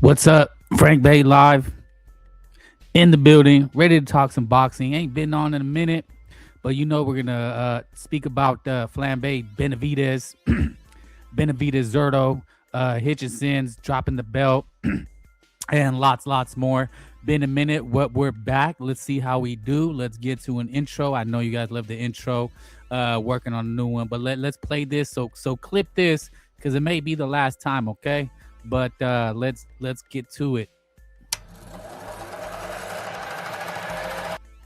What's up? Frank Bay live in the building, ready to talk some boxing. Ain't been on in a minute, but we're gonna speak about Flambe Benevidez, Benevidez Zerto, Hitchinson's dropping the belt, and lots more. Been a minute, what we're back. Let's see how we do. Let's get to an intro. I know you guys love the intro. Working on a new one, but let's play this. So clip this because it may be the last time, okay? But let's get to it.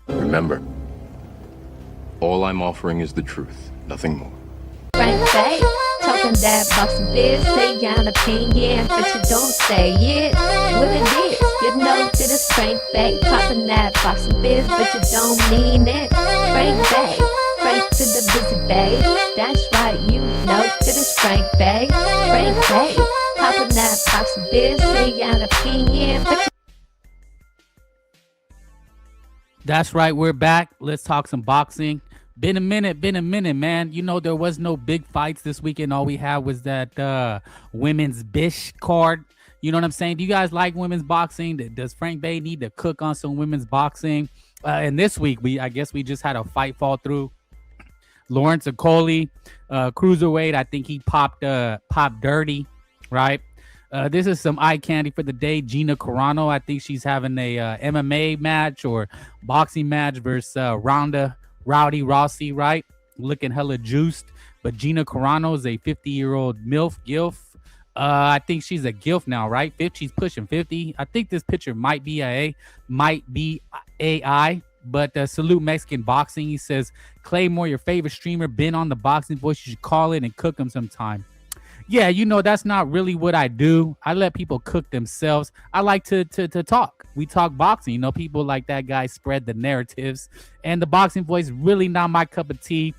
Remember, all I'm offering is the truth, nothing more. Frank Bay, talking that boxing biz, say your opinion, but you don't say it. What it is, you know that it's Frank Bay, popping that boxing biz, but you don't mean it. Frank Bay, Frank to the busy bay, that's right, you know that it's Frank Bay. Frank Bay, popping that boxing biz, say your opinion, but you. That's right, we're back. Let's talk some boxing. Been a minute, man. There was no big fights this weekend. All we had was that women's bish card. You know what I'm saying? Do you guys like women's boxing? Does Frank Bay need to cook on some women's boxing? And this week, I guess we just had a fight fall through. Lawrence Okoli, cruiserweight. I think he popped dirty, right? This is some eye candy for the day. Gina Carano, I think she's having a MMA match or boxing match versus Ronda Rowdy Rossi, right? Looking hella juiced. But Gina Carano is a 50-year-old MILF, GILF. I think she's a GILF now, right? She's pushing 50. I think this picture might be AI. But salute Mexican boxing. He says, Claymore, your favorite streamer, been on the Boxing Voice. You should call in and cook him sometime. Yeah, that's not really what I do. I let people cook themselves. I like to talk. We talk boxing. People like that guy spread the narratives. And the Boxing Voice, really not my cup of tea.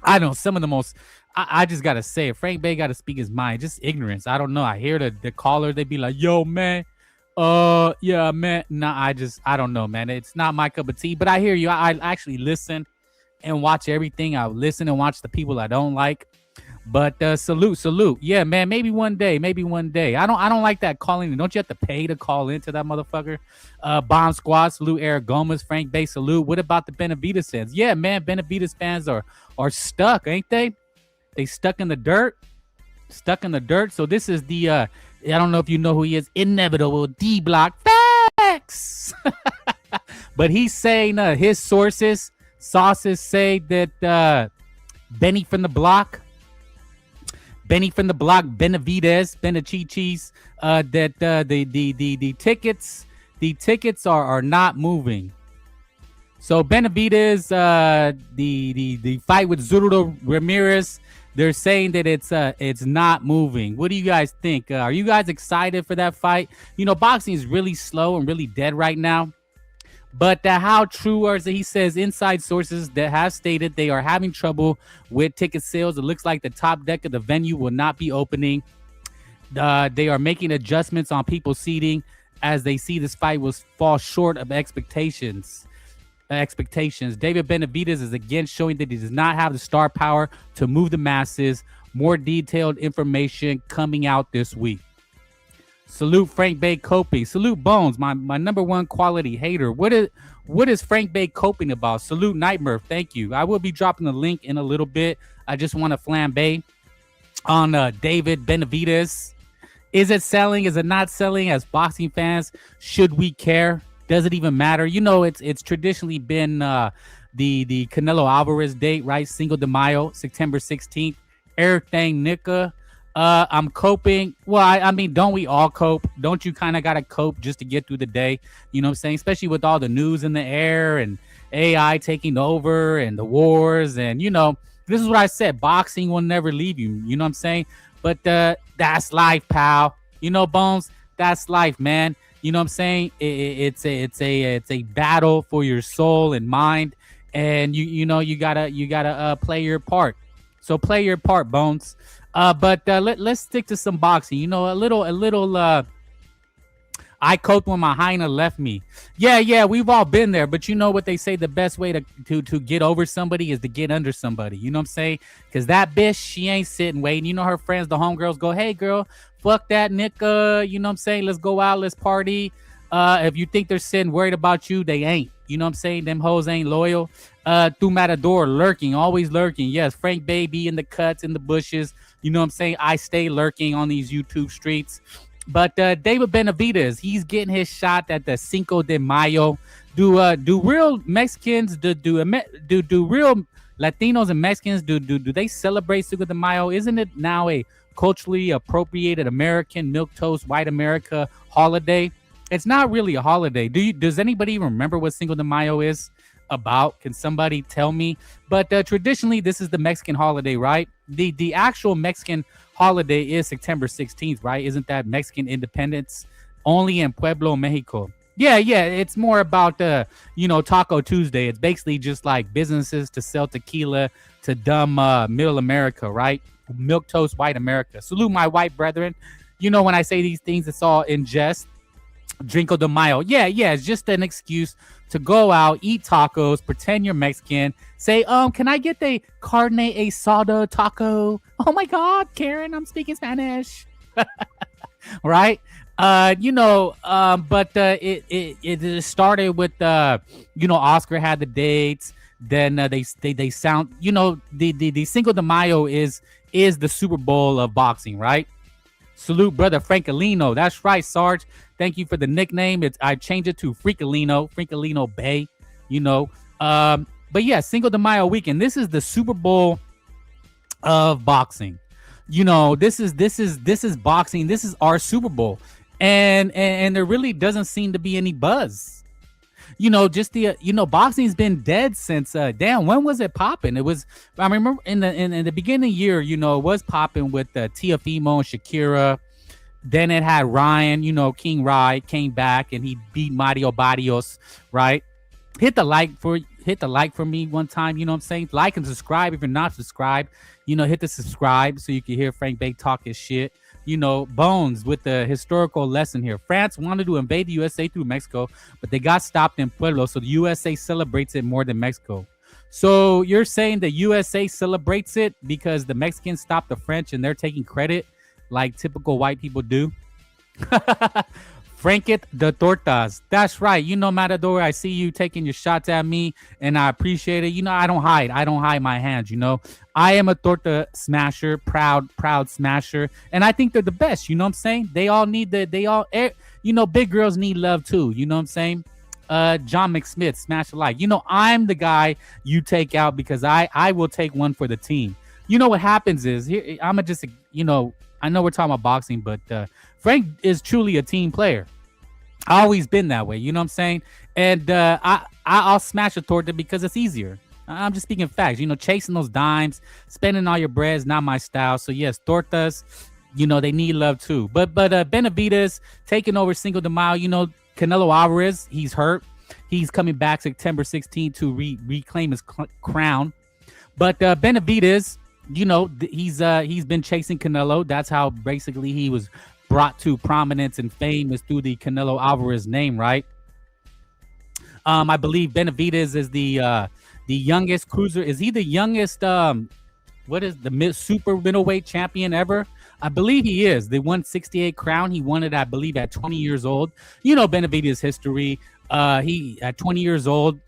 I know some of the most, I just got to say it. Frank Bay got to speak his mind. Just ignorance. I don't know. I hear the caller. They be like, yo, man. Yeah, man. Nah, I don't know, man. It's not my cup of tea. But I hear you. I actually listen and watch everything. I listen and watch the people I don't like. But salute. Yeah, man, maybe one day. I don't like that calling. Don't you have to pay to call into that motherfucker? Bomb Squad, salute Eric Gomez, Frank Bay, salute. What about the Benevidez fans? Yeah, man, Benevidez fans are stuck, ain't they? They stuck in the dirt. So this is the I don't know if you know who he is, Inevitable D Block Facts. But he's saying his sources say that Benny from the block, Benevidez, Benechichis, that the tickets are not moving. So Benevidez, the fight with Zurdo Ramirez, they're saying that it's not moving. What do you guys think? Are you guys excited for that fight? Boxing is really slow and really dead right now. But how true are he says inside sources that have stated they are having trouble with ticket sales. It looks like the top deck of the venue will not be opening. They are making adjustments on people's seating as they see this fight will fall short of expectations. David Benevidez is again showing that he does not have the star power to move the masses. More detailed information coming out this week. Salute Frank Bay coping. Salute Bones, my number one quality hater. What is Frank Bay coping about? Salute Nightmare. Thank you. I will be dropping the link in a little bit. I just want to flambe on David Benevidez. Is it selling? Is it not selling? As boxing fans, should we care? Does it even matter? It's traditionally been the Canelo Alvarez date, right? Cinco de Mayo, September 16th. Everything Nika. I'm coping. Well, I mean, don't we all cope? Don't you kind of got to cope just to get through the day? You know what I'm saying? Especially with all the news in the air and AI taking over and the wars. And, this is what I said. Boxing will never leave you. You know what I'm saying? But that's life, pal. Bones, that's life, man. You know what I'm saying? It's a battle for your soul and mind. And, you gotta play your part. So play your part, Bones. But let's stick to some boxing. A little I coped when my hyena left me. Yeah, we've all been there. But you know what they say, the best way to get over somebody is to get under somebody. You know what I'm saying? Because that bitch, she ain't sitting waiting. Her friends, the homegirls go, hey, girl, Fuck that, nigga. You know what I'm saying? Let's go out. Let's party. If you think they're sitting worried about you, they ain't. You know what I'm saying? Them hoes ain't loyal. Through Matador, lurking, always lurking. Yes, Frank Baby in the cuts, in the bushes. You know what I'm saying? I stay lurking on these YouTube streets. But David Benevidez, he's getting his shot at the Cinco de Mayo. Do real Mexicans, do real Latinos and Mexicans, do they celebrate Cinco de Mayo? Isn't it now a culturally appropriated American milquetoast white America holiday? It's not really a holiday. Does anybody even remember what Cinco de Mayo is about? Can somebody tell me? But traditionally, this is the Mexican holiday, right? The actual Mexican holiday is September 16th, right? Isn't that Mexican independence only in Pueblo, Mexico? Yeah, it's more about Taco Tuesday. It's basically just like businesses to sell tequila to dumb middle America, right? Milquetoast white America. Salute my white brethren. When I say these things, it's all in jest. Cinco de Mayo. Yeah, it's just an excuse to go out, eat tacos, pretend you're Mexican, say, can I get the carne asada taco? Oh my God, Karen, I'm speaking Spanish. Right? But it started with Oscar had the dates. Then they sound, the Cinco de Mayo is the Super Bowl of boxing, right? Salute, brother Francolino. That's right, Sarge. Thank you for the nickname. I changed it to Francolino Bay. But yeah, Cinco de Mayo weekend. This is the Super Bowl of boxing. This is boxing. This is our Super Bowl, and there really doesn't seem to be any buzz. Boxing's been dead since when was it popping? It was, I remember in the beginning of the year, it was popping with Tiafimo and Shakira. Then it had Ryan, King Rye came back and he beat Mario Barrios, right? Hit the like for me one time, you know what I'm saying? Like and subscribe if you're not subscribed. Hit the subscribe so you can hear Frank Bay talk his shit. Bones with the historical lesson here. France wanted to invade the USA through Mexico, but they got stopped in Pueblo, so the USA celebrates it more than Mexico. So you're saying the USA celebrates it because the Mexicans stopped the French and they're taking credit like typical white people do? Franket the tortas. That's right. Matador, I see you taking your shots at me and I appreciate it. I don't hide my hands. I am a torta smasher, proud smasher. And I think they're the best. You know what I'm saying? They all need big girls need love too. You know what I'm saying? John McSmith, smash a like. I'm the guy you take out because I will take one for the team. What happens is here, I know we're talking about boxing, but Frank is truly a team player. I've always been that way, you know what I'm saying? And I'll smash a torta because it's easier. I'm just speaking facts. Chasing those dimes, spending all your bread is not my style. So yes, tortas, they need love too. But Benevidez taking over Cinco de Mayo. Canelo Alvarez, he's hurt. He's coming back September 16th to reclaim his crown. But Benevidez, he's been chasing Canelo. That's how basically he was brought to prominence and fame, is through the Canelo Alvarez name, right? I believe Benevidez is the youngest cruiser. Is he the youngest what is the super middleweight champion ever? I believe he is. The 168 crown, he won it, I believe, at 20 years old. Benevidez history. He at 20 years old,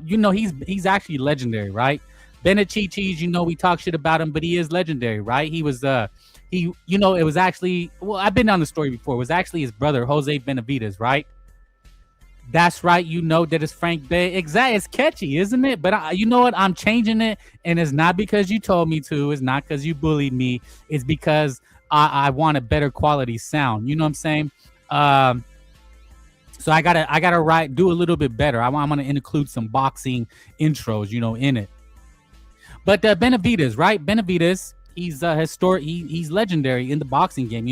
he's actually legendary, right? Benechichis, we talk shit about him, but he is legendary, right? He was it was actually, well, I've been on the story before. It was actually his brother, Jose Benevidez, right? That's right. That is Frank Bay. Exactly. It's catchy, isn't it? But you know what? I'm changing it. And it's not because you told me to. It's not because you bullied me. It's because I want a better quality sound. You know what I'm saying? So I gotta do a little bit better. I'm going to include some boxing intros, in it. But Benevidez, right? Benevidez, he's historic. He's legendary in the boxing game.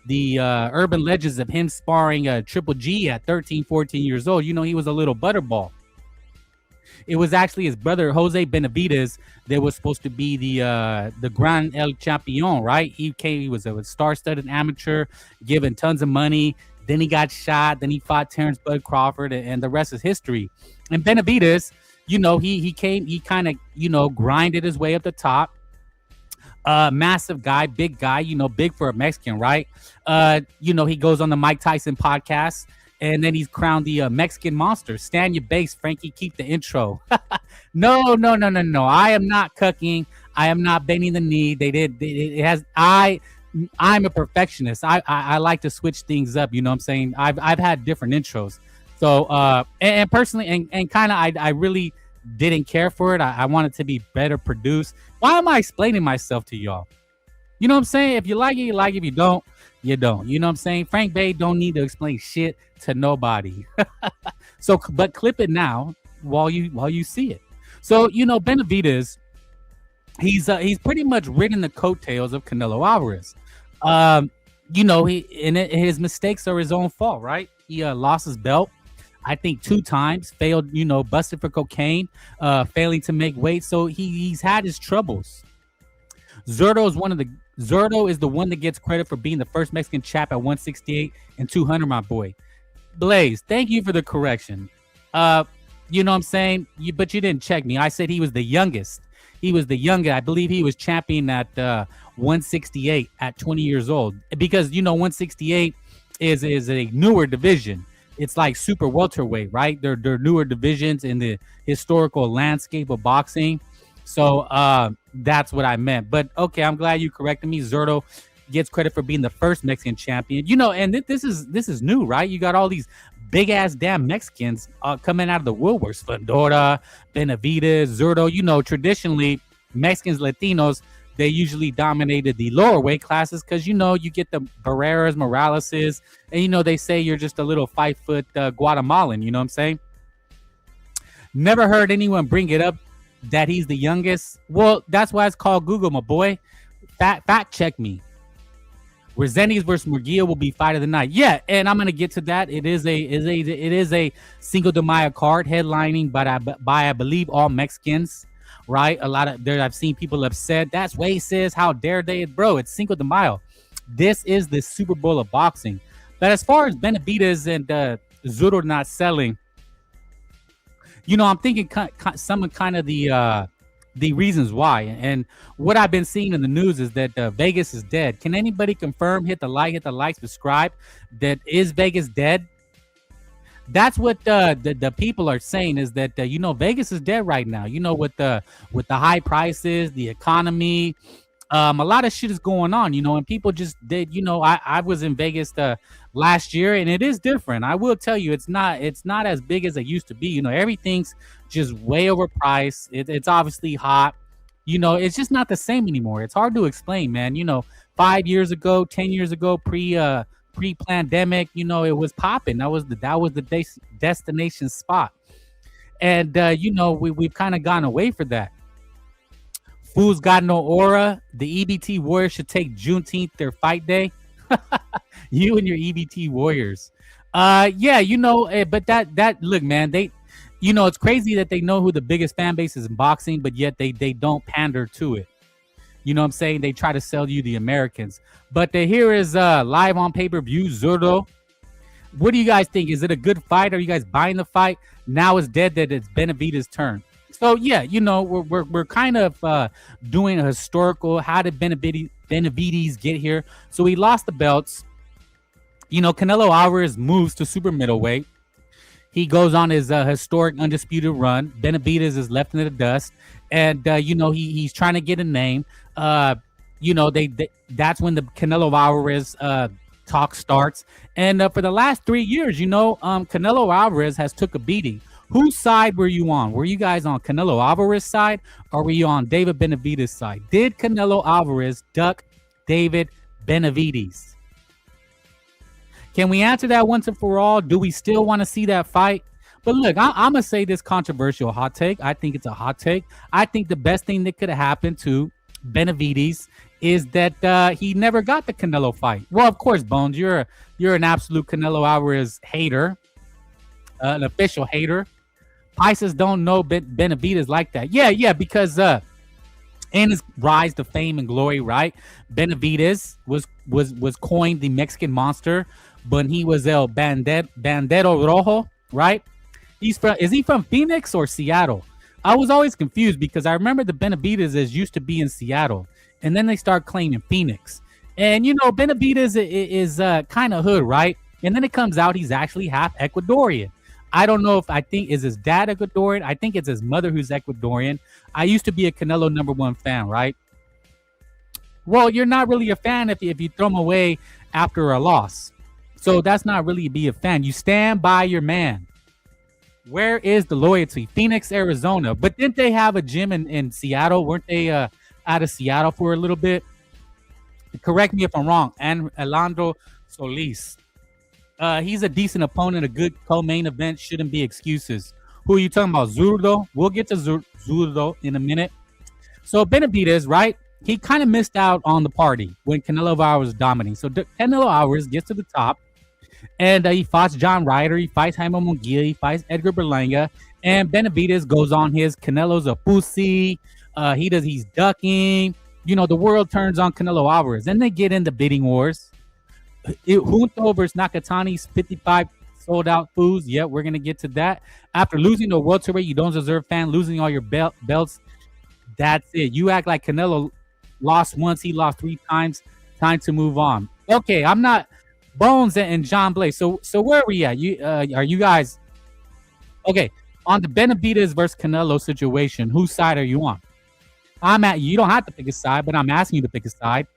The urban legends of him sparring Triple G at 13, 14 years old. He was a little butterball. It was actually his brother Jose Benevidez that was supposed to be the Gran El Champion, right? He was a star-studded amateur, given tons of money. Then he got shot. Then he fought Terrence Bud Crawford, and the rest is history. And Benevidez, he kind of grinded his way up the top. Massive guy, big guy, big for a Mexican, right? He goes on the Mike Tyson podcast, and then he's crowned the Mexican monster. Stand your base, Frankie. Keep the intro. No, no, no, no, no. I am not cucking. I am not bending the knee. It has. I'm a perfectionist. I like to switch things up. You know what I'm saying? I've had different intros. So and personally, and kind of, I really didn't care for it. I wanted to be better produced. Why am I explaining myself to y'all? You know what I'm saying? If you like it, you like it. If you don't, you don't. You know what I'm saying? Frank Bay don't need to explain shit to nobody. So, but clip it now while you see it. So, Benevidez, he's pretty much ridden the coattails of Canelo Alvarez. His mistakes are his own fault, right? He lost his belt, I think 2 times, failed, busted for cocaine, failing to make weight. So he's had his troubles. Zurdo is the one that gets credit for being the first Mexican champ at 168 and 200, my boy. Blaze, thank you for the correction. You know what I'm saying? But you didn't check me. I said he was the youngest. He was the youngest. I believe he was champion at 168 at 20 years old. Because, 168 is a newer division. It's like super welterweight, right? They're newer divisions in the historical landscape of boxing. So that's what I meant. But, okay, I'm glad you corrected me. Zurdo gets credit for being the first Mexican champion. And this is new, right? You got all these big ass damn Mexicans coming out of the woodworks. Fundora, Benevidez, Zurdo. Traditionally Mexicans, Latinos, they usually dominated the lower weight classes because you get the Barreras, Moraleses, and they say you're just a little 5-foot Guatemalan. You know what I'm saying? Never heard anyone bring it up that he's the youngest. Well, that's why it's called Google, my boy. Fact check me. Resendiz versus Murguia will be fight of the night. Yeah, and I'm gonna get to that. It is a Cinco de Mayo card headlining by I believe all Mexicans, right? A lot of there I've seen people upset. That's racist. How dare they, bro? It's Cinco de Mayo. This is the Super Bowl of boxing. But as far as Benevidez and Zurdo not selling, I'm thinking some kind of the reasons why. And what I've been seeing in the news is that Vegas is dead. Can anybody confirm? Hit the like, subscribe. That is Vegas dead? That's what the people are saying, is that Vegas is dead right now. With the high prices, the economy, a lot of shit is going on. And people just did. I was in Vegas last year, and it is different. I will tell you, it's not as big as it used to be. Everything's just way overpriced. It's obviously hot. It's just not the same anymore. It's hard to explain, man. 5 years ago, 10 years ago, pre-pandemic, it was popping. That was the destination spot. And we've kind of gone away from that. Fools got no aura. The EBT Warriors should take Juneteenth their fight day. You and your EBT Warriors. But that look, man, it's crazy that they know who the biggest fan base is in boxing, but yet they don't pander to it. You know what I'm saying? They try to sell you the Americans. But here is live on pay-per-view, Zurdo. What do you guys think? Is it a good fight? Are you guys buying the fight? Now it's dead that it's Benevidez' turn. So yeah, we're kind of doing a historical. How did Benevidez get here? So he lost the belts. Canelo Alvarez moves to super middleweight. He goes on his historic undisputed run. Benevidez is left in the dust, and he's trying to get a name. That's when the Canelo Alvarez talk starts. And for the last 3 years, Canelo Alvarez has took a beating. Whose side were you on? Were you guys on Canelo Alvarez's side, or were you on David Benevidez' side? Did Canelo Alvarez duck David Benevidez? Can we answer that once and for all? Do we still want to see that fight? But look, I'm going to say this controversial hot take. I think it's a hot take. I think the best thing that could have happened to Benevidez is that he never got the Canelo fight. Well, of course, Bones, you're an absolute Canelo Alvarez hater, an official hater. Pisces don't know Benevidez like that. Yeah, because in his rise to fame and glory, right? Benevidez was coined the Mexican monster, but he was El Bandero Rojo, right? Is he from Phoenix or Seattle? I was always confused because I remember the Benevidez used to be in Seattle, and then they start claiming Phoenix. And Benavidez is kind of hood, right? And then it comes out he's actually half Ecuadorian. I don't know if I think is his dad Ecuadorian. I think it's his mother who's Ecuadorian. I used to be a Canelo #1 fan, right? Well, you're not really a fan if you throw him away after a loss. So that's not really be a fan. You stand by your man. Where is the loyalty? Phoenix, Arizona. But didn't they have a gym in Seattle? Weren't they out of Seattle for a little bit? Correct me if I'm wrong. And Alondro Solis. He's a decent opponent, a good co-main event. Shouldn't be excuses. Who are you talking about? Zurdo? We'll get to Zurdo in a minute. So Benavidez, right? He kind of missed out on the party when Canelo Alvarez was dominating. So Canelo Alvarez gets to the top, and he fights John Ryder. He fights Jaime Munguia. He fights Edgar Berlanga. And Benavidez goes on his Canelo's a pussy. He's ducking. The world turns on Canelo Alvarez. Then they get into bidding wars. Junto versus Nakatani's 55 sold out foods. Yeah, we're going to get to that. After losing the welterweight, you don't deserve fan, losing all your belts. That's it. You act like Canelo lost once, he lost 3 times. Time to move on. Okay, I'm not Bones and John Blaze. So where are we at? Are you guys okay on the Benavidez versus Canelo situation? Whose side are you on? You don't have to pick a side, but I'm asking you to pick a side.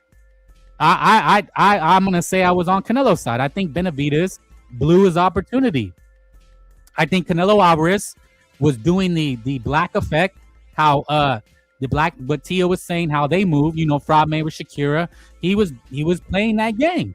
I'm gonna say I was on Canelo's side. I think Benavidez blew his opportunity. I think Canelo Alvarez was doing the black effect, how the black, what Tia was saying, how they move, Floyd Mayweather, Shakira. He was playing that game.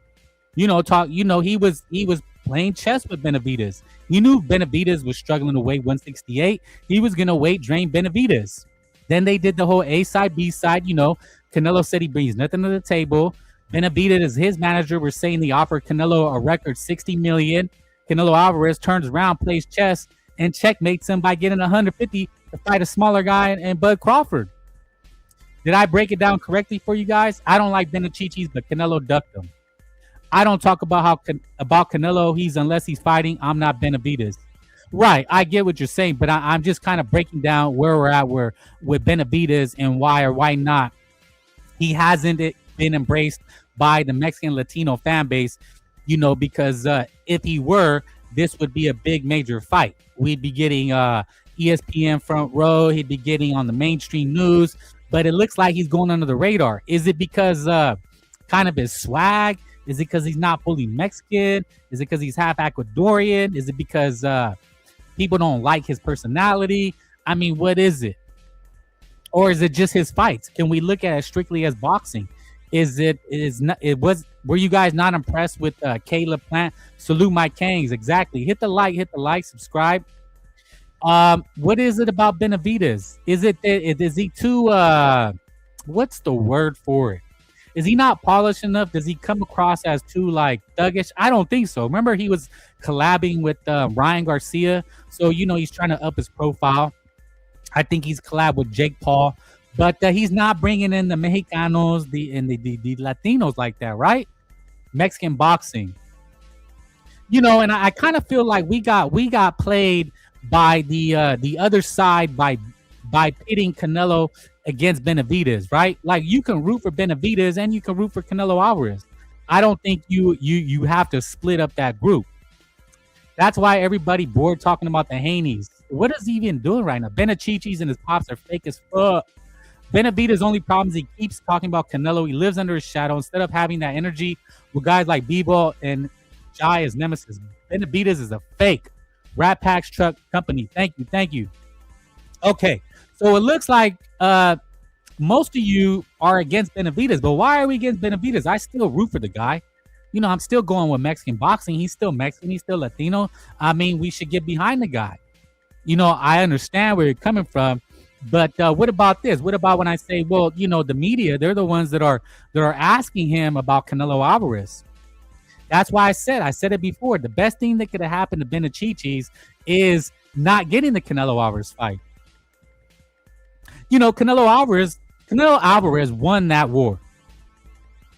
He was playing chess with Benavidez. He knew Benavidez was struggling to weigh 168. He was gonna weight drain Benavidez. Then they did the whole A side, B side. Canelo said he brings nothing to the table. Benavidez, his manager, were saying they offered Canelo a record $60 million. Canelo Alvarez turns around, plays chess, and checkmates him by getting 150 to fight a smaller guy and Bud Crawford. Did I break it down correctly for you guys? I don't like Benachichis, but Canelo ducked him. I don't talk about about Canelo. Unless he's fighting, I'm not Benavidez. Right, I get what you're saying, but I'm just kind of breaking down where we're at with Benavidez and why or why not he hasn't been embraced by the Mexican Latino fan base, because if he were, this would be a big major fight. We'd be getting ESPN front row. He'd be getting on the mainstream news, but it looks like he's going under the radar. Is it because kind of his swag? Is it because he's not fully Mexican? Is it because he's half Ecuadorian? Is it because people don't like his personality? I mean, what is it? Or is it just his fights? Can we look at it strictly as boxing? Were you guys not impressed with Caleb Plant? Salute my Kangs. Exactly. Hit the like, subscribe. What is it about Benavidez? Is he too what's the word for it? Is he not polished enough? Does he come across as too thuggish? I don't think so. Remember, he was collabing with Ryan Garcia, so he's trying to up his profile. I think he's collabed with Jake Paul, but he's not bringing in the Mexicanos, the Latinos like that, right? Mexican boxing, and I kind of feel like we got played by the other side by pitting Canelo against Benavidez, right? Like, you can root for Benavidez and you can root for Canelo Alvarez. I don't think you have to split up that group. That's why everybody bored talking about the Haneys. What is he even doing right now? Benachichis and his pops are fake as fuck. Benavidez' only problem is he keeps talking about Canelo. He lives under his shadow instead of having that energy with guys like Bebo and Jai as nemesis. Benavidez is a fake. Rat Packs Truck Company. Thank you. Okay, so it looks like most of you are against Benavidez, but why are we against Benavidez? I still root for the guy. I'm still going with Mexican boxing. He's still Mexican. He's still Latino. I mean, we should get behind the guy. I understand where you're coming from, but what about this? What about when I say, well, the media, they're the ones that are asking him about Canelo Alvarez. That's why I said it before. The best thing that could have happened to Benachichis is not getting the Canelo Alvarez fight. Canelo Alvarez won that war.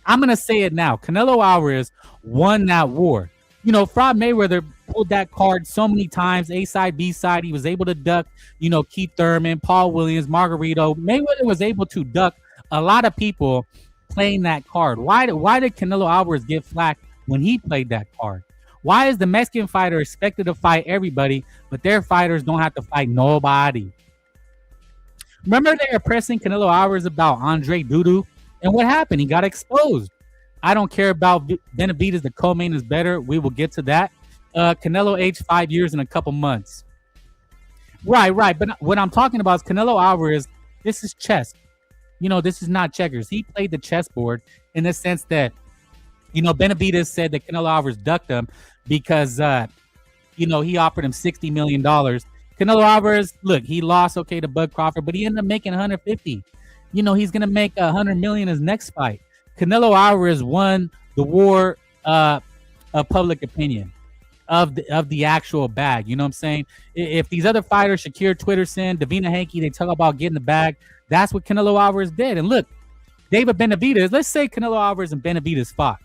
I'm going to say it now. Canelo Alvarez won that war. Floyd Mayweather pulled that card so many times, A side, B side. He was able to duck, Keith Thurman, Paul Williams, Margarito. Mayweather was able to duck a lot of people playing that card. Why did Canelo Alvarez get flack when he played that card? Why is the Mexican fighter expected to fight everybody, but their fighters don't have to fight nobody? Remember they were pressing Canelo Alvarez about Andre Dudu, and what happened? He got exposed. I don't care about Benevidez. The co-main is better. We will get to that. Canelo aged 5 years and a couple months. Right. But what I'm talking about is Canelo Alvarez. This is chess. This is not checkers. He played the chessboard in the sense that, Benevidez said that Canelo Alvarez ducked him because, he offered him $60 million. Canelo Alvarez, look, he lost, to Bud Crawford, but he ended up making 150. He's going to make 100 million his next fight. Canelo Alvarez won the war of public opinion of the actual bag. You know what I'm saying? If these other fighters, Shakir Twitterson, Devin Haney, they talk about getting the bag, that's what Canelo Alvarez did. And look, David Benevidez, let's say Canelo Alvarez and Benevidez fought.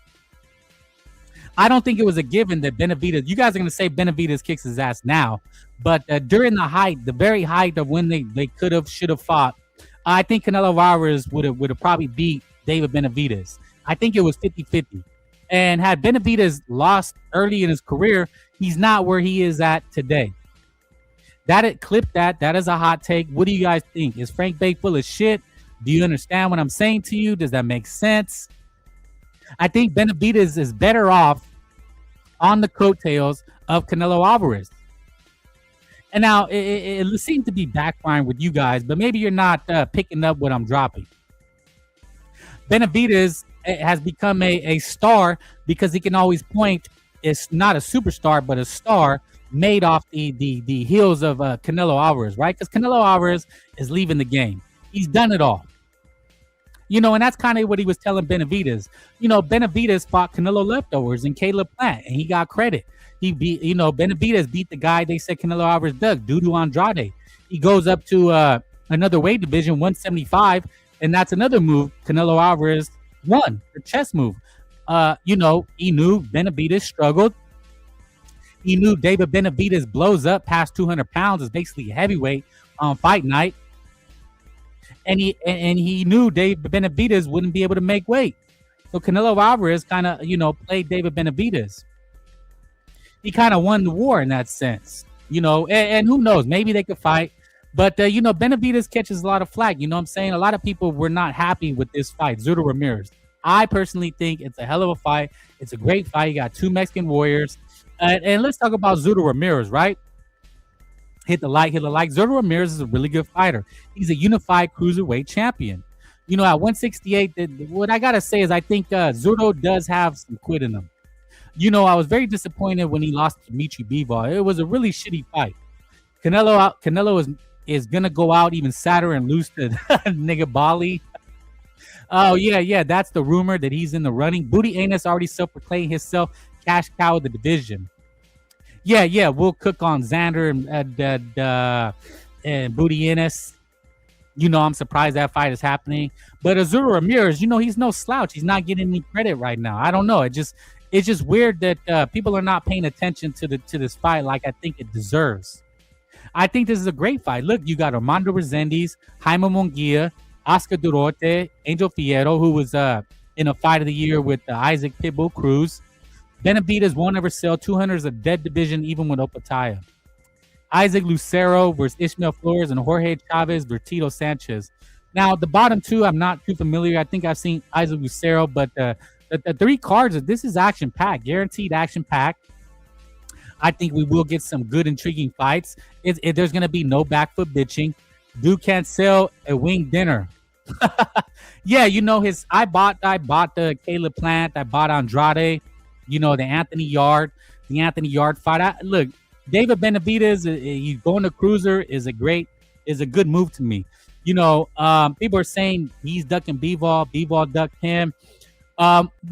I don't think it was a given that Benevidez, you guys are going to say Benevidez kicks his ass now, but during the very height of when they could have, should have fought, I think Canelo Alvarez would have probably beat David Benevidez. I think it was 50-50. And had Benevidez lost early in his career, he's not where he is at today. Clip that. That is a hot take. What do you guys think? Is Frank Bake full of shit? Do you understand what I'm saying to you? Does that make sense? I think Benevidez is better off on the coattails of Canelo Alvarez. And now it seems to be backfiring with you guys, but maybe you're not picking up what I'm dropping. Benevidez has become a star because he can always point. It's not a superstar, but a star made off the heels of Canelo Alvarez, right? Because Canelo Alvarez is leaving the game. He's done it all. And that's kind of what he was telling Benevidez. Benevidez fought Canelo leftovers and Caleb Plant, and he got credit. He beat, Benevidez beat the guy they said Canelo Alvarez dug, Dudu Andrade. He goes up to another weight division, 175, and that's another move Canelo Alvarez won, the chess move. Inoue, Benevidez struggled. Inoue, David Benevidez blows up past 200 pounds, is basically heavyweight on fight night. And he knew David Benevidez wouldn't be able to make weight. So Canelo Alvarez kind of, played David Benevidez. He kind of won the war in that sense, and who knows, maybe they could fight. But, Benevidez catches a lot of flack. You know what I'm saying? A lot of people were not happy with this fight, Zurdo Ramirez. I personally think it's a hell of a fight. It's a great fight. You got two Mexican warriors. And let's talk about Zurdo Ramirez, right? Hit the like. Zurdo Ramirez is a really good fighter. He's a unified cruiserweight champion. At 168, what I got to say is I think Zurdo does have some quit in him. I was very disappointed when he lost to Dimitri Bivol. It was a really shitty fight. Canelo is going to go out even sadder and lose to nigga Bali. Oh, yeah. That's the rumor that he's in the running. Booty Anus already self-proclaimed himself cash cow of the division. Yeah, we'll cook on Xander and Booty Ennis. I'm surprised that fight is happening. But Zurdo Ramirez, he's no slouch. He's not getting any credit right now. I don't know. It's just weird that people are not paying attention to this fight like I think it deserves. I think this is a great fight. Look, you got Armando Resendiz, Jaime Munguia, Oscar Durote, Angel Fierro, who was in a fight of the year with Isaac Pitbull Cruz. Benevidez won't ever sell. 200 is a dead division, even with Opataya. Isaac Lucero versus Ishmael Flores and Jorge Chavez versus Tito Sanchez. Now, the bottom two, I'm not too familiar. I think I've seen Isaac Lucero, but the three cards, this is action-packed, guaranteed action-packed. I think we will get some good, intriguing fights. There's going to be no back foot bitching. Dude can't sell a wing dinner. Yeah, I bought the Caleb Plant. I bought Andrade. The Anthony Yard fight. Look, David Benevidez, he's going to cruiser is a good move to me. People are saying he's ducking Bivol. Bivol ducked him.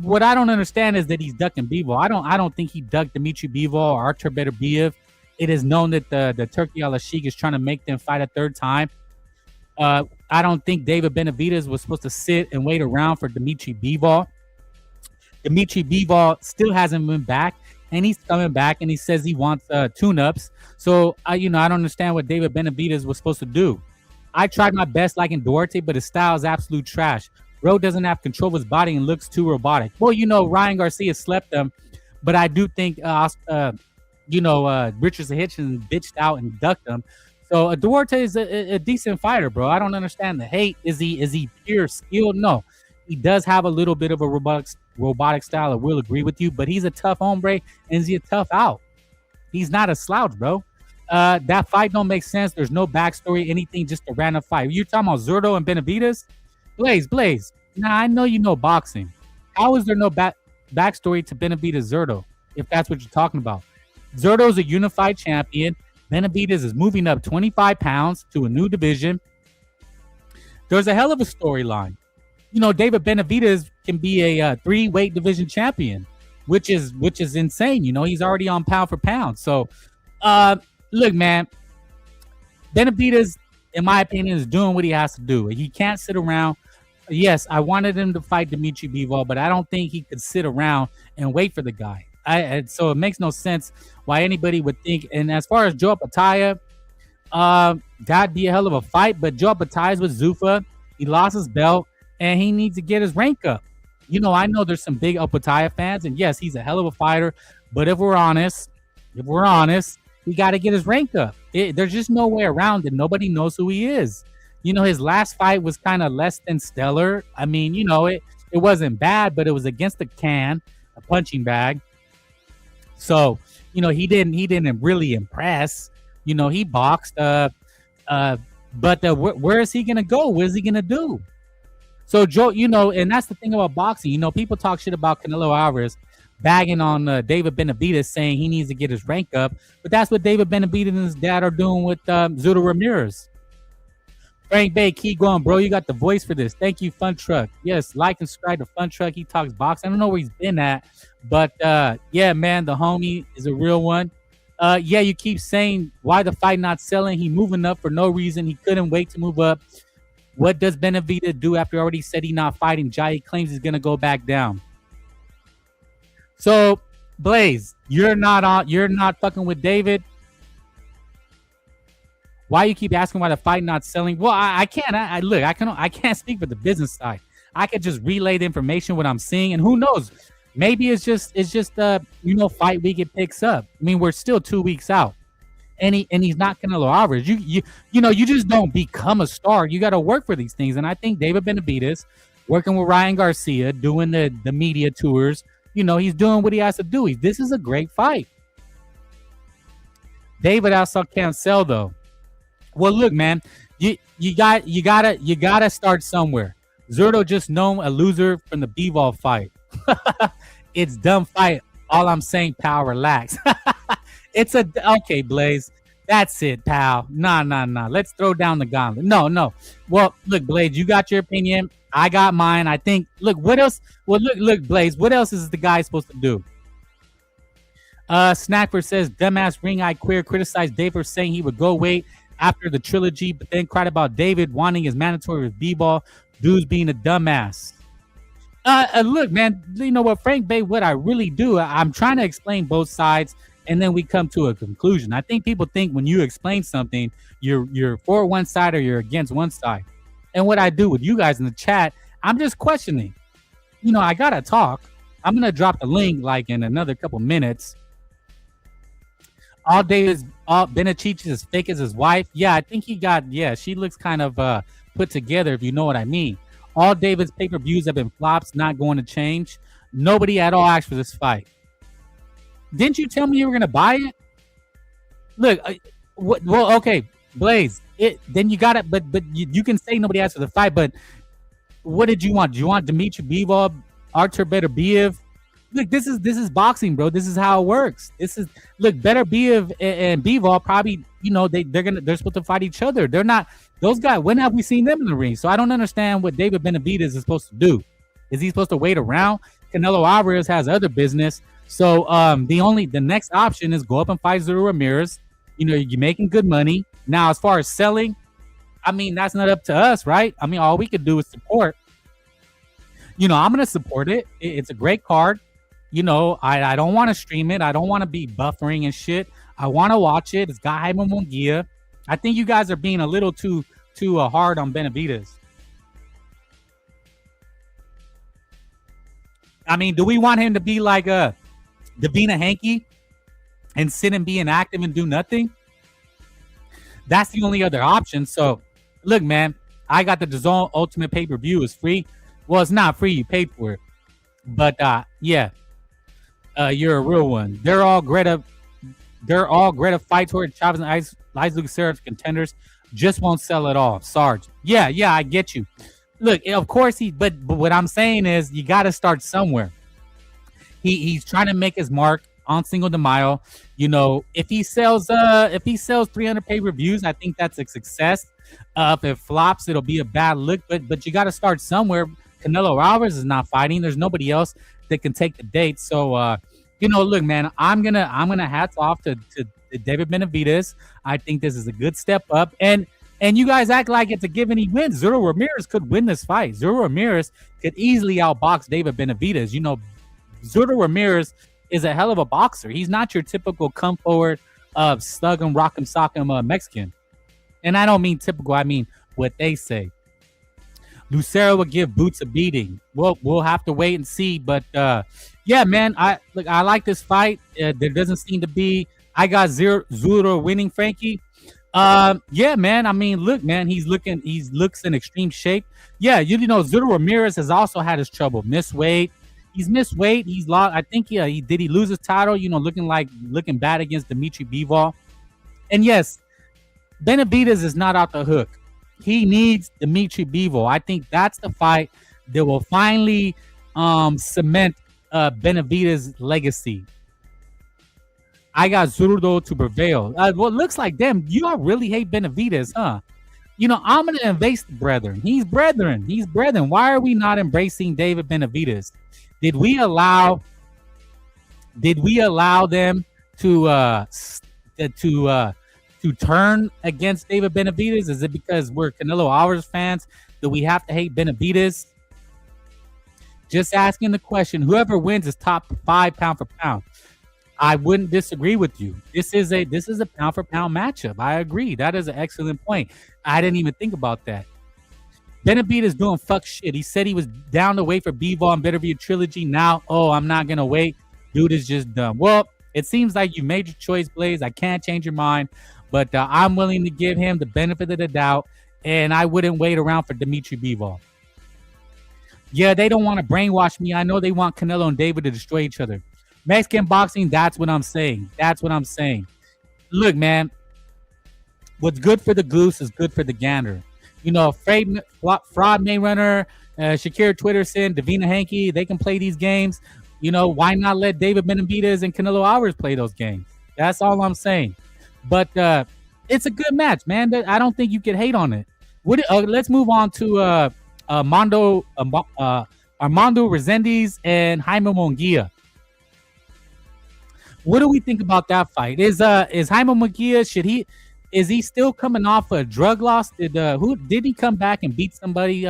What I don't understand is that he's ducking Bivol. I don't think he ducked Dimitri Bivol or Artur Beterbiev. It is known that the Turkey Al-Sheikh is trying to make them fight a third time. I don't think David Benevidez was supposed to sit and wait around for Dimitri Bivol. Dimitri Bivol still hasn't been back, and he's coming back, and he says he wants tune-ups. So, I don't understand what David Benevidez was supposed to do. I tried my best liking Duarte, but his style is absolute trash. Bro doesn't have control of his body and looks too robotic. Well, Ryan Garcia slept him, but I do think Richard Hitchens bitched out and ducked him. So Duarte is a decent fighter, bro. I don't understand the hate. Is he pure skill? No. He does have a little bit of a robotic style. I will agree with you, but he's a tough hombre and he's a tough out. He's not a slouch, bro. That fight don't make sense. There's no backstory, anything, just a random fight. You're talking about Zurdo and Benevidez? Blaze. Now, I know you know boxing. How is there no backstory to Benevidez Zurdo, if that's what you're talking about? Zurdo's a unified champion. Benevidez is moving up 25 pounds to a new division. There's a hell of a storyline. David Benevidez can be a 3-weight division champion, which is insane. He's already on pound for pound. So, look, man, Benevidez, in my opinion, is doing what he has to do. He can't sit around. Yes, I wanted him to fight Dimitri Bivol, but I don't think he could sit around and wait for the guy. So it makes no sense why anybody would think. And as far as Joe Pitaya, that'd be a hell of a fight. But Joe Pitaya's with Zuffa. He lost his belt, and he needs to get his rank up. I know there's some big Pitaya fans, and yes, he's a hell of a fighter. But if we're honest, he got to get his rank up. There's just no way around it. Nobody knows who he is. His last fight was kind of less than stellar. I mean, it wasn't bad, but it was against a punching bag. So, he didn't really impress. He boxed. But where is he gonna go? What is he gonna do? So Joe, and that's the thing about boxing. People talk shit about Canelo Alvarez, bagging on David Benevidez, saying he needs to get his rank up. But that's what David Benevidez and his dad are doing with Zurdo Ramirez. Frank Bay, keep going, bro. You got the voice for this. Thank you, Fun Truck. Yes, like and subscribe to Fun Truck. He talks boxing. I don't know where he's been at, but yeah, man, the homie is a real one. Yeah, you keep saying why the fight not selling. He moving up for no reason. He couldn't wait to move up. What does Benevidez do after he already said he's not fighting? Jai claims he's gonna go back down. So, Blaze, you're not fucking with David. Why you keep asking why the fight not selling? Well, I can't. I can't speak for the business side. I could just relay the information what I'm seeing, and who knows? Maybe it's just fight week it picks up. I mean, we're still 2 weeks out, and he's not Canelo Alvarez. You just don't become a star. You got to work for these things, and I think David Benevidez, working with Ryan Garcia, doing the media tours, he's doing what he has to do. This is a great fight. David also can't sell though. Well, look, man, you gotta start somewhere. Zurdo just known a loser from the Bivol fight. It's dumb fight. All I'm saying, pal, relax. Okay, Blaze. That's it, pal. Nah. Let's throw down the gauntlet. No. Well, look, Blaze, you got your opinion. I got mine. I think. Look, what else? Well, look, Blaze. What else is the guy supposed to do? Snackford says, dumbass ring eye queer criticized Dave for saying he would go wait after the trilogy, but then cried about David wanting his mandatory with B-ball. Dudes being a dumbass. Look, man, you know what, Frank Bay, what I really do, I'm trying to explain both sides, and then we come to a conclusion. I think people think when you explain something, you're for one side or you're against one side. And what I do with you guys in the chat, I'm just questioning. I gotta talk. I'm gonna drop the link like in another couple minutes. All Benachiche is fake as his wife. Yeah, I think she looks kind of put together, if you know what I mean. All David's pay-per-views have been flops, not going to change. Nobody at all asked for this fight. Didn't you tell me you were going to buy it? Look, well, okay, Blaze, then you got it, but you can say nobody asked for the fight, but what did you want? Do you want Dimitri Bivol, Artur Beterbiev? Look, this is boxing, bro. This is how it works. Beterbiev and Bivol probably, they're supposed to fight each other. They're not those guys. When have we seen them in the ring? So I don't understand what David Benevidez is supposed to do. Is he supposed to wait around? Canelo Alvarez has other business. So the next option is go up and fight Zurdo Ramirez. You're making good money. Now, as far as selling, I mean, that's not up to us, right? I mean, all we could do is support. I'm going to support it. It's a great card. I don't want to stream it. I don't want to be buffering and shit. I want to watch it. It's got Jaime Munguia. I think you guys are being a little too too hard on Benevidez. I mean, do we want him to be like Devin Haney and sit and be inactive and do nothing? That's the only other option. So, look, man, I got the DAZN Ultimate pay-per-view. It's free. Well, it's not free. You paid for it. But, yeah, you're a real one. They're all Greta fight toward Chavez and Liza Lucero contenders. Just won't sell at all. Sarge. Yeah, I get you. Look, of course but what I'm saying is you got to start somewhere. He's trying to make his mark on Cinco de Mayo. You know, if he sells 300 pay-per-views, I think that's a success. If it flops, it'll be a bad look. But you got to start somewhere. Canelo Alvarez is not fighting. There's nobody else that can take the date. So you know, look, man, I'm gonna hats off to David Benevidez. I think this is a good step up. And you guys act like it's a given he wins. Zurdo Ramirez could win this fight. Zurdo Ramirez could easily outbox David Benevidez. You know, Zurdo Ramirez is a hell of a boxer. He's not your typical come forward slug 'em, rock 'em, sock 'em Mexican. And I don't mean typical. I mean what they say. Lucero will give Boots a beating. We'll have to wait and see. But yeah, man, I like this fight. There doesn't seem to be. I got Zurdo winning, Frankie. Yeah, man. I mean, look, man, he looks in extreme shape. Yeah, you know, Zurdo Ramirez has also had his trouble. He's missed weight. He's lost. I think he lose his title, you know, looking bad against Dimitri Bivol. And yes, Benevidez is not out the hook. He needs Dimitri Bivol. I think that's the fight that will finally cement Benevidez's legacy. I got Zurdo to prevail. Well, it looks like them. You all really hate Benevidez, huh? You know, I'm gonna embrace the brethren. He's brethren. Why are we not embracing David Benevidez? Did we allow them to turn against David Benevidez? Is it because we're Canelo Alvarez fans that we have to hate Benevidez? Just asking the question. Whoever wins is top 5 pound for pound. I wouldn't disagree with you. This is a pound for pound matchup. I agree. That is an excellent point. I didn't even think about that. Benevidez doing fuck shit. He said he was down to wait for Bivol and Better View Trilogy. Now, I'm not gonna wait. Dude is just dumb. Well, it seems like you made your choice, Blaze. I can't change your mind, but I'm willing to give him the benefit of the doubt, and I wouldn't wait around for Dimitri Bivol. Yeah, they don't want to brainwash me. I know they want Canelo and David to destroy each other. Mexican boxing, that's what I'm saying. Look, man, what's good for the goose is good for the gander. You know, Fraud May Runner, Shakir Twitterson, Devin Haney, they can play these games. You know, why not let David Benavidez and Canelo Alvarez play those games? That's all I'm saying. But it's a good match, man. I don't think you can hate on it. Let's move on to Armando Resendiz and Jaime Munguia. What do we think about that fight? Is Jaime Munguia, is he still coming off a drug loss? Did he come back and beat somebody?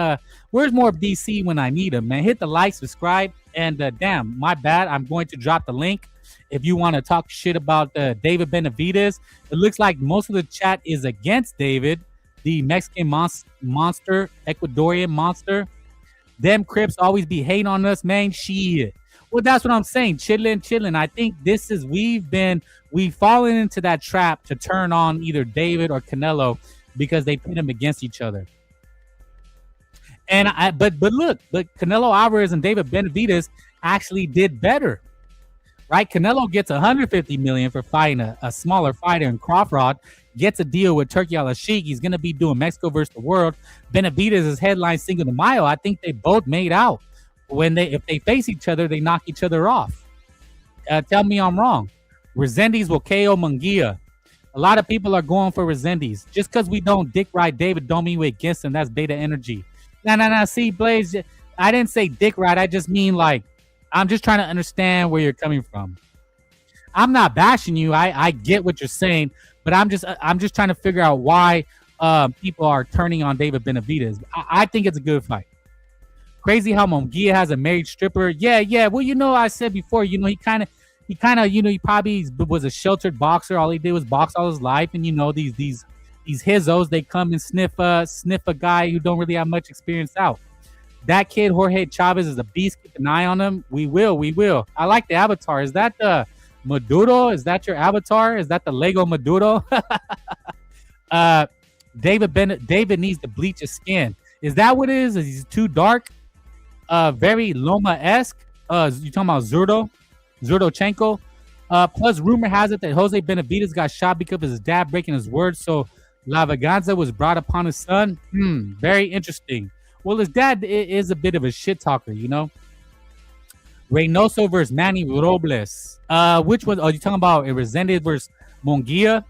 Where's more of DC when I need him, man? Hit the like, subscribe, and damn, my bad. I'm going to drop the link if you want to talk shit about David Benavidez. It looks like most of the chat is against David, the Mexican monster, Ecuadorian monster. Them Crips always be hating on us, man. Shit. Well, that's what I'm saying. Chilling. I think we've fallen into that trap to turn on either David or Canelo because they pit them against each other. And but Canelo Alvarez and David Benavidez actually did better, right? Canelo gets $150 million for fighting a smaller fighter in Crawford, gets a deal with Turkey Al-Sheikh. He's going to be doing Mexico versus the world. Benavidez is headline Cinco de Mayo. I think they both made out. If they face each other, they knock each other off. Tell me I'm wrong. Resendiz will KO Munguia. A lot of people are going for Resendiz. Just because we don't dick ride David don't mean we're against him. That's beta energy. Nah. See, Blaze, I didn't say dick ride. I just mean like, I'm just trying to understand where you're coming from. I'm not bashing you. I get what you're saying, but I'm just trying to figure out why people are turning on David Benavidez. I think it's a good fight. Crazy how Munguia has a married stripper. Yeah. Well, you know, I said before, you know, he kind of, you know, he probably was a sheltered boxer. All he did was box all his life. And, you know, these these hizzos, they come and sniff a guy who don't really have much experience out. That kid Jorge Chavez is a beast. Keep an eye on him. We will. I like the avatar. Is that the Maduro? Is that your avatar? Is that the Lego Maduro? David needs to bleach his skin. Is that what it is? Is he too dark? Very Loma-esque. You talking about Zurdochenko? Plus, rumor has it that Jose Benevidez got shot because of his dad breaking his word. So La Venganza was brought upon his son. Very interesting. Well, his dad is a bit of a shit talker, you know. Reynoso versus Manny Robles. Which one? Oh, you talking about Resendez versus Munguia?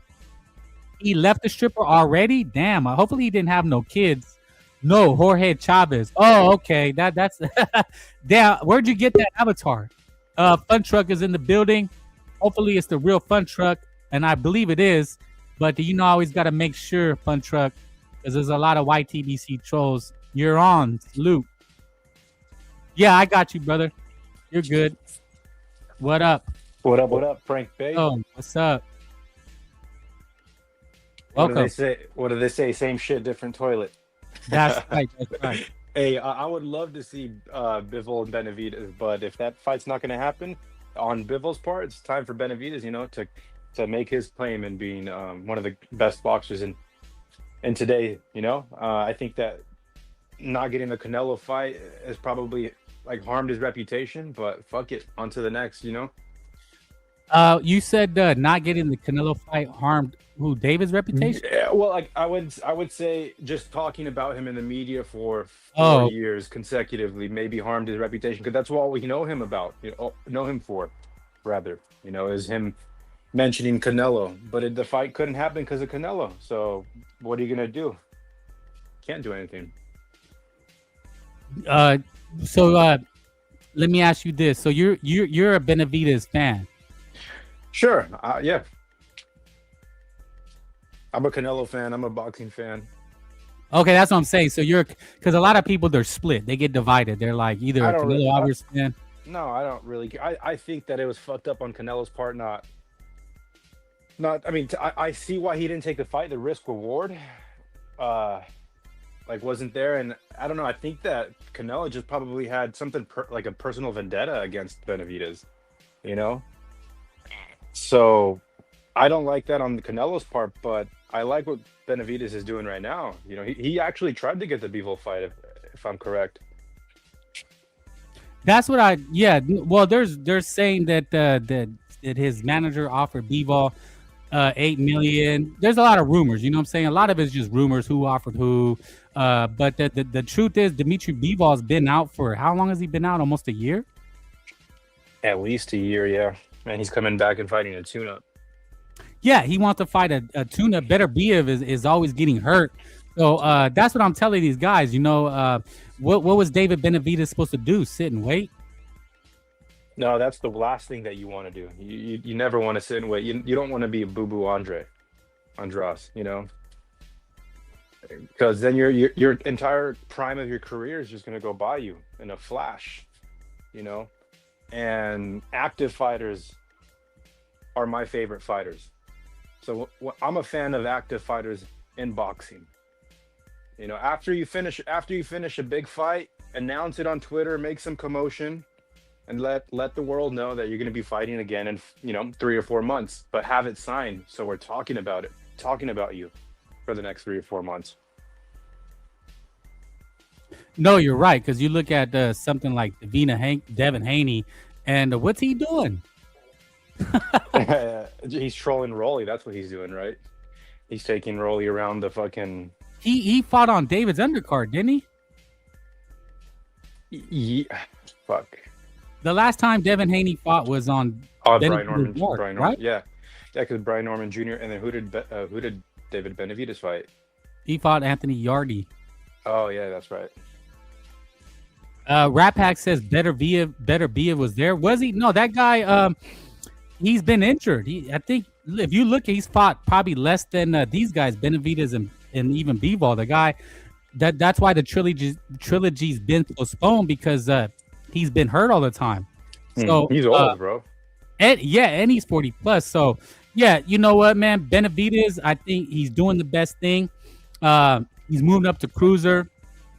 He left the stripper already? Damn. Hopefully he didn't have no kids. No, Jorge Chavez. Oh, okay. That's damn. Where'd you get that avatar? Fun Truck is in the building. Hopefully it's the real Fun Truck, and I believe it is. But you know, I always got to make sure, Fun Truck, because there's a lot of YTBC trolls. You're on, Luke. Yeah, I got you, brother. You're good. What up? What up, Frank Bay? Oh, what's up? Welcome. What do they say? Same shit, different toilet. That's right. Hey, I would love to see Bivol and Benevidez, but if that fight's not going to happen on Bivol's part, it's time for Benevidez, you know, to make his claim in being one of the best boxers in today. You know, I think that not getting the Canelo fight has probably like harmed his reputation, but fuck it, on to the next. You know. You said not getting the Canelo fight harmed who, David's reputation? Yeah, well, like I would say just talking about him in the media for 4 years consecutively maybe harmed his reputation, because that's all we know him about. Know him for, rather. You know, is him mentioning Canelo, but the fight couldn't happen because of Canelo. So what are you gonna do? Can't do anything. So let me ask you this: so you're a Benevidez fan? Sure. Yeah. I'm a Canelo fan. I'm a boxing fan. Okay, that's what I'm saying. So because a lot of people, they're split. They get divided. They're like either a Canelo Alvarez fan. No, I don't really care. I think that it was fucked up on Canelo's part. Not. I mean, I see why he didn't take the fight. The risk reward, like wasn't there, and I don't know. I think that Canelo just probably had something like a personal vendetta against Benevidez. You know. So, I don't like that on Canelo's part, but I like what Benevidez is doing right now. You know, he actually tried to get the Bivol fight, if I'm correct. That's what well, they're saying that that his manager offered Bivol $8 million. There's a lot of rumors, you know what I'm saying? A lot of it's just rumors, who offered who. But the truth is, Dimitri Bivol's been out for, how long has he been out? Almost a year? At least a year, yeah. And he's coming back and fighting a tune-up. Yeah, he wants to fight a tuna. Better Biev is always getting hurt. So that's what I'm telling these guys. You know, what was David Benevidez supposed to do? Sit and wait? No, that's the last thing that you want to do. You never want to sit and wait. You don't want to be a boo-boo Andras, you know? Because then your entire prime of your career is just going to go by you in a flash, you know? And active fighters are my favorite fighters. So I'm a fan of active fighters in boxing. You know, after you finish a big fight, announce it on Twitter, make some commotion, and let the world know that you're going to be fighting again in 3 or 4 months. But have it signed, so we're talking about you for the next 3 or 4 months. No, you're right, because you look at something like Devin Haney, and what's he doing? He's trolling Rolly. That's what he's doing, right? He's taking Rolly around the fucking. He fought on David's undercard, didn't he? Yeah. Fuck. The last time Devin Haney fought was on Brian Norman. Right? Yeah, because Brian Norman Jr. And then who did David Benevidez fight? He fought Anthony Yardy. Oh yeah, that's right. Rat Pack says Better Biev was there. Was he? No, that guy. He's been injured. I think if you look, he's fought probably less than these guys, Benevidez and even Bivol. The guy that's why the trilogy's been postponed, because he's been hurt all the time. So he's old, bro. And he's 40 plus. So Yeah, you know what, man? Benavidez, I think he's doing the best thing. He's moving up to cruiser.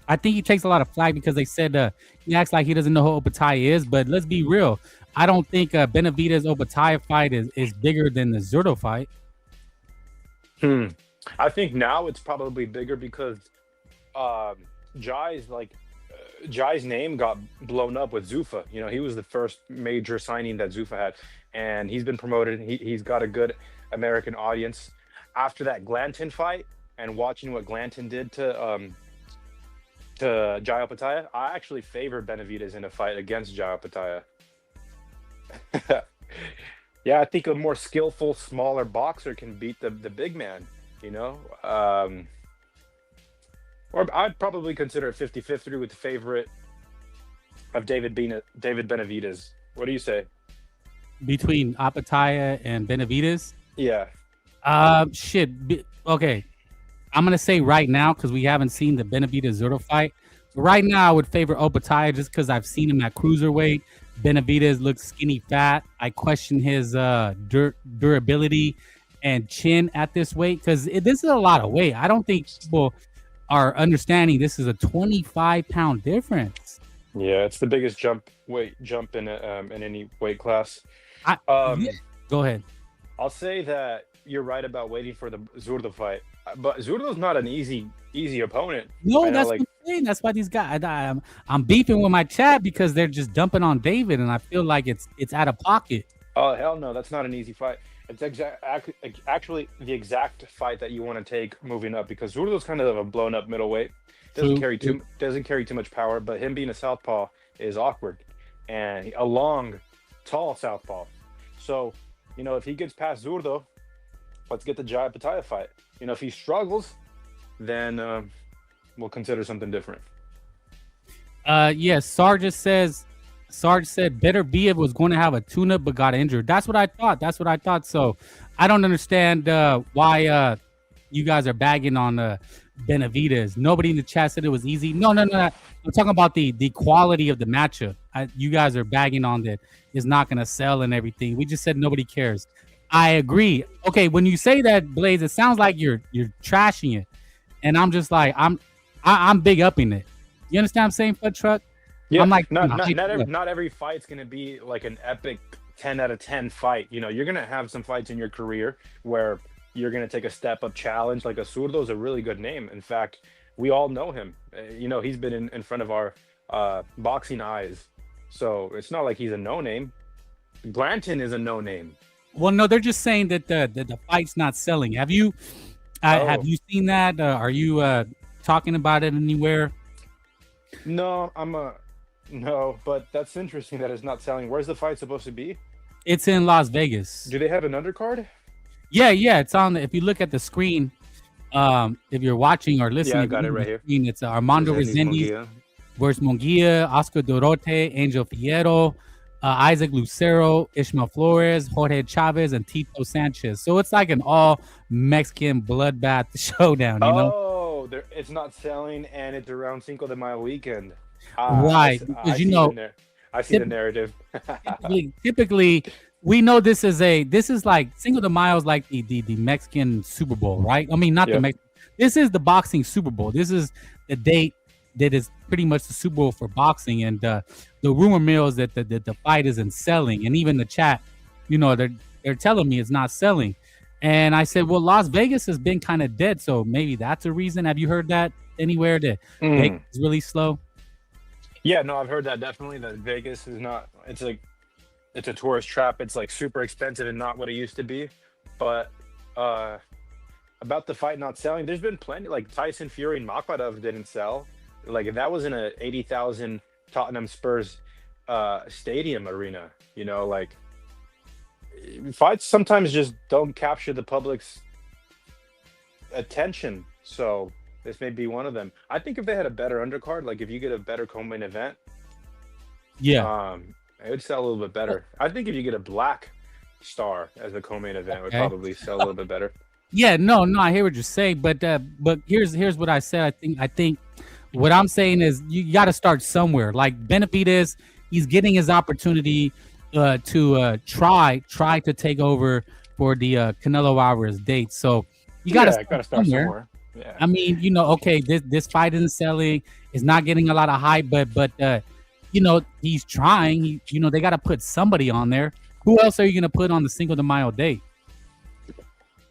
I think he takes a lot of flack because they said he acts like he doesn't know who Opataya is. But let's be real. I don't think Benavidez Opataya fight is bigger than the Zurdo fight. I think now it's probably bigger because Jai's Jai's name got blown up with Zuffa. You know, he was the first major signing that Zuffa had, and he's been promoted. He's got a good American audience. After that Glanton fight and watching what Glanton did to Jai Opataya, I actually favor Benavidez in a fight against Jai Opataya. Yeah, I think a more skillful, smaller boxer can beat the big man, you know? Or I'd probably consider it 50-50 with the favorite of David Benavidez. What do you say? Between Opataya and Benavidez? Yeah. Okay. I'm going to say right now, because we haven't seen the Benavidez Zurdo fight. Right now, I would favor Opataya just because I've seen him at cruiserweight. Benavidez looks skinny fat. I question his durability and chin at this weight because this is a lot of weight. I don't think people are understanding this is a 25-pound difference. Yeah, it's the biggest jump in any weight class. Go ahead. I'll say that you're right about waiting for the Zurdo fight, but Zurdo's not an easy opponent. No, that's what I'm saying. That's why these guys. I'm beefing with my chat because they're just dumping on David, and I feel like it's out of pocket. Oh hell no, that's not an easy fight. It's actually the exact fight that you want to take moving up because Zurdo's kind of a blown up middleweight. Doesn't carry too much power, but him being a southpaw is awkward, and a long, tall southpaw. So, you know, if he gets past Zurdo, let's get the Jai Opataya fight. You know, if he struggles, then we'll consider something different. Yes, Sarge said Better Biev was going to have a tune-up but got injured. That's what I thought. So I don't understand why you guys are bagging on Benavidez. Nobody in the chat said it was easy. No. I'm talking about the quality of the matchup. You guys are bagging on that it's not going to sell and everything. We just said nobody cares. I agree. Okay, when you say that, Blaze, it sounds like you're trashing it, and I'm just like I'm big upping it. You understand what I'm saying, Foot Truck? Yeah, I'm like not every fight's gonna be like an epic 10 out of 10 fight. You know, you're gonna have some fights in your career where you're gonna take a step up challenge. Like Zurdo's a really good name. In fact, we all know him. You know, he's been in front of our boxing eyes, so it's not like he's a no name. Glanton is a no name. Well, no, they're just saying that the fight's not selling. Have you seen that? Are you talking about it anywhere? No, no, but that's interesting that it's not selling. Where's the fight supposed to be? It's in Las Vegas. Do they have an undercard? Yeah, it's on. If you look at the screen, if you're watching or listening, I got it right here. Screen, it's Armando Resendiz versus Munguia, Oscar Dorote, Angel Fierro, Isaac Lucero, Ishmael Flores, Jorge Chavez, and Tito Sanchez. So it's like an all Mexican bloodbath showdown, you know? Oh, it's not selling, and it's around Cinco de Mayo weekend. Right, because you know, I see the narrative. typically, we know this is like Cinco de Mayo is like the Mexican Super Bowl, right? I mean, not the Mexican. This is the boxing Super Bowl. This is the date that is pretty much the Super Bowl for boxing, and the rumor mill is that the fight isn't selling, and even the chat, you know, they're telling me it's not selling, and I said, well, Las Vegas has been kind of dead, so maybe that's a reason. Have you heard that anywhere that Vegas is really slow? Yeah, no, I've heard that definitely. That Vegas is not. It's a tourist trap. It's like super expensive and not what it used to be. But about the fight not selling, there's been plenty. Like Tyson Fury and Makhmadov didn't sell. Like if that was in a 80,000 Tottenham Spurs stadium arena, you know, like fights sometimes just don't capture the public's attention. So this may be one of them. I think if they had a better undercard, like if you get a better co-main event, it would sell a little bit better. I think if you get a black star as a co-main event, it would probably sell a little bit better. Yeah, no, I hear what you're saying, but here's what I said. I think what I'm saying is you got to start somewhere. Like Benevidez, he's getting his opportunity. try to take over for the Canelo Alvarez date. So you got to gotta start somewhere. Yeah. I mean, okay, this fight isn't selling, it's not getting a lot of hype, but he's trying. They got to put somebody on there. Who else are you gonna put on the Cinco de Mayo date?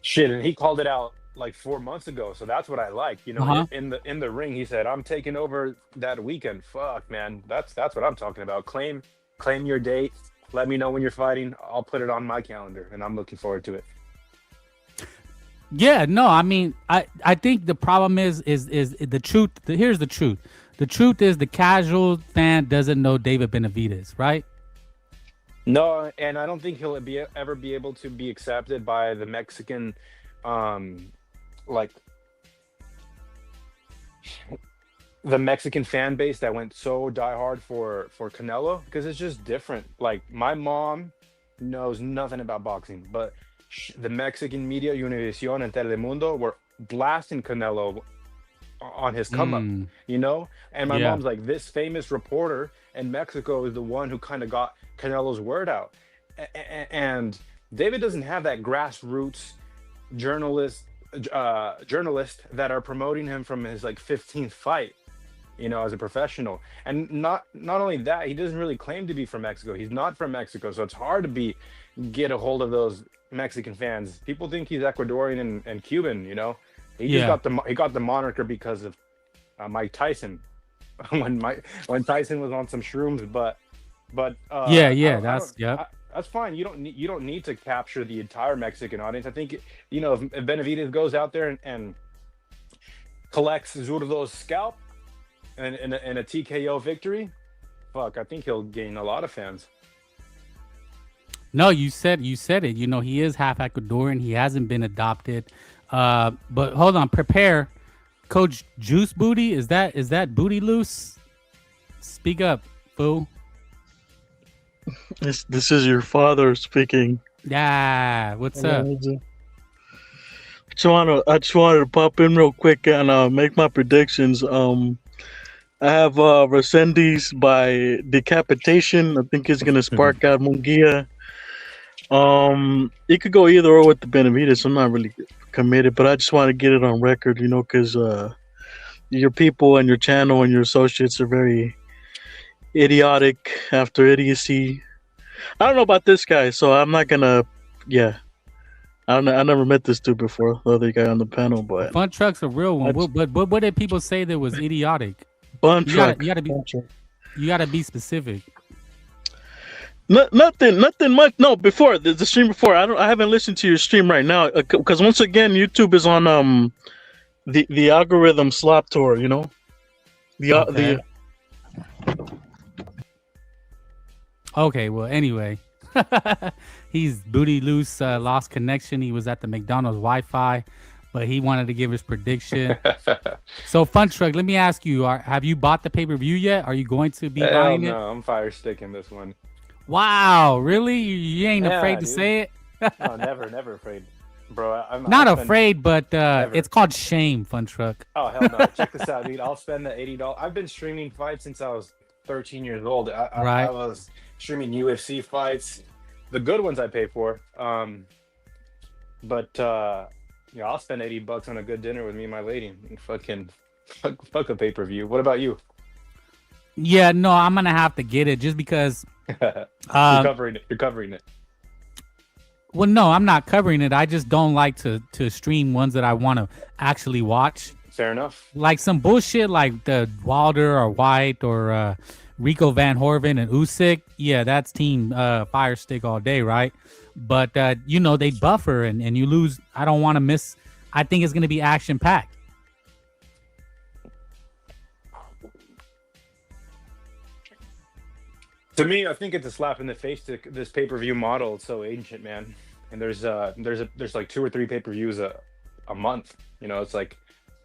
Shit, and he called it out like 4 months ago, so that's what I like. In the ring, he said, "I'm taking over that weekend." Fuck, man, that's what I'm talking about. Claim your date. Let me know when you're fighting. I'll put it on my calendar, and I'm looking forward to it. Yeah, no, I mean, I think the problem is the truth. Here's the truth. The truth is the casual fan doesn't know David Benevidez, right? No, and I don't think he'll ever be able to be accepted by the Mexican, like the Mexican fan base that went so diehard for Canelo, because it's just different. Like, my mom knows nothing about boxing, but the Mexican media, Univision and Telemundo, were blasting Canelo on his come up, and my mom's like, this famous reporter in Mexico is the one who kind of got Canelo's word out. And David doesn't have that grassroots journalist that are promoting him from his like 15th fight, as a professional. And not only that, he doesn't really claim to be from Mexico. He's not from Mexico, so it's hard to get a hold of those Mexican fans. People think he's Ecuadorian and Cuban. He just got the moniker because of Mike Tyson when Tyson was on some shrooms. But that's fine. You don't need to capture the entire Mexican audience. I think if Benavidez goes out there and collects Zurdo's scalp and a TKO victory, fuck, I think he'll gain a lot of fans. No, you said it. He is half Ecuadorian. He hasn't been adopted. But hold on, prepare, Coach Juice Booty. Is that booty loose? Speak up, fool. This is your father speaking. Yeah, what's up? I just wanted to pop in real quick and make my predictions. I have Resendiz by decapitation. I think he's gonna spark out Munguia. It could go either or with the Benevidez. I'm not really committed, but I just want to get it on record, because your people and your channel and your associates are very idiotic after idiocy. I don't know about this guy, so I'm not gonna. Yeah, I never met this dude before. The other guy on the panel, but Fun Truck's a real one. But what did people say that was idiotic? Fun Truck. You gotta be specific. Nothing much. No, before the stream before. I haven't listened to your stream right now because once again YouTube is on the algorithm slop tour. Okay, well, anyway, he's booty loose, lost connection. He was at the McDonald's Wi-Fi, but he wanted to give his prediction. So, Fun Truck, let me ask you: have you bought the pay-per-view yet? Are you going to be buying it? No, I'm fire sticking this one. Wow, really? You ain't afraid to say it? No, never afraid, bro. I'm not afraid, but it's called shame, Fun Truck. Oh, hell no. Check this out, dude. I'll spend the $80. I've been streaming fights since I was 13 years old. I was streaming UFC fights, the good ones I pay for. But I'll spend $80 on a good dinner with me and my lady. And fuck a pay-per-view. What about you? Yeah, no, I'm gonna have to get it just because. You're covering it. Well, no, I'm not covering it. I just don't like to stream ones that I want to actually watch. Fair enough. Like some bullshit like the Wilder or White or Rico Van Horven and Usyk. Yeah, that's team fire stick all day, right? But they buffer and you lose. I don't want to miss. I think it's going to be action packed. To me, I think it's a slap in the face to this pay-per-view model. It's so ancient, man. And there's like 2 or 3 pay-per-views a month. It's like,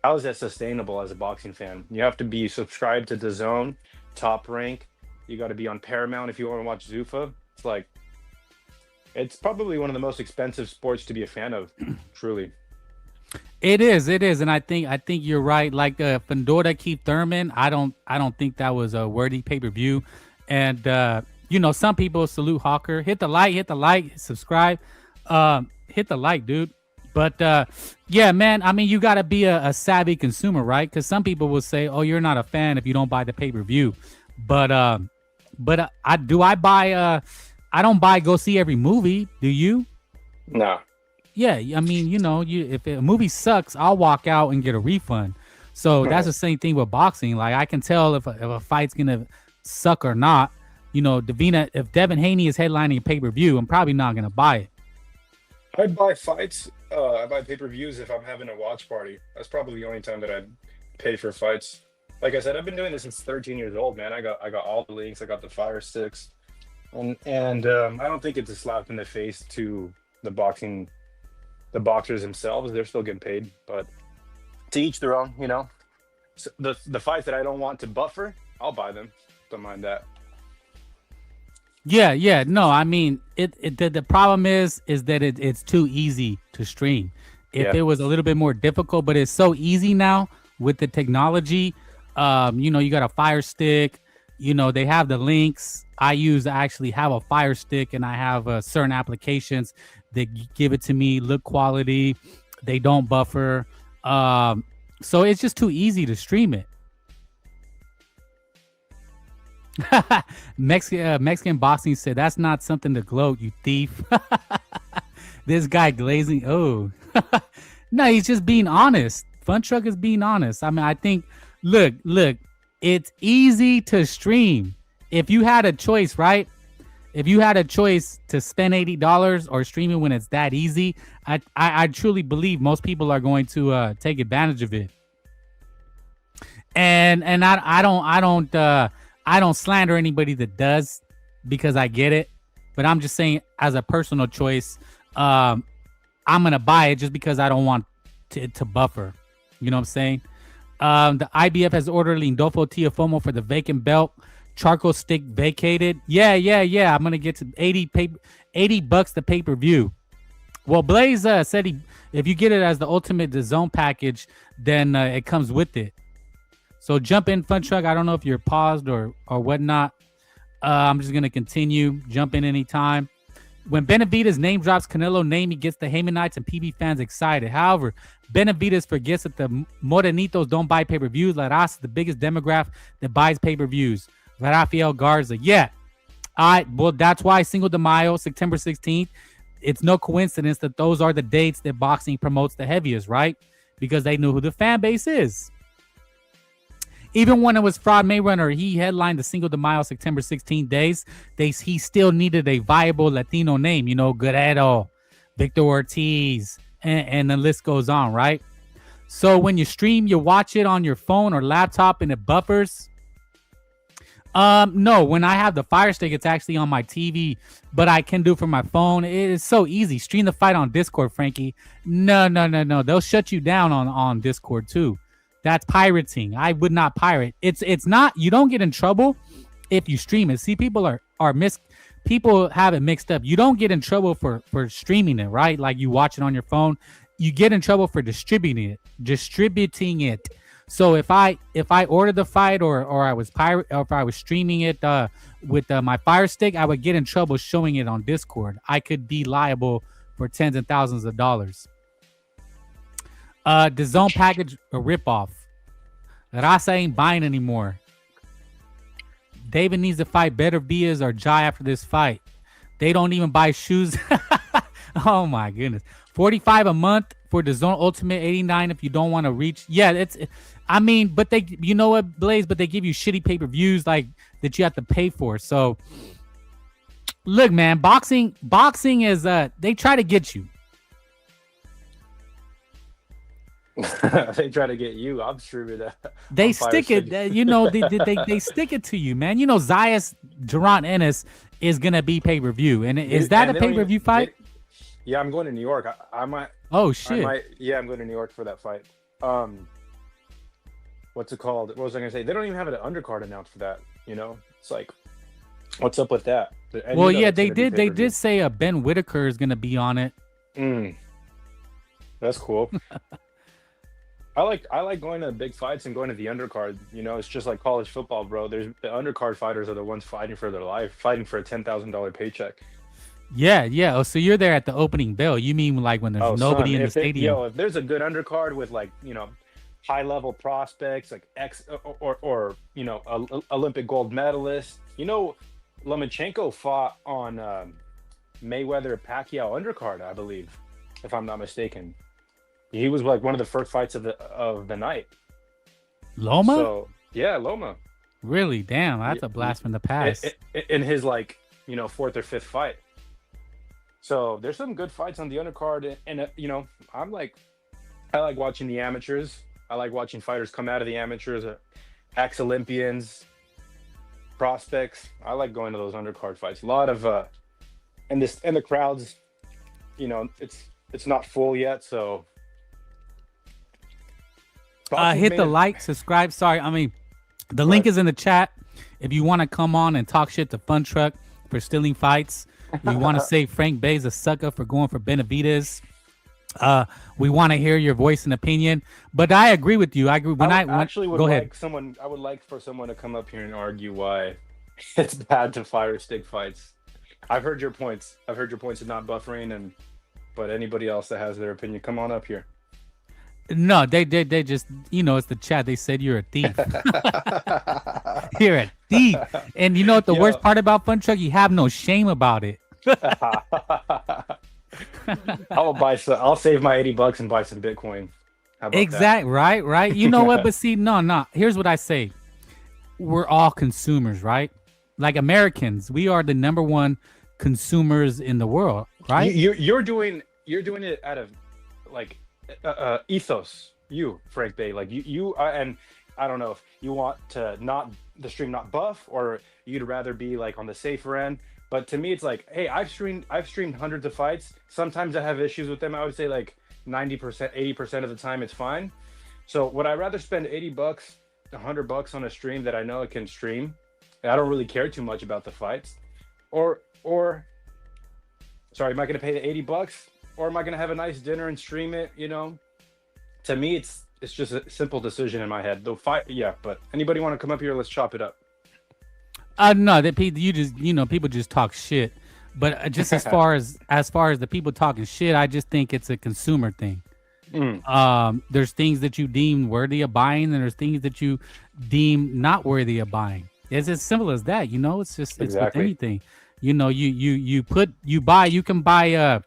how is that sustainable as a boxing fan? You have to be subscribed to DAZN, Top Rank. You got to be on Paramount if you want to watch Zuffa. It's like, it's probably one of the most expensive sports to be a fan of, truly. It is, and I think you're right. Like Fedor Keith Thurman, I don't think that was a worthy pay-per-view. And some people salute Hawker. Hit the like, subscribe, hit the like, dude. But yeah, man, I mean, you got to be a savvy consumer, right? Because some people will say, oh, you're not a fan if you don't buy the pay-per-view. But I don't buy go see every movie. Do you? No. Yeah, I mean, if a movie sucks, I'll walk out and get a refund. So that's the same thing with boxing. Like, I can tell if a fight's gonna suck or not. If Devin Haney is headlining a pay-per-view, I'm probably not gonna buy it. I buy fights. I buy pay-per-views if I'm having a watch party. That's probably the only time that I'd pay for fights. Like I said, I've been doing this since 13 years old, man. I got all the links. I got the Fire Sticks, and I don't think it's a slap in the face to the boxers themselves. They're still getting paid, but to each their own. So the fights that I don't want to buffer, I'll buy them. Don't mind that. Yeah. No, I mean, the problem is that it's too easy to stream. If it was a little bit more difficult, but it's so easy now with the technology. You got a Fire Stick. They have the links. I actually have a Fire Stick, and I have certain applications that give it to me, look quality. They don't buffer. So it's just too easy to stream it. Mexican boxing said, that's not something to gloat, you thief. This guy glazing. Oh, no, he's just being honest. Fun Truck is being honest. I mean, I think, look, it's easy to stream. If you had a choice, right? If you had a choice to spend $80 or stream it when it's that easy, I truly believe most people are going to take advantage of it. And I don't slander anybody that does, because I get it. But I'm just saying, as a personal choice, I'm gonna buy it just because I don't want to buffer. You know what I'm saying? The IBF has ordered Lindolfo Tiafomo for the vacant belt. Charcoal stick vacated. Yeah. I'm gonna get to $80 the pay-per-view. Well, Blaze said if you get it as the ultimate DAZN package, then it comes with it. So jump in, Fun Truck. I don't know if you're paused or whatnot. I'm just gonna continue. Jump in anytime. When Benevidez name drops Canelo name, he gets the Haymanites and PB fans excited. However, Benevidez forgets that the Morenitos don't buy pay-per-views. La Raza is the biggest demographic that buys pay-per-views. Rafael Garza. Yeah. All right. Well, that's why Cinco de Mayo, September 16th. It's no coincidence that those are the dates that boxing promotes the heaviest, right? Because they knew who the fan base is. Even when it was Floyd Mayweather, he headlined the Cinco de Mayo, September 16 days. He still needed a viable Latino name, Guerrero, Victor Ortiz, and the list goes on, right? So when you stream, you watch it on your phone or laptop and it buffers. No, when I have the Fire Stick, it's actually on my TV, but I can do it from my phone. It is so easy. Stream the fight on Discord, Frankie. No. They'll shut you down on Discord too. That's pirating. I would not pirate. It's not. You don't get in trouble if you stream it. See, people people have it mixed up. You don't get in trouble for streaming it, right? Like you watch it on your phone. You get in trouble for distributing it. So if I ordered the fight or I was if I was streaming it with my Fire Stick, I would get in trouble showing it on Discord. I could be liable for tens and thousands of dollars. The zone package a ripoff. Raza ain't buying anymore. David needs to fight Benevidez or Jai after this fight. They don't even buy shoes. Oh my goodness. $45 a month for the Zone Ultimate, $89 if you don't want to reach. Yeah, but they, you know what, Blaze, but they give you shitty pay-per-views like that you have to pay for. So look, man, boxing is they try to get you. They try to get you. I'm streaming that. They stick it, they stick it to you, man. Zayas Durant Ennis is gonna be pay-per-view. And is that a pay-per-view fight? Yeah, I'm going to New York. I might. Oh shit. I'm going to New York for that fight. What's it called? What was I gonna say? They don't even have an undercard announced for that. It's like, what's up with that? Well, yeah, they did. They did say Ben Whitaker is gonna be on it. That's cool. I like going to big fights and going to the undercard. You know, it's just like college football, bro. There's the undercard fighters are the ones fighting for their life, fighting for a $10,000 paycheck. Yeah, yeah. Oh, so you're there at the opening bell. You mean like when there's Oh, nobody son, in the stadium? if there's a good undercard with like high level prospects like or Olympic gold medalists. Lomachenko fought on Mayweather Pacquiao undercard, I believe, if I'm not mistaken. He was like one of the first fights of the night. Loma? So yeah, Loma. Really? Damn, that's a blast from the past. In his like fourth or fifth fight. So there's some good fights on the undercard, and I like watching the amateurs. I like watching fighters come out of the amateurs, ex-Olympians, prospects. I like going to those undercard fights. A lot of and the crowds, it's not full yet, so hit the like, subscribe. Sorry, I mean the link is in the chat. If you want to come on and talk shit to Fun Truck for stealing fights, we want to say Frank Bay's a sucker for going for Benevidez. We want to hear your voice and opinion, but I agree with you. I agree. I would like for someone to come up here and argue why it's bad to fire stick fights. I've heard your points. Of not buffering, but anybody else that has their opinion, come on up here. No, they just, it's the chat. They said you're a thief. You're a thief. And you know what the worst part about Fun Truck? You have no shame about it. I'll save my $80 and buy some Bitcoin. How about that? Right. You know what? But see, no. Here's what I say. We're all consumers, right? Like Americans, we are the number one consumers in the world, right? You're doing it out of like ethos. You, Frank Bay, like you and I don't know if you want to the stream not buff, or you'd rather be like on the safer end. But to me, it's like, hey, I've streamed hundreds of fights. Sometimes I have issues with them. I would say like 90%, 80% of the time it's fine. So would I rather spend $80, $100 on a stream that I know I can stream? I don't really care too much about the fights. Or sorry, am I going to pay the $80? Or am I going to have a nice dinner and stream it? To me, it's just a simple decision in my head. Though but anybody want to come up here? Let's chop it up. No, that people just talk shit. But just as far as the people talking shit, I just think it's a consumer thing. There's things that you deem worthy of buying, and there's things that you deem not worthy of buying. It's as simple as that. It's just it's with anything. You can buy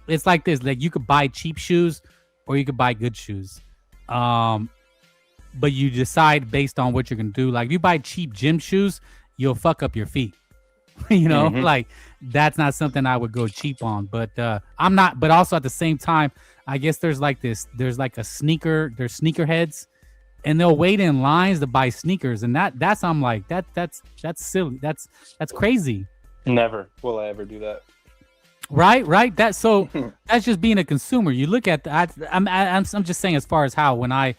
it's like this. Like you could buy cheap shoes, or you could buy good shoes. But you decide based on what you're gonna do. Like if you buy cheap gym shoes, you'll fuck up your feet. Like that's not something I would go cheap on. But I'm not. But also at the same time, I guess there's like there's sneakerheads, and they'll wait in lines to buy sneakers, and that's I'm like that's silly. That's crazy. Never will I ever do that. Right. That's just being a consumer. You look at that. I'm just saying as far as how when I,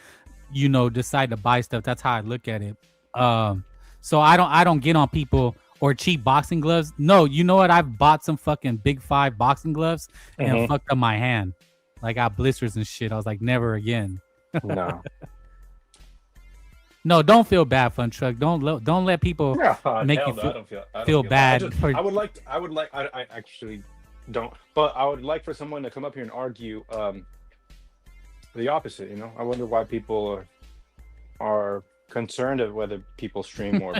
decide to buy stuff, that's how I look at it. So I don't get on people or cheap boxing gloves. No, you know what? I've bought some fucking Big 5 boxing gloves and fucked up my hand. Like I got blisters and shit. I was like, never again. No. No, don't feel bad, Fun Truck. Don't let people make you feel bad. I would like. I actually don't. But I would like for someone to come up here and argue the opposite. I wonder why people are concerned of whether people stream or.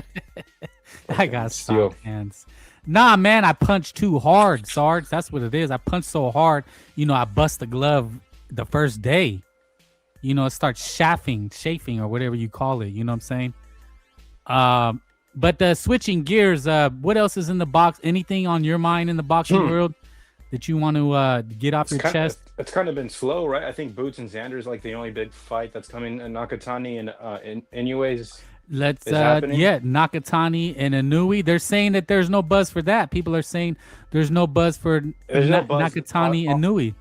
I got soft hands. Nah, man, I punched too hard, Sarge. That's what it is. I punched so hard. I bust the glove the first day. It starts chafing or whatever you call it. You know what I'm saying? But switching gears, what else is in the box? Anything on your mind in the boxing world that you want to get off your chest? It's kind of been slow, right? I think Boots and Xander's like the only big fight that's coming. Nakatani and Inoue's. Nakatani and Inoue. They're saying that there's no buzz for that. People are saying there's no buzz for Nakatani and Inoue.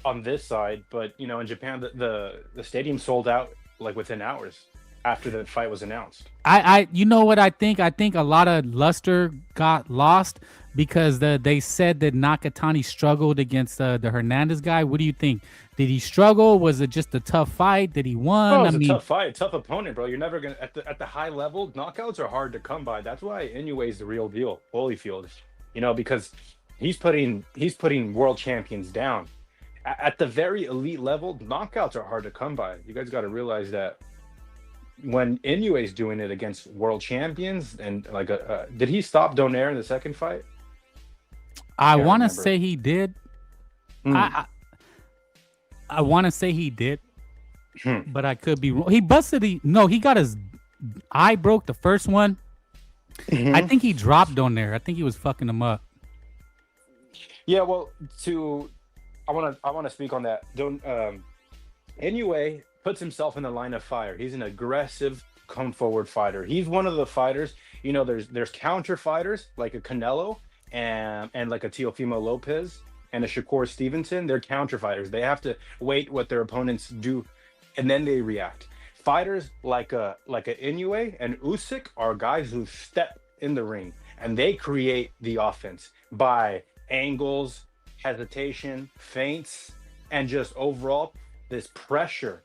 On this side, but in Japan the stadium sold out like within hours after the fight was announced. I you know what I think a lot of luster got lost because they said that Nakatani struggled against the Hernandez guy. What do you think? Did he struggle? Was it just a tough fight? Did he won? Oh, it was a tough fight, tough opponent, bro. You're never gonna at the high level. Knockouts are hard to come by. That's why Inoue is the real deal, Holyfield. Because he's putting world champions down. At the very elite level, knockouts are hard to come by. You guys got to realize that when Inoue's doing it against world champions, and like did he stop Donaire in the second fight? I want to say he did. I want to say he did, but I could be wrong. He got his eye broke the first one. I think he dropped Donaire. I think he was fucking him up. Yeah, well, I want to speak on that. Inoue puts himself in the line of fire. He's an aggressive, come forward fighter. He's one of the fighters. There's counter fighters like a Canelo and like a Teofimo Lopez and a Shakur Stevenson. They're counter fighters. They have to wait what their opponents do, and then they react. Fighters like a Inoue and Usyk are guys who step in the ring and they create the offense by angles, hesitation, feints, and just overall this pressure.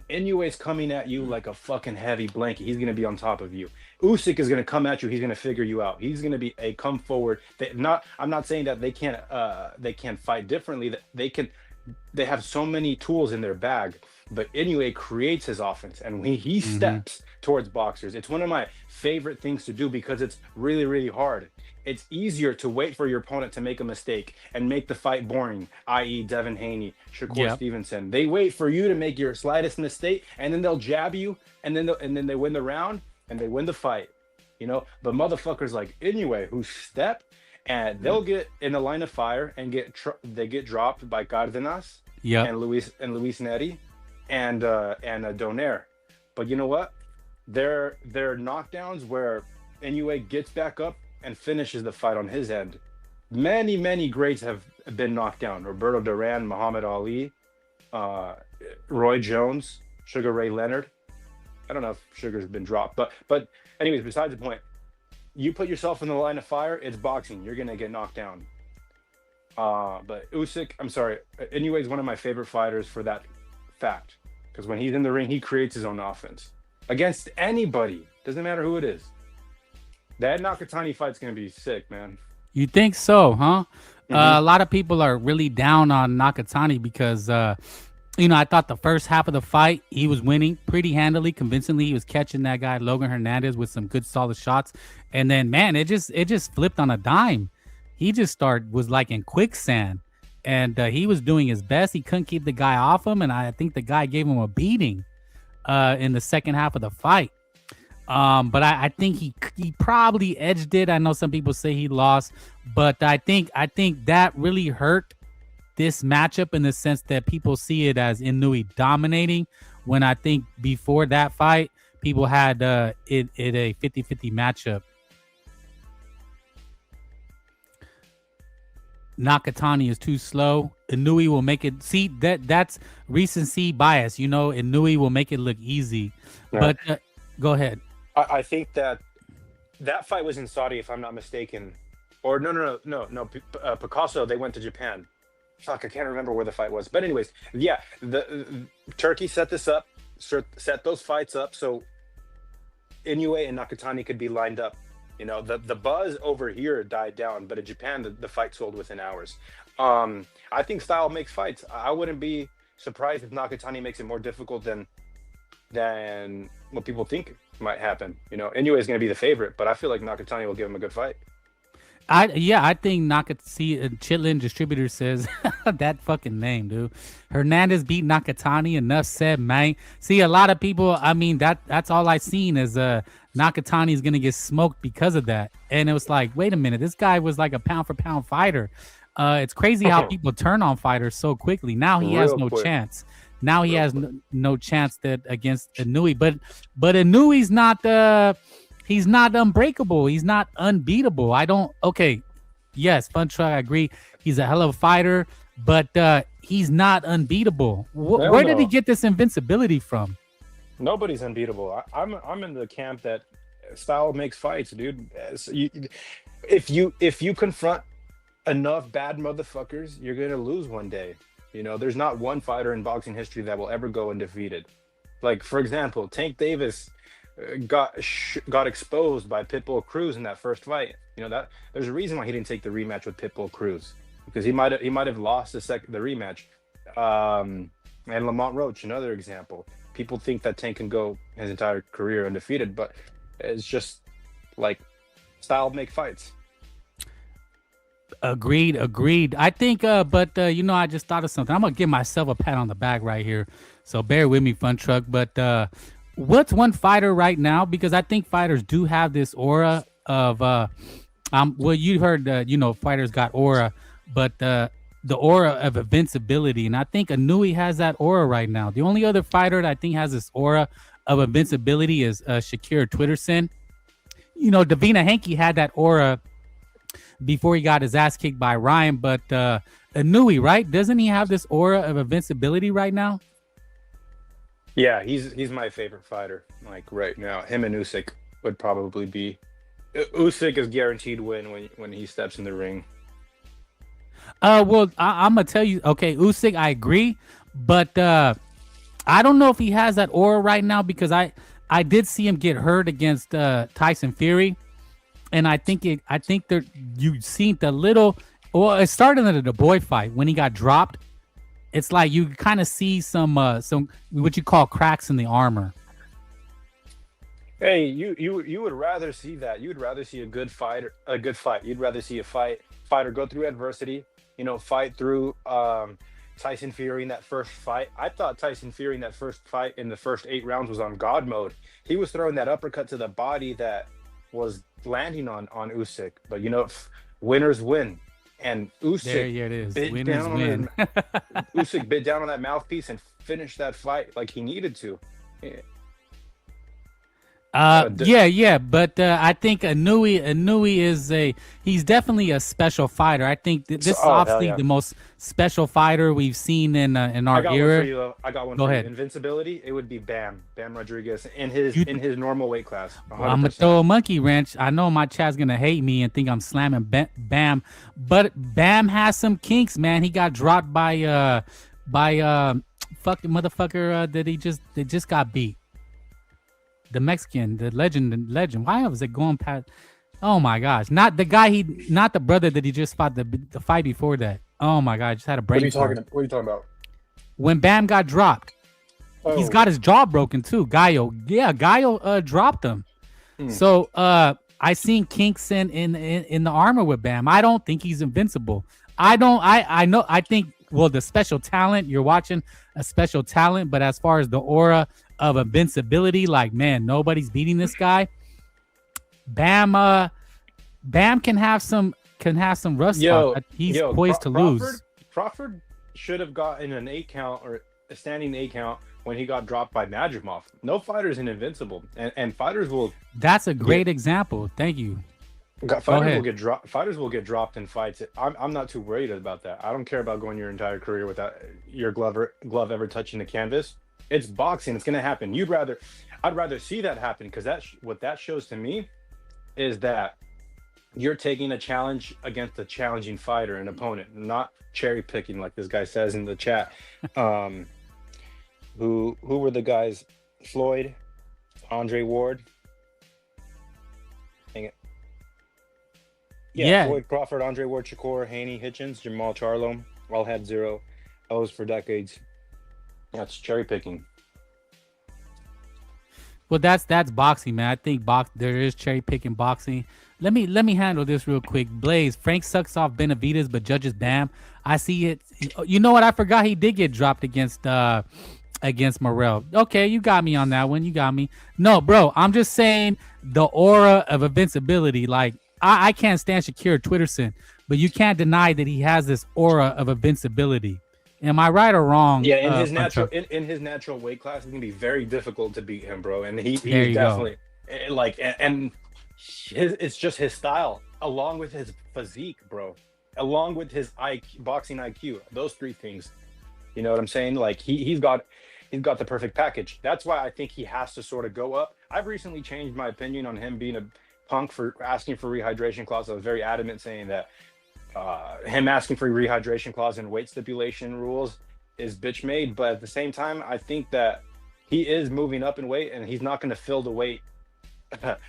Inoue's coming at you like a fucking heavy blanket. He's gonna be on top of you. Usyk is gonna come at you. He's gonna figure you out. He's gonna be a come forward. I'm not saying that they can't fight differently. That they have so many tools in their bag. But Inoue creates his offense, and when he steps towards boxers, it's one of my favorite things to do because it's really, really hard. It's easier to wait for your opponent to make a mistake and make the fight boring, i.e. Devin Haney, Shakur Stevenson. They wait for you to make your slightest mistake, and then they'll jab you, and then they win the round, and they win the fight. But motherfuckers like Inoue who step, and they'll get in the line of fire and they get dropped by Cardenas and Luis Neri. And Donaire. But you know what? They're knockdowns where Inoue gets back up and finishes the fight on his end. Many, many greats have been knocked down. Roberto Duran, Muhammad Ali, Roy Jones, Sugar Ray Leonard. I don't know if Sugar's been dropped, but anyways, besides the point, you put yourself in the line of fire, it's boxing. You're gonna get knocked down. But Inoue is one of my favorite fighters for that fact, because when he's in the ring, he creates his own offense against anybody. Doesn't matter who it is. That Nakatani fight's gonna be sick, man. You think so, huh? A lot of people are really down on Nakatani because I thought the first half of the fight he was winning pretty handily, convincingly. He was catching that guy Logan Hernandez with some good solid shots, and then man, it just flipped on a dime. He just was like in quicksand. And he was doing his best. He couldn't keep the guy off him, and I think the guy gave him a beating in the second half of the fight. But I think he probably edged it. I know some people say he lost, but I think that really hurt this matchup in the sense that people see it as Inoue dominating, when I think before that fight, people had it a 50-50 matchup. Nakatani is too slow. Inoue will make it. See, that's recency bias. Inoue will make it look easy. Yeah. But go ahead. I think that fight was in Saudi, if I'm not mistaken. Or no. Picasso, they went to Japan. Fuck, I can't remember where the fight was. But anyways, yeah, the Turkey set this up, set those fights up so Inoue and Nakatani could be lined up. The buzz over here died down, but in Japan, the fight sold within hours. I think style makes fights. I wouldn't be surprised if Nakatani makes it more difficult than what people think might happen. Inoue is going to be the favorite, but I feel like Nakatani will give him a good fight. I think Nakatani, Chitlin Distributor says that fucking name, dude. Hernandez beat Nakatani. Enough said, man. See, a lot of people. I mean, that's all I seen is Nakatani is gonna get smoked because of that. And it was like, wait a minute, this guy was like a pound for pound fighter. It's crazy how people turn on fighters so quickly. Now he has no chance. Now he has no chance that against Inoue. But Inoue's not. He's not unbreakable. He's not unbeatable. Okay. Yes, Fun Truck, I agree. He's a hell of a fighter, but he's not unbeatable. Where did he get this invincibility from? Nobody's unbeatable. I'm in the camp that Style makes fights, dude. If you confront enough bad motherfuckers, you're gonna lose one day. You know, there's not one fighter in boxing history that will ever go undefeated. Like, for example, Tank Davis got exposed by Pitbull Cruz in that first fight. You know, that there's a reason why he didn't take the rematch with Pitbull Cruz, because he might have lost the rematch. And Lamont Roach, another example. People think that Tank can go his entire career undefeated, but it's just like style make fights. Agreed. I think, but you know, I just thought of something. I'm gonna give myself a pat on the back right here. So bear with me, Fun Truck. But what's one fighter right now? Because I think fighters do have this aura of, well, you heard, you know, fighters got aura, but the aura of invincibility, and I think Inoue has that aura right now. The only other fighter that I think has this aura of invincibility is Shakir Twitterson. You know, Devin Haney had that aura before he got his ass kicked by Ryan, but Inoue, right? Doesn't he have this aura of invincibility right now? Yeah, he's my favorite fighter. Like right now, him and Usyk would probably be. Usyk is guaranteed win when he steps in the ring. Well, I'm gonna tell you. Okay, Usyk, I agree, but I don't know if he has that aura right now, because I did see him get hurt against Tyson Fury. And I think that you seen the little, well, it started in the boy fight when he got dropped. It's like you kind of see some what you call cracks in the armor. Hey, you would rather see that. You'd rather see a good fight. You'd rather see a fighter go through adversity. You know, fight through Tyson Fury in that first fight. I thought Tyson Fury in that first fight in the first 8 rounds was on God mode. He was throwing that uppercut to the body that was landing on Usyk. But you know, winners win. And Usyk there it is. Winners win. Usyk bit down on that mouthpiece and finished that fight like he needed to. Yeah, but I think Inoue is he's definitely a special fighter. I think this is obviously the most special fighter we've seen in our era. I got one for you, though. I got one. Go ahead. Invincibility. It would be Bam Rodriguez in his normal weight class. Well, I'm gonna throw a monkey wrench. I know my chat's gonna hate me and think I'm slamming Bam, but Bam has some kinks, man. He got dropped by fucking motherfucker that just got beat. The Mexican, the legend. Why was it going past? Oh my gosh, not the guy. Not the brother that he just fought the fight before that. Oh my god, I just had a brain. What are you talking about? When Bam got dropped, he's got his jaw broken too. Gallo dropped him. So I seen kinks in the armor with Bam. I don't think he's invincible. I think, well, the special talent, you're watching a special talent, but as far as the aura of invincibility, like, man, nobody's beating this guy. Bam can have some rust. He's poised to lose. Crawford should have gotten an 8 count or a standing 8 count when he got dropped by Madrimov. No fighter is invincible, and fighters will. That's a great example. Thank you. Fighters will get dropped in fights. I'm not too worried about that. I don't care about going your entire career without your glove ever touching the canvas. It's boxing. It's gonna happen. I'd rather see that happen, because what that shows to me is that you're taking a challenge against a challenging fighter, an opponent, not cherry picking like this guy says in the chat. Who were the guys? Floyd, Andre Ward. Hang it. Yeah. Floyd Crawford, Andre Ward, Shakur, Haney, Hitchens, Jamal Charlo all had 0 O's for decades. That's cherry picking. Well, that's boxing, man. I think there is cherry picking boxing. Let me handle this real quick. Blaze, Frank sucks off Benevidez, but judges Bam. I see it. You know what? I forgot he did get dropped against Morrell. Okay, you got me on that one. You got me. No, bro, I'm just saying the aura of invincibility. Like, I can't stand Shakir Twitterson, but you can't deny that he has this aura of invincibility. Am I right or wrong? Yeah, in his natural weight class, it's gonna be very difficult to beat him, bro. And he's definitely it's just his style, along with his physique, bro, along with his boxing IQ. Those 3 things, you know what I'm saying? Like he's got the perfect package. That's why I think he has to sort of go up. I've recently changed my opinion on him being a punk for asking for rehydration clause. I was very adamant saying that him asking for rehydration clause and weight stipulation rules is bitch made. But at the same time, I think that he is moving up in weight, and he's not going to fill the weight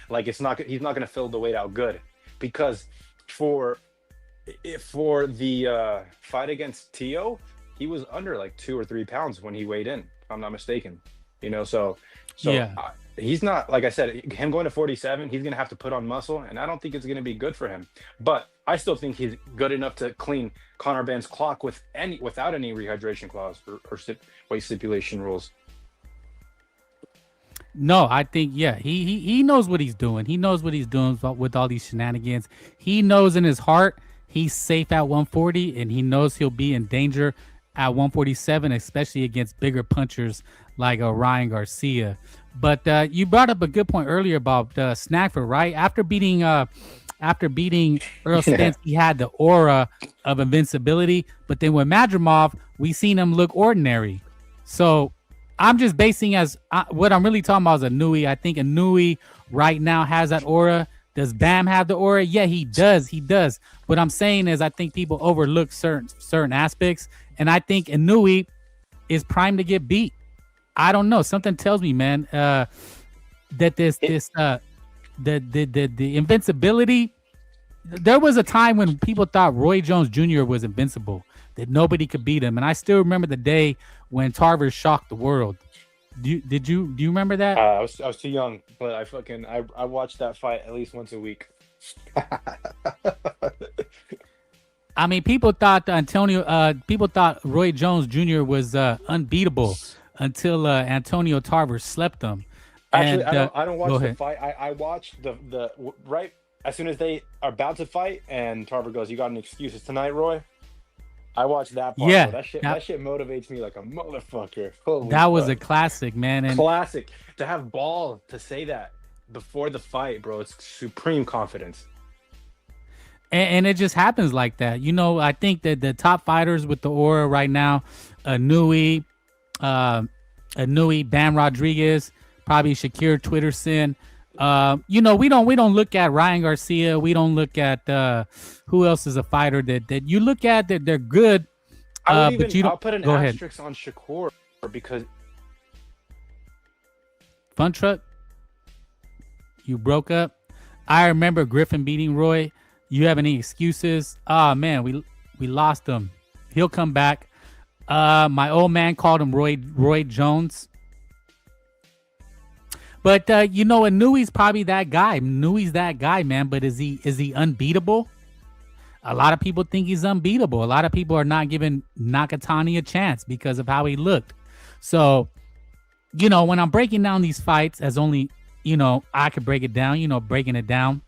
like he's not going to fill the weight out good, because for the fight against Tio, he was under like 2 or 3 pounds when he weighed in, if I'm not mistaken. So Yeah. he's not, like I said, him going to 47, he's going to have to put on muscle, and I don't think it's going to be good for him. But I still think he's good enough to clean Conor Ben's clock without any rehydration clause or weight stipulation rules. No, I think he knows what he's doing. He knows what he's doing with all these shenanigans. He knows in his heart he's safe at 140, and he knows he'll be in danger at 147, especially against bigger punchers like Ryan Garcia. But you brought up a good point earlier about Snackford, right? After beating Earl Spence, he had the aura of invincibility. But then with Madrimov, we seen him look ordinary. So I'm just basing what I'm really talking about is Inoue. I think Inoue right now has that aura. Does Bam have the aura? Yeah, he does. What I'm saying is I think people overlook certain aspects, and I think Inoue is primed to get beat. I don't know. Something tells me, man, that the invincibility. There was a time when people thought Roy Jones Jr. was invincible, that nobody could beat him, and I still remember the day when Tarver shocked the world. Do you remember that? I was too young, but I watched that fight at least once a week. I mean, people thought Roy Jones Jr. was unbeatable until Antonio Tarver slept him. Actually, And, I don't watch the ahead. fight. I watched the right as soon as they are about to fight, and Tarver goes, "You got any excuses tonight, Roy?" I watched that part. Yeah, bro. That shit motivates me like a motherfucker. Holy That was a fuck. classic, man. And Classic. To have ball to say that before the fight, bro, it's supreme confidence. And it just happens like that. I think that the top fighters with the aura right now, Inoue, Bam Rodriguez, probably Shakir Twitterson. We don't look at Ryan Garcia. We don't look at who else is a fighter that you look at that they're good. I'll put an go ahead. asterisk on Shakur because Fun Truck, you broke up. I remember Griffin beating Roy. You have any excuses? Oh man, we lost him. He'll come back. My old man called him Roy Jones. But Inoue's probably that guy. Inoue's that guy, man. But is he unbeatable? A lot of people think he's unbeatable. A lot of people are not giving Nakatani a chance because of how he looked. So, when I'm breaking down these fights, as only I could break it down. Breaking it down.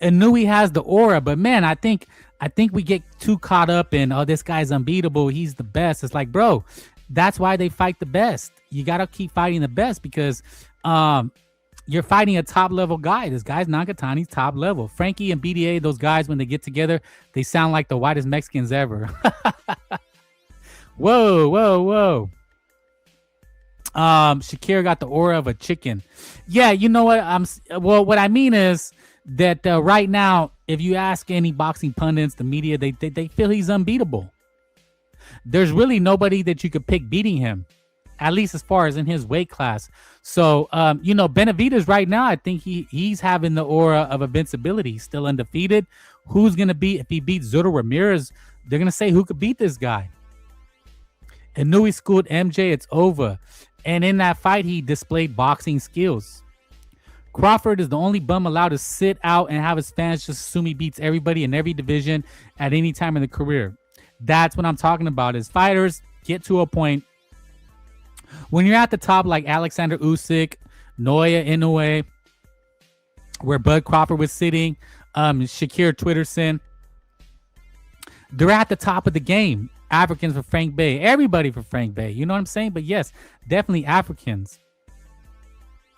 Inoue has the aura, but man, I think we get too caught up in, oh, this guy's unbeatable. He's the best. It's like, bro, that's why they fight the best. You got to keep fighting the best because you're fighting a top level guy. This guy's Nakatani's top level. Frankie and BDA, those guys, when they get together, they sound like the whitest Mexicans ever. Whoa. Shakir got the aura of a chicken. Yeah, you know what? What I mean is that right now, if you ask any boxing pundits, the media, they feel he's unbeatable. There's really nobody that you could pick beating him, at least as far as in his weight class. So, Benevidez right now, I think he's having the aura of invincibility. He's still undefeated. Who's going to beat, if he beats Zurdo Ramirez, they're going to say, who could beat this guy? Inoue schooled MJ, it's over. And in that fight, he displayed boxing skills. Crawford is the only bum allowed to sit out and have his fans just assume he beats everybody in every division at any time in the career. That's what I'm talking about, is fighters get to a point when you're at the top, like Alexander Usyk, Naoya Inoue, where Bud Crawford was sitting, Shakir Twitterson. They're at the top of the game. Africans for Frank Bay, everybody for Frank Bay. You know what I'm saying? But yes, definitely Africans.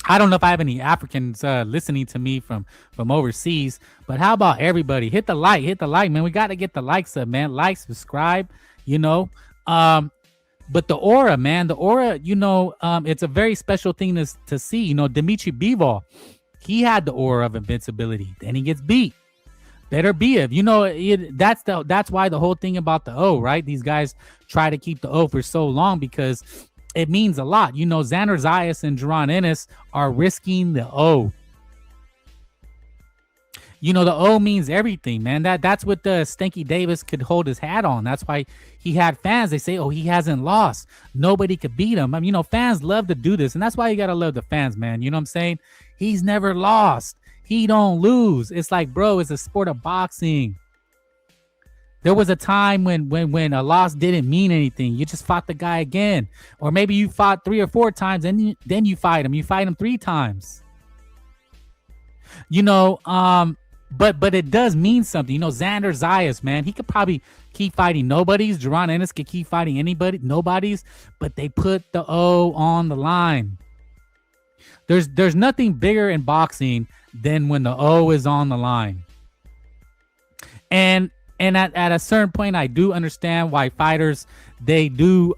I don't know if I have any Africans listening to me from overseas, but how about everybody? Hit the like, man. We got to get the likes up, man. Like, subscribe, But the aura, man, the aura, it's a very special thing to see. Dmitry Bivol, he had the aura of invincibility. Then he gets beat. Better be it. That's why the whole thing about the O, right? These guys try to keep the O for so long because it means a lot. Xander Zayas and Jaron Ennis are risking the O. The O means everything, man. That's what the Stanky Davis could hold his hat on. That's why he had fans. They say, oh, he hasn't lost. Nobody could beat him. I mean, fans love to do this. And that's why you got to love the fans, man. You know what I'm saying? He's never lost. He don't lose. It's like, bro, it's a sport of boxing. There was a time when a loss didn't mean anything. You just fought the guy again. Or maybe you fought 3 or 4 times and then you fight him. You fight him 3 times. But it does mean something. Xander Zayas, man, he could probably keep fighting nobodies. Jaron Ennis could keep fighting nobodies, but they put the O on the line. There's nothing bigger in boxing than when the O is on the line. And at a certain point, I do understand why fighters, they do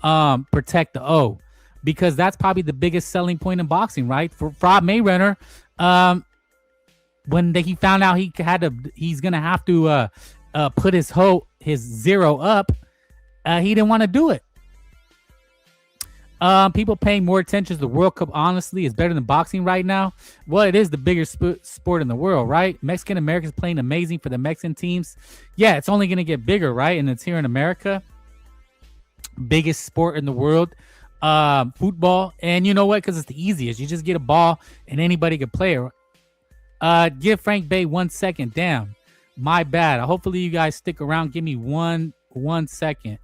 protect the O, because that's probably the biggest selling point in boxing, right? For Floyd Mayweather, when he found out he's gonna have to put his 0 up, he didn't want to do it. People paying more attention to the World Cup, honestly, is better than boxing right now. Well, it is the biggest sport in the world, right? Mexican Americans playing amazing for the Mexican teams. Yeah, it's only gonna get bigger, right? And it's here in America. Biggest sport in the world, football. And you know what? Because it's the easiest. You just get a ball and anybody can play it. Give Frank Bay 1 second. Damn, my bad. Hopefully you guys stick around. Give me one second.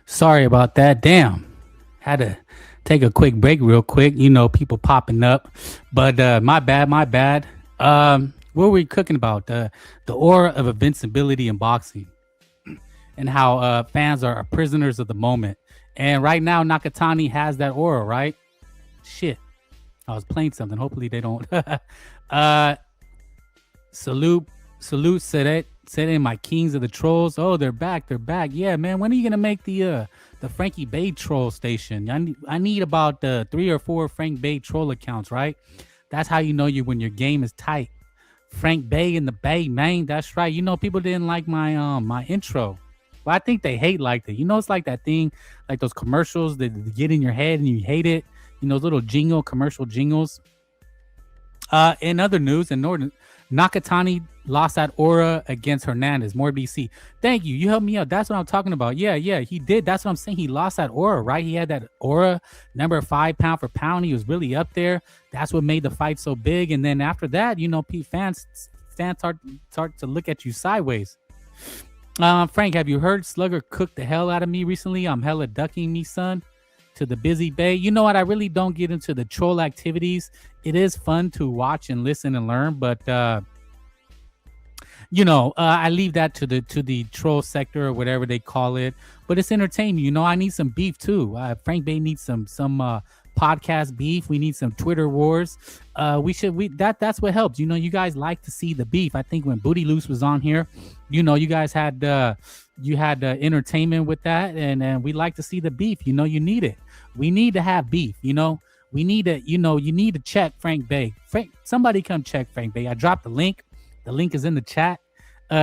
Sorry about that. Damn. Had to take a quick break real quick. People popping up. But my bad. What were we cooking about? The aura of invincibility in boxing. And how fans are prisoners of the moment. And right now, Nakatani has that aura, right? Shit. I was playing something. Hopefully they don't. Salute said it. Said in my Kings of the Trolls. Oh, they're back. Yeah, man. When are you gonna make the Frankie Bay troll station? I need about 3 or 4 Frank Bay troll accounts, right? That's how you know when your game is tight. Frank Bay in the Bay, man. That's right. People didn't like my my intro. But I think they liked it. It's like that thing, like those commercials that get in your head and you hate it. Those little commercial jingles. In other news, in Northern, Nakatani lost that aura against Hernandez. More BC. Thank you. You helped me out. That's what I'm talking about. Yeah, he did. That's what I'm saying. He lost that aura, right? He had that aura, number 5 pound for pound. He was really up there. That's what made the fight so big. And then after that, fans start to look at you sideways. Frank, have you heard Slugger cooked the hell out of me recently? I'm hella ducking me, son, to the busy bay. You know what? I really don't get into the troll activities. It is fun to watch and listen and learn, but I leave that to the troll sector or whatever they call it. But it's entertainment. I need some beef too. Frank Bay needs some podcast beef. We need some Twitter wars. That's what helps. You guys like to see the beef. I think when Booty Loose was on here, you guys had entertainment with that, and we like to see the beef. You need it. We need to have beef. We need to. You need to check Frank Bay. Somebody come check Frank Bay. I dropped the link. The link is in the chat.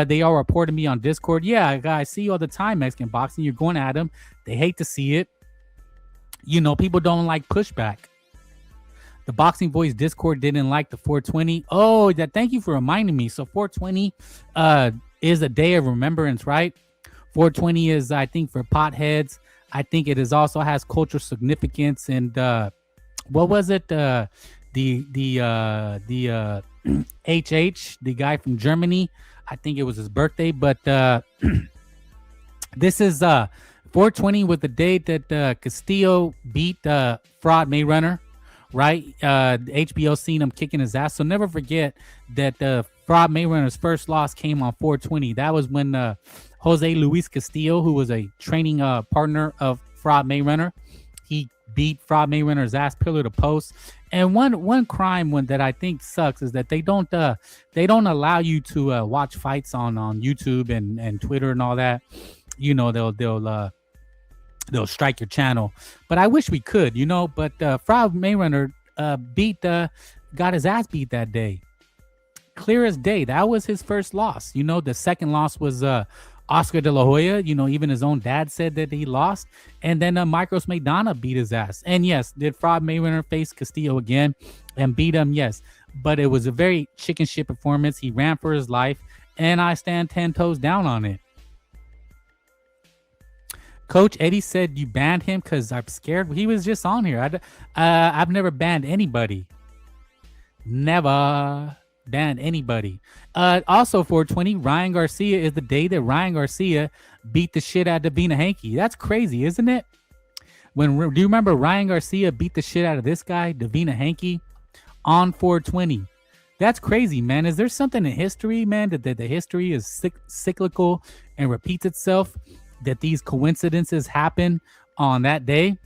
They all reported me on Discord. Yeah, guys, see you all the time, Mexican boxing. You're going at them. They hate to see it. People don't like pushback. The Boxing Boys Discord didn't like the 420. Oh, thank you for reminding me. So 420 is a day of remembrance, right? 420 is, I think, for potheads. I think it also has cultural significance. And what was it? The HH, the guy from Germany. I think it was his birthday, but this is 420 with the date that Castillo beat Fraud Mayweather, right? HBO seen him kicking his ass. So never forget that Fraud Mayweather's first loss came on 420. That was when Jose Luis Castillo, who was a training partner of Fraud Mayweather, he beat Fraud Mayweather's ass pillar to post. And one crime that I think sucks is that they don't allow you to watch fights on YouTube and Twitter and all that. They'll strike your channel. But I wish we could, But Fraud Mayweather got his ass beat that day. Clear as day. That was his first loss. The second loss was Oscar De La Hoya. Even his own dad said that he lost. And then Micros Maidana beat his ass. And yes, did Fraud Mayweather face Castillo again and beat him? Yes. But it was a very chicken shit performance. He ran for his life. And I stand 10 toes down on it. Coach Eddie said you banned him because I'm scared. He was just on here. I've never banned anybody. Never banned anybody. Also 420, Ryan Garcia is the day that Ryan Garcia beat the shit out of Devin Haney. That's crazy, isn't it? Do you remember Ryan Garcia beat the shit out of this guy, Devin Haney, on 420? That's crazy, man. Is there something in history, man, that the history is cyclical and repeats itself, that these coincidences happen on that day?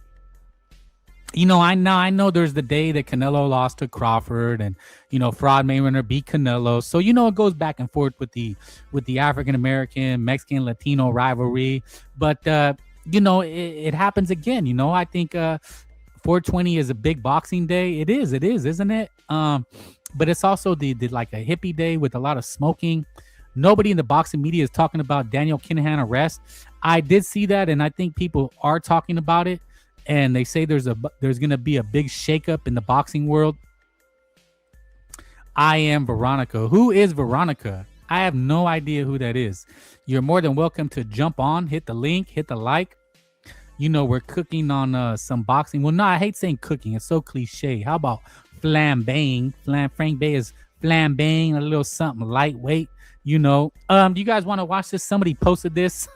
I know there's the day that Canelo lost to Crawford and, Fraud Mayweather beat Canelo. So, it goes back and forth with the African-American, Mexican, Latino rivalry. But, it happens again. I think 420 is a big boxing day. It is, isn't it? But it's also the like a hippie day with a lot of smoking. Nobody in the boxing media is talking about Daniel Kinahan arrest. I did see that, and I think people are talking about it. And they say there's going to be a big shakeup in the boxing world. I am Veronica. Who is Veronica? I have no idea who that is. You're more than welcome to jump on, hit the link, hit the like. We're cooking on some boxing. Well, no, I hate saying cooking. It's so cliche. How about flambeing? Frank Bay is flambeing, a little something lightweight. Do you guys want to watch this? Somebody posted this.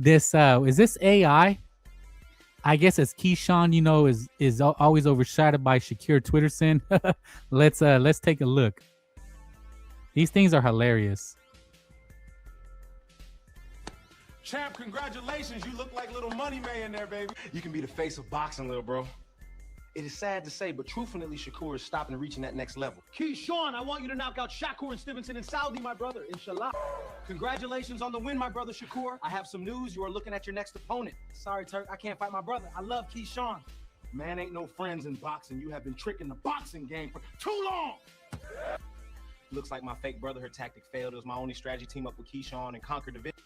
Is this AI? I guess it's Keyshawn, is always overshadowed by Shakir Twitterson. Let's take a look. These things are hilarious. Champ, congratulations. You look like little money man there, baby. You can be the face of boxing, little bro. It is sad to say, but truthfully, Shakur is stopping and reaching that next level. Keyshawn, I want you to knock out Shakur and Stevenson in Saudi, my brother, inshallah. Congratulations on the win, my brother Shakur. I have some news. You are looking at your next opponent. Sorry, Turk, I can't fight my brother. I love Keyshawn. Man, ain't no friends in boxing. You have been tricking the boxing game for too long. Looks like my fake brother, her tactic failed. It was my only strategy, team up with Keyshawn and conquer the victory.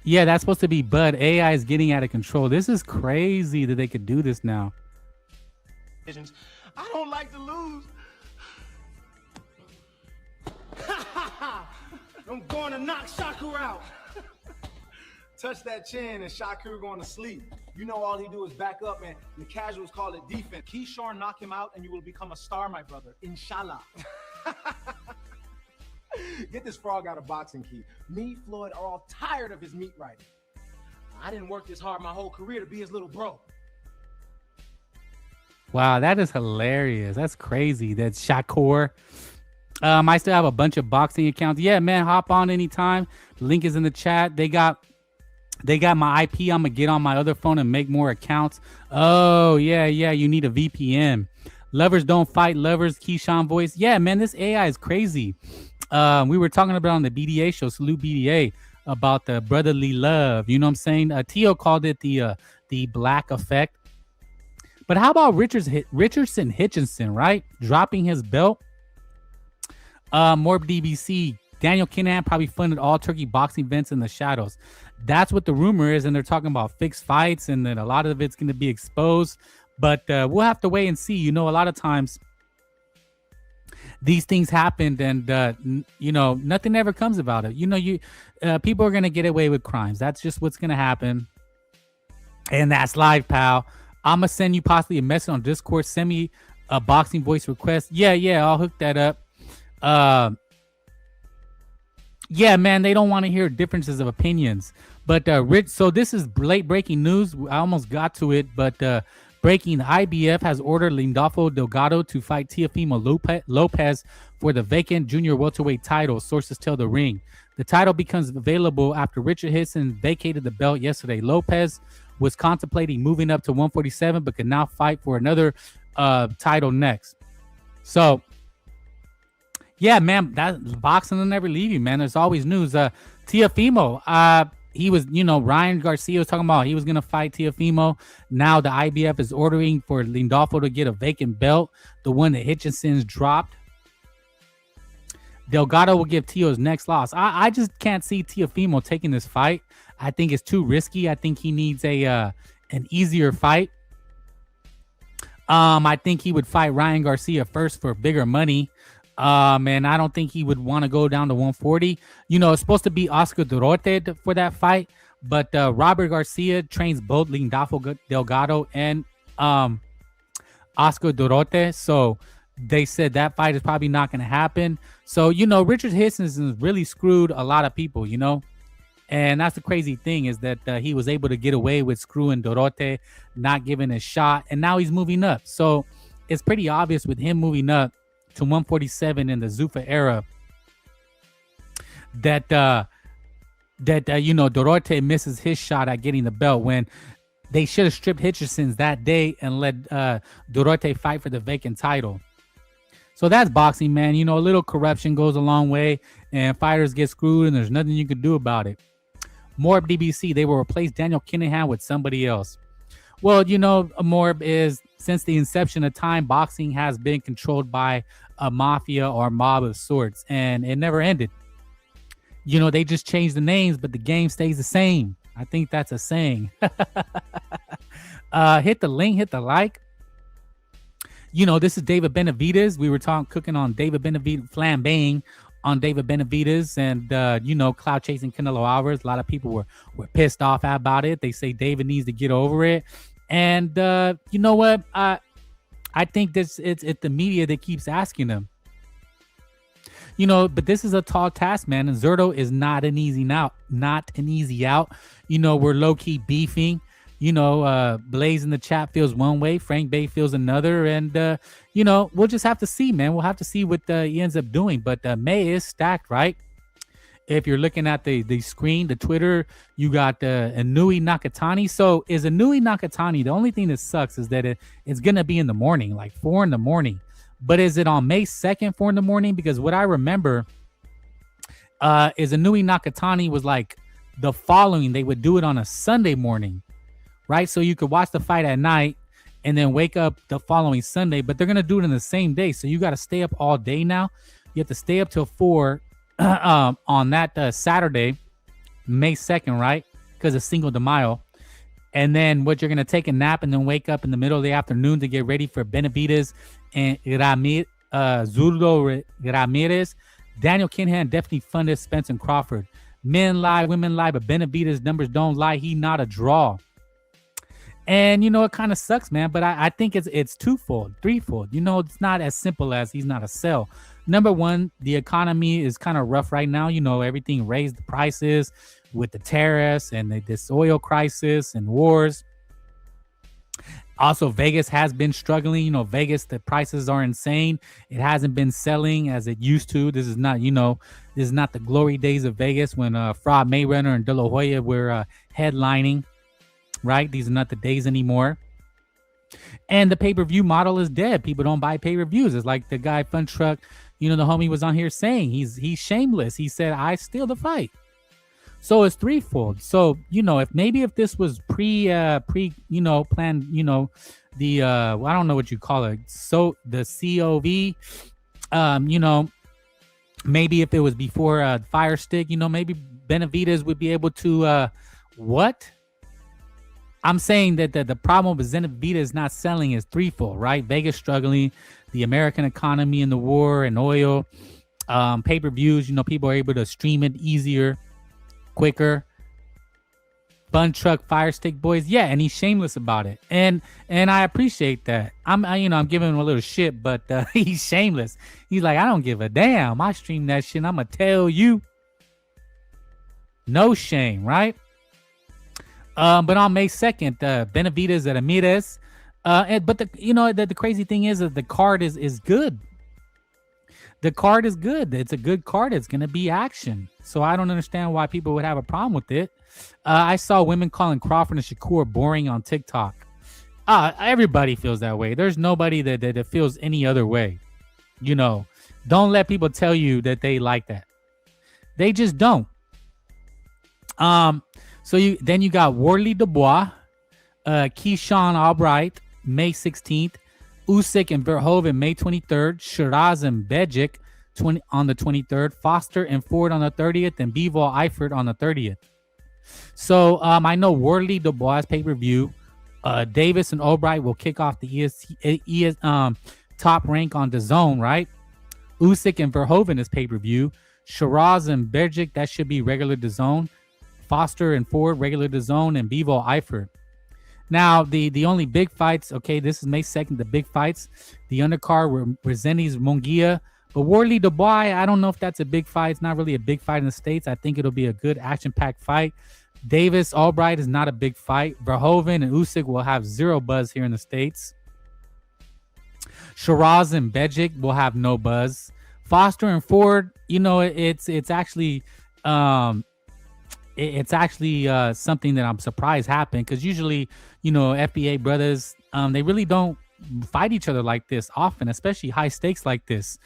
Yeah, that's supposed to be Bud. AI is getting out of control. This is crazy that they could do this now. I don't like to lose. I'm going to knock Shakur out. Touch that chin and Shakur going to sleep. All he do is back up, and the casuals call it defense. Keyshawn, knock him out and you will become a star, my brother, inshallah. Get this frog out of boxing, Key. Me, Floyd are all tired of his meat writing. I didn't work this hard my whole career to be his little bro. Wow, that is hilarious. That's crazy. That's Shakur. I still have a bunch of boxing accounts. Yeah, man, hop on anytime. The link is in the chat. They got my IP. I'm gonna get on my other phone and make more accounts. Oh, yeah. You need a VPN. Lovers don't fight lovers. Keyshawn voice. Yeah, man, this AI is crazy. We were talking about on the BDA show, Salute BDA, about the brotherly love. You know what I'm saying? Tio called it the black effect. But how about Richardson Hitchinson, right? Dropping his belt. More DBC. Daniel Kinahan probably funded all turkey boxing events in the shadows. That's what the rumor is, and they're talking about fixed fights, and then a lot of it's going to be exposed. But we'll have to wait and see. You know, a lot of times these things happened, and you know, nothing ever comes about it. You know, people are going to get away with crimes. That's just what's going to happen, and that's live, pal. I'm gonna send you possibly a message on Discord. Send me a boxing voice request. Yeah, I'll hook that up. Yeah, man, they don't want to hear differences of opinions. But Rich, so this is late breaking news. I almost got to it, but breaking: the IBF has ordered Lindolfo Delgado to fight Teofimo Lopez for the vacant junior welterweight title. Sources tell The Ring. The title becomes available after Richard Hitson vacated the belt yesterday. Lopez was contemplating moving up to 147, but could now fight for another title next. So, yeah, man, that boxing will never leave you, man. There's always news. Teofimo, he was, you know, Ryan Garcia was talking about he was going to fight Teofimo. Now the IBF is ordering for Lindolfo to get a vacant belt, the one that Hitchinson's dropped. Delgado will give Teo's next loss. I just can't see Teofimo taking this fight. I think it's too risky. I think he needs an easier fight. I think he would fight Ryan Garcia first for bigger money. And I don't think he would want to go down to 140. You know, it's supposed to be Oscar Durote for that fight, but Robert Garcia trains both Lindolfo Delgado and Oscar Durote. So they said that fight is probably not going to happen. So, you know, Richard Hitson really screwed a lot of people, you know. And that's the crazy thing is that he was able to get away with screwing Durote, not giving a shot. And now he's moving up. So it's pretty obvious with him moving up to 147 in the Zuffa era that you know, Durote misses his shot at getting the belt when they should have stripped Hitchison's that day and let Durote fight for the vacant title. So that's boxing, man. You know, a little corruption goes a long way, and fighters get screwed, and there's nothing you can do about it. Morb DBC, they will replace Daniel Kinahan with somebody else. Well, you know, Morb is, since the inception of time, boxing has been controlled by a mafia or mob of sorts, and it never ended. You know, they just changed the names, but the game stays the same. I think that's a saying. Hit the link, hit the like. You know, this is David Benevidez. We were cooking on David Benevidez, flambeing on David Benevidez, and you know, cloud chasing Canelo Alvarez. A lot of people were pissed off about it. They say David needs to get over it. And you know what? I think it's the media that keeps asking him. You know, but this is a tall task, man. And Zerto is not an easy out. You know, we're low key beefing. You know, Blaze in the chat feels one way, Frank Bay feels another, and you know, we'll just have to see, man. We'll have to see what he ends up doing. But May is stacked, right? If you're looking at the screen, the Twitter, you got Inoue Nakatani. So is Inoue Nakatani? The only thing that sucks is that it's gonna be in the morning, like 4 a.m. But is it on May 2nd, 4 a.m? Because what I remember is Inoue Nakatani was like the following. They would do it on a Sunday morning. Right, so you could watch the fight at night and then wake up the following Sunday, but they're gonna do it in the same day. So you got to stay up all day now. You have to stay up till 4 on that Saturday, May 2nd, right? Because of Cinco de Mayo. And then what, you're gonna take a nap and then wake up in the middle of the afternoon to get ready for Benevidez and Zurdo Ramirez. Daniel Kinahan definitely funded Spence and Crawford. Men lie, women lie, but Benevidez numbers don't lie. He not a draw. And, you know, it kind of sucks, man. But I think it's twofold, threefold. You know, it's not as simple as he's not a sell. Number one, the economy is kind of rough right now. You know, everything raised the prices with the tariffs and this oil crisis and wars. Also, Vegas has been struggling. You know, Vegas, the prices are insane. It hasn't been selling as it used to. This is not, this is not the glory days of Vegas when Floyd Mayweather and De La Hoya were headlining, right? These are not the days anymore. And the pay-per-view model is dead. People don't buy pay-per-views. It's like the guy Fun Truck, the homie was on here saying he's shameless. He said, I steal the fight. So it's threefold. So, if this was planned, the I don't know what you call it. So the COV, maybe if it was before Fire Stick, maybe Benevidez would be able to what? I'm saying that the problem with Benevidez not selling is threefold, right? Vegas struggling, the American economy and the war and oil, pay-per-views, people are able to stream it easier, quicker. Bun Truck, Fire Stick Boys, yeah, and he's shameless about it, and I appreciate that. I'm giving him a little shit, but he's shameless. He's like, I don't give a damn. I stream that shit. I'm gonna tell you, no shame, right? But on May 2nd, Benevidez at Ramirez. But the crazy thing is that the card is good. The card is good. It's a good card. It's gonna be action. So I don't understand why people would have a problem with it. I saw women calling Crawford and Shakur boring on TikTok. Everybody feels that way. There's nobody that feels any other way. Don't let people tell you that they like that. They just don't. So you got Wardley Dubois, Keyshawn Albright, May 16th, Usyk and Verhoeven, May 23rd, Shiraz and Bejic on the 23rd, Foster and Ford on the 30th, and Bivol Eifert on the 30th. So I know Wardley Dubois pay-per-view. Davis and Albright will kick off the top rank on DAZN, right? Usyk and Verhoeven is pay-per-view. Shiraz and Bejic, that should be regular DAZN. Foster and Ford, regular DAZN, and Bivol Eifert. Now, the only big fights, okay, this is May 2nd, the big fights. The undercard were Rezenes Munguia. But Wardley Dubois, I don't know if that's a big fight. It's not really a big fight in the States. I think it'll be a good action-packed fight. Davis Albright is not a big fight. Verhoeven and Usyk will have zero buzz here in the States. Shiraz and Bejic will have no buzz. Foster and Ford, it's actually something that I'm surprised happened, because usually, FBA brothers, they really don't fight each other like this often, especially high stakes like this.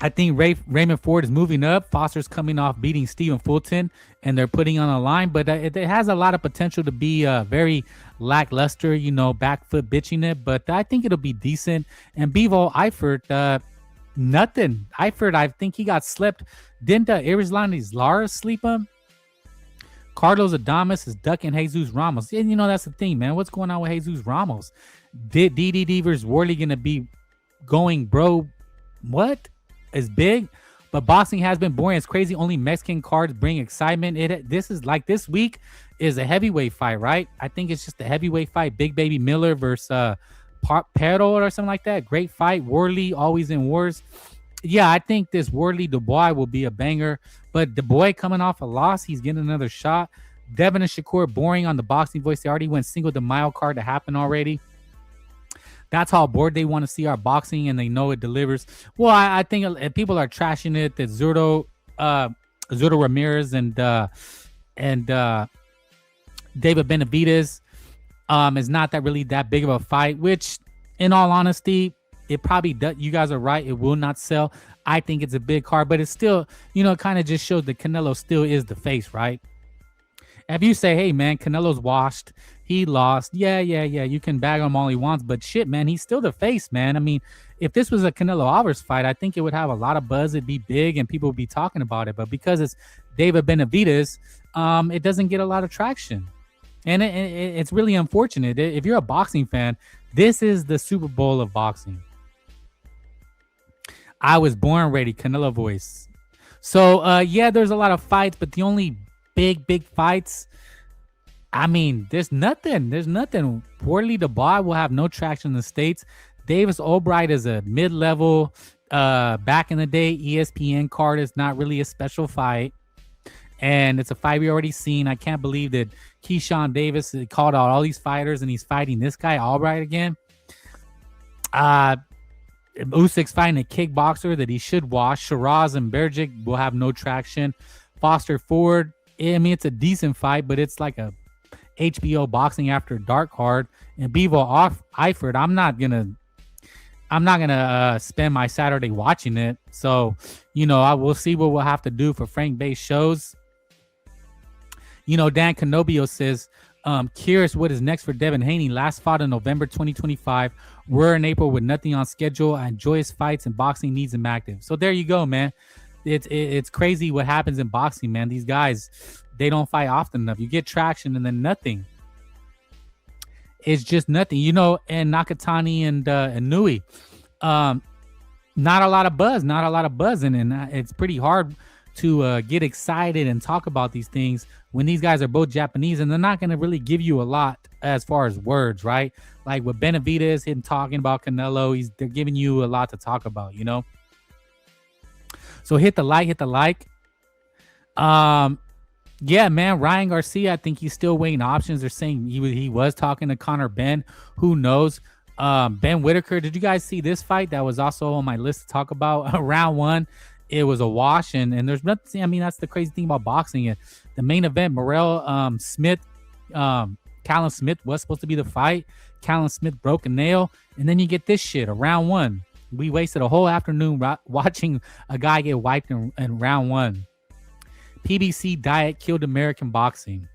I think Raymond Ford is moving up. Foster's coming off beating Stephen Fulton, and they're putting on a line, but it has a lot of potential to be very lackluster, back foot bitching it, but I think it'll be decent. And Bivol Eifert, nothing. Eifert, I think he got slept. Didn't Arislanes Lara sleep him? Carlos Adames is ducking Jesus Ramos. And that's the thing, man. What's going on with Jesus Ramos? DDD versus Wardley going to be going, bro? What is big? But boxing has been boring. It's crazy. Only Mexican cards bring excitement. This week is a heavyweight fight, right? I think it's just a heavyweight fight. Big Baby Miller versus Perro or something like that. Great fight. Wardley always in wars. Yeah, I think this Wardley Dubois will be a banger. But Dubois coming off a loss, he's getting another shot. Devin and Shakur boring on the Boxing Voice. They already went Cinco de Mayo card to happen already. That's how bored they want to see our boxing, and they know it delivers. Well, I think people are trashing it that Zurdo Ramirez and David Benevidez is not that big of a fight, which, in all honesty, it probably does. You guys are right. It will not sell. I think it's a big card, but it's still, it kind of just shows that Canelo still is the face, right? If you say, hey, man, Canelo's washed, he lost. Yeah. You can bag him all he wants, but shit, man, he's still the face, man. I mean, if this was a Canelo Alvarez fight, I think it would have a lot of buzz. It'd be big and people would be talking about it. But because it's David Benevidez, it doesn't get a lot of traction. And it's really unfortunate. If you're a boxing fan, this is the Super Bowl of boxing. I was born ready, Canelo voice. So, there's a lot of fights, but the only big fights, I mean, there's nothing. Wardley Dubois will have no traction in the States. Davis Albright is a mid-level, back in the day ESPN card. Is not really a special fight, and it's a fight we already seen. I can't believe that Keyshawn Davis. He called out all these fighters, and he's fighting this guy Albright again. Usyk's fighting a kickboxer that he should wash. Shiraz and Bergic will have no traction. Foster Ford, I mean, it's a decent fight, but it's like a HBO boxing after dark card. And Bevo Eifert, I'm not gonna spend my Saturday watching it. So, I will see what we'll have to do for Frank-based shows. Dan Canobio says, curious what is next for Devin Haney. Last fought in November 2025. We're in April with nothing on schedule. I enjoy his fights and boxing needs him active. So there you go, man. It's crazy what happens in boxing, man. These guys, they don't fight often enough. You get traction and then nothing. It's just nothing, and Nakatani and Inoue. Not a lot of buzz, and it's pretty hard to get excited and talk about these things when these guys are both Japanese and they're not going to really give you a lot as far as words, right? Like with Benevidez, him talking about Canelo, they're giving you a lot to talk about, So hit the like. Yeah, man, Ryan Garcia, I think he's still weighing options. They're saying he was talking to Conor Ben. Who knows? Ben Whitaker, did you guys see this fight? That was also on my list to talk about. Round 1, it was a wash, and there's nothing. I mean, that's the crazy thing about boxing. The main event, Morrell Smith, Callum Smith was supposed to be the fight. Callum Smith broke a nail, and then you get this shit, a round 1. We wasted a whole afternoon watching a guy get wiped in round 1. PBC diet killed American boxing.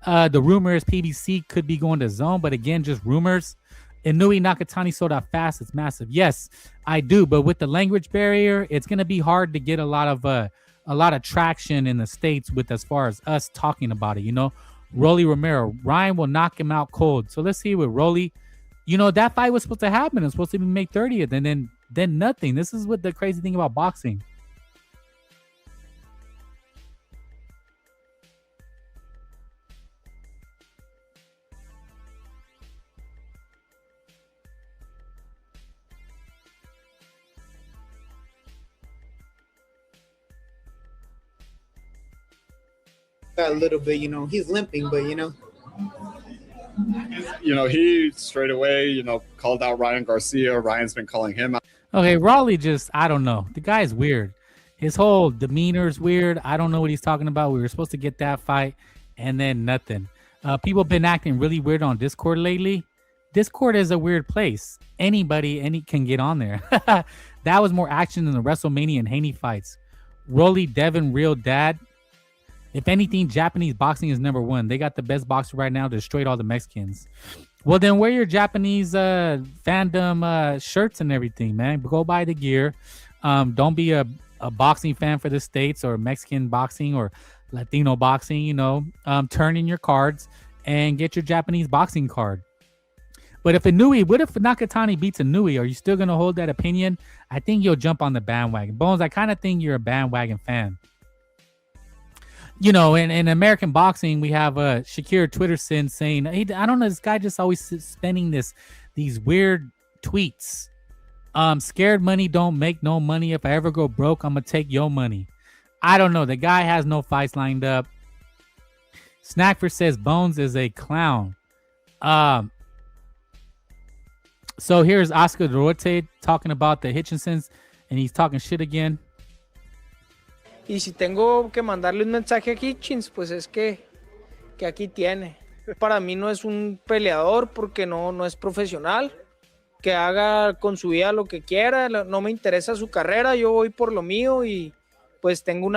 The rumor is PBC could be going to zone, but again, just rumors. Inoue Nakatani sold out fast. It's massive. Yes, I do. But with the language barrier, it's going to be hard to get a lot of traction in the States with as far as us talking about it. Rolly Romero, Ryan will knock him out cold. So let's see with Rolly. That fight was supposed to happen. It's supposed to be May 30th, and then nothing. This is what the crazy thing about boxing. A little bit, he's limping, but he straight away, called out Ryan Garcia. Ryan's been calling him out. Okay, Raleigh I don't know. The guy's weird. His whole demeanor is weird. I don't know what he's talking about. We were supposed to get that fight, and then nothing. People have been acting really weird on Discord lately. Discord is a weird place. Any can get on there. That was more action than the WrestleMania and Haney fights. Rolly Devin, real dad. If anything, Japanese boxing is number 1. They got the best boxer right now. Destroyed all the Mexicans. Well, then wear your Japanese fandom shirts and everything, man. Go buy the gear. Don't be a boxing fan for the States or Mexican boxing or Latino boxing. Turn in your cards and get your Japanese boxing card. But if what if Nakatani beats Inoue? Are you still going to hold that opinion? I think you'll jump on the bandwagon. Bones, I kind of think you're a bandwagon fan. In American boxing, we have Shakir Twitter saying, hey, I don't know, this guy just always spending these weird tweets. Scared money don't make no money. If I ever go broke, I'm going to take your money. I don't know. The guy has no fights lined up. Snackford says Bones is a clown. So here's Oscar Duarte talking about the Hitchinsons, and he's talking shit again. Y si tengo que mandarle un mensaje a Hitchins, pues es que aquí tiene. Para mí no es un peleador porque no es profesional. Que haga con su vida lo que quiera. No me interesa su carrera. Yo voy por lo mío y pues tengo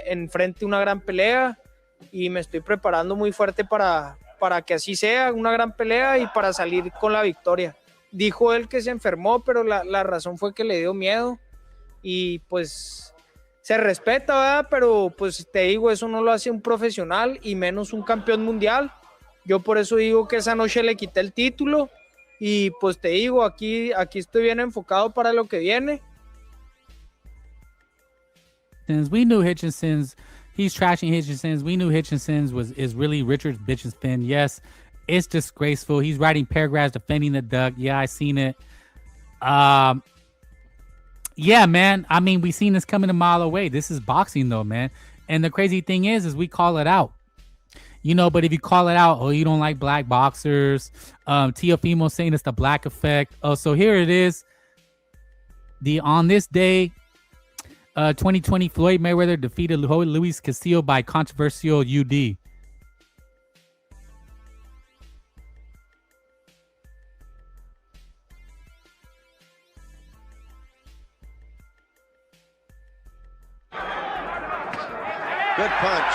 enfrente una gran pelea y me estoy preparando muy fuerte para que así sea, una gran pelea y para salir con la victoria. Dijo él que se enfermó, pero la razón fue que le dio miedo y pues se respeta, ¿verdad? Pero pues te digo, eso no lo hace un profesional y menos un campeón mundial. Yo por eso digo que esa noche le quité el título y pues te digo, aquí estoy bien enfocado para lo que viene. Since we knew Hitchinson's, he's trashing Hitchinson's. We knew Hitchinson's is really Richard's bitch's fan. Yes, it's disgraceful. He's writing paragraphs defending the duck. Yeah, I seen it. Yeah, man. I mean, we seen this coming a mile away. This is boxing, though, man. And the crazy thing is we call it out. But if you call it out, oh, you don't like black boxers. Teofimo saying it's the black effect. Oh, so here it is. On this day, 2020, Floyd Mayweather defeated Luis Castillo by controversial UD. Good punch.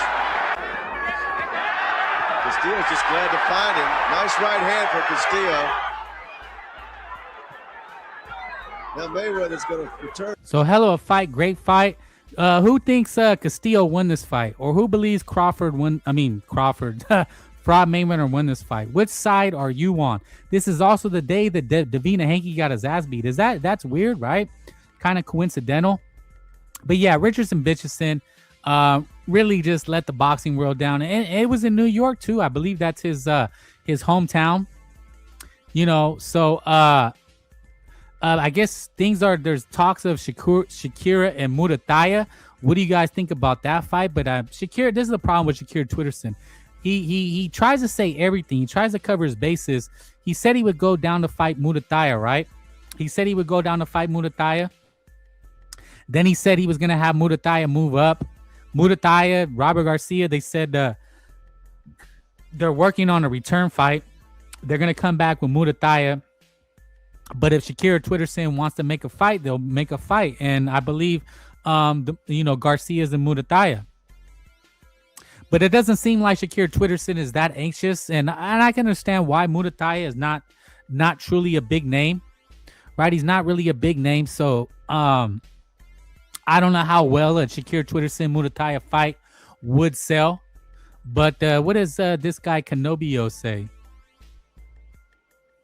Castillo's just glad to find him. Nice right hand for Castillo. Now Mayweather's going to return. So hell of a fight, great fight. Who thinks Castillo won this fight, or who believes Crawford, Fraud Mayweather won this fight? Which side are you on? This is also the day that Devin Haney got his ass beat. That's weird, right? Kind of coincidental. But yeah, Richardson Bitchison really just let the boxing world down, and it was in New York too. I believe that's his hometown. So I guess there's talks of Shakira and Murataya. What do you guys think about that fight? But Shakira, this is the problem with Shakira Twitterson. He tries to say everything. He tries to cover his bases. He said he would go down to fight Murataya, right? He said he would go down to fight Murataya. Then he said he was going to have Murataya move up. Murataya, Robert Garcia, they said they're working on a return fight. They're going to come back with Murataya. But if Shakira Twitterson wants to make a fight, they'll make a fight. And I believe, Garcia's and Murataya. But it doesn't seem like Shakira Twitterson is that anxious. And I can understand why Murataya is not truly a big name, right? He's not really a big name. So, I don't know how well a Shakira Twitterson Murataya fight would sell, but what does this guy Canobio say?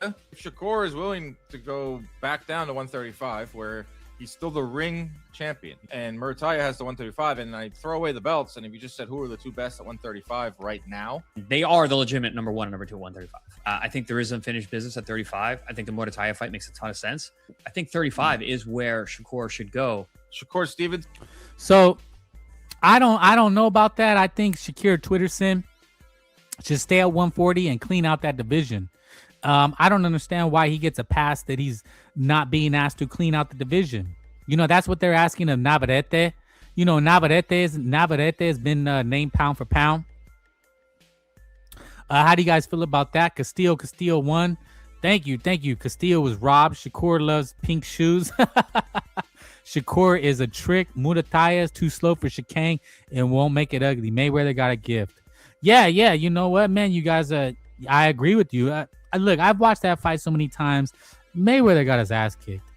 If Shakur is willing to go back down to 135, where he's still the ring champion, and Murataya has the 135, and I throw away the belts, and if you just said who are the two best at 135 right now, they are the legitimate number one and number two at 135. I think there is unfinished business at 35. I think the Murataya fight makes a ton of sense. I think 35 is where Shakur should go. Shakur Stevens. So I don't know about that. I think Shakira Twitterson should stay at 140 and clean out that division. I don't understand why he gets a pass that he's not being asked to clean out the division. That's what they're asking of Navarrete. Navarrete has been named pound for pound. How do you guys feel about that? Castillo won. Thank you. Castillo was robbed. Shakur loves pink shoes. Shakur is a trick. Murataya is too slow for Shakang and won't make it ugly. Mayweather got a gift. Yeah. You know what, man? You guys, I agree with you. Look, I've watched that fight so many times. Mayweather got his ass kicked.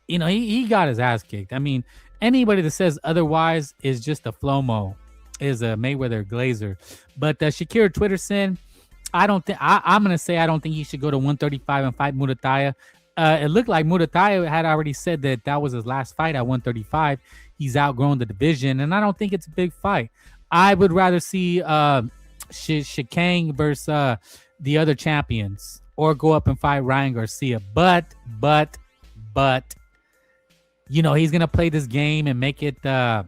He got his ass kicked. I mean, anybody that says otherwise is just a Flomo, is a Mayweather glazer. But Shakira Twitterson, I'm gonna say I don't think he should go to 135 and fight Murataya. It looked like Murataya had already said that was his last fight at 135. He's outgrown the division, and I don't think it's a big fight. I would rather see Shakang versus the other champions, or go up and fight Ryan Garcia. But he's gonna play this game and make it the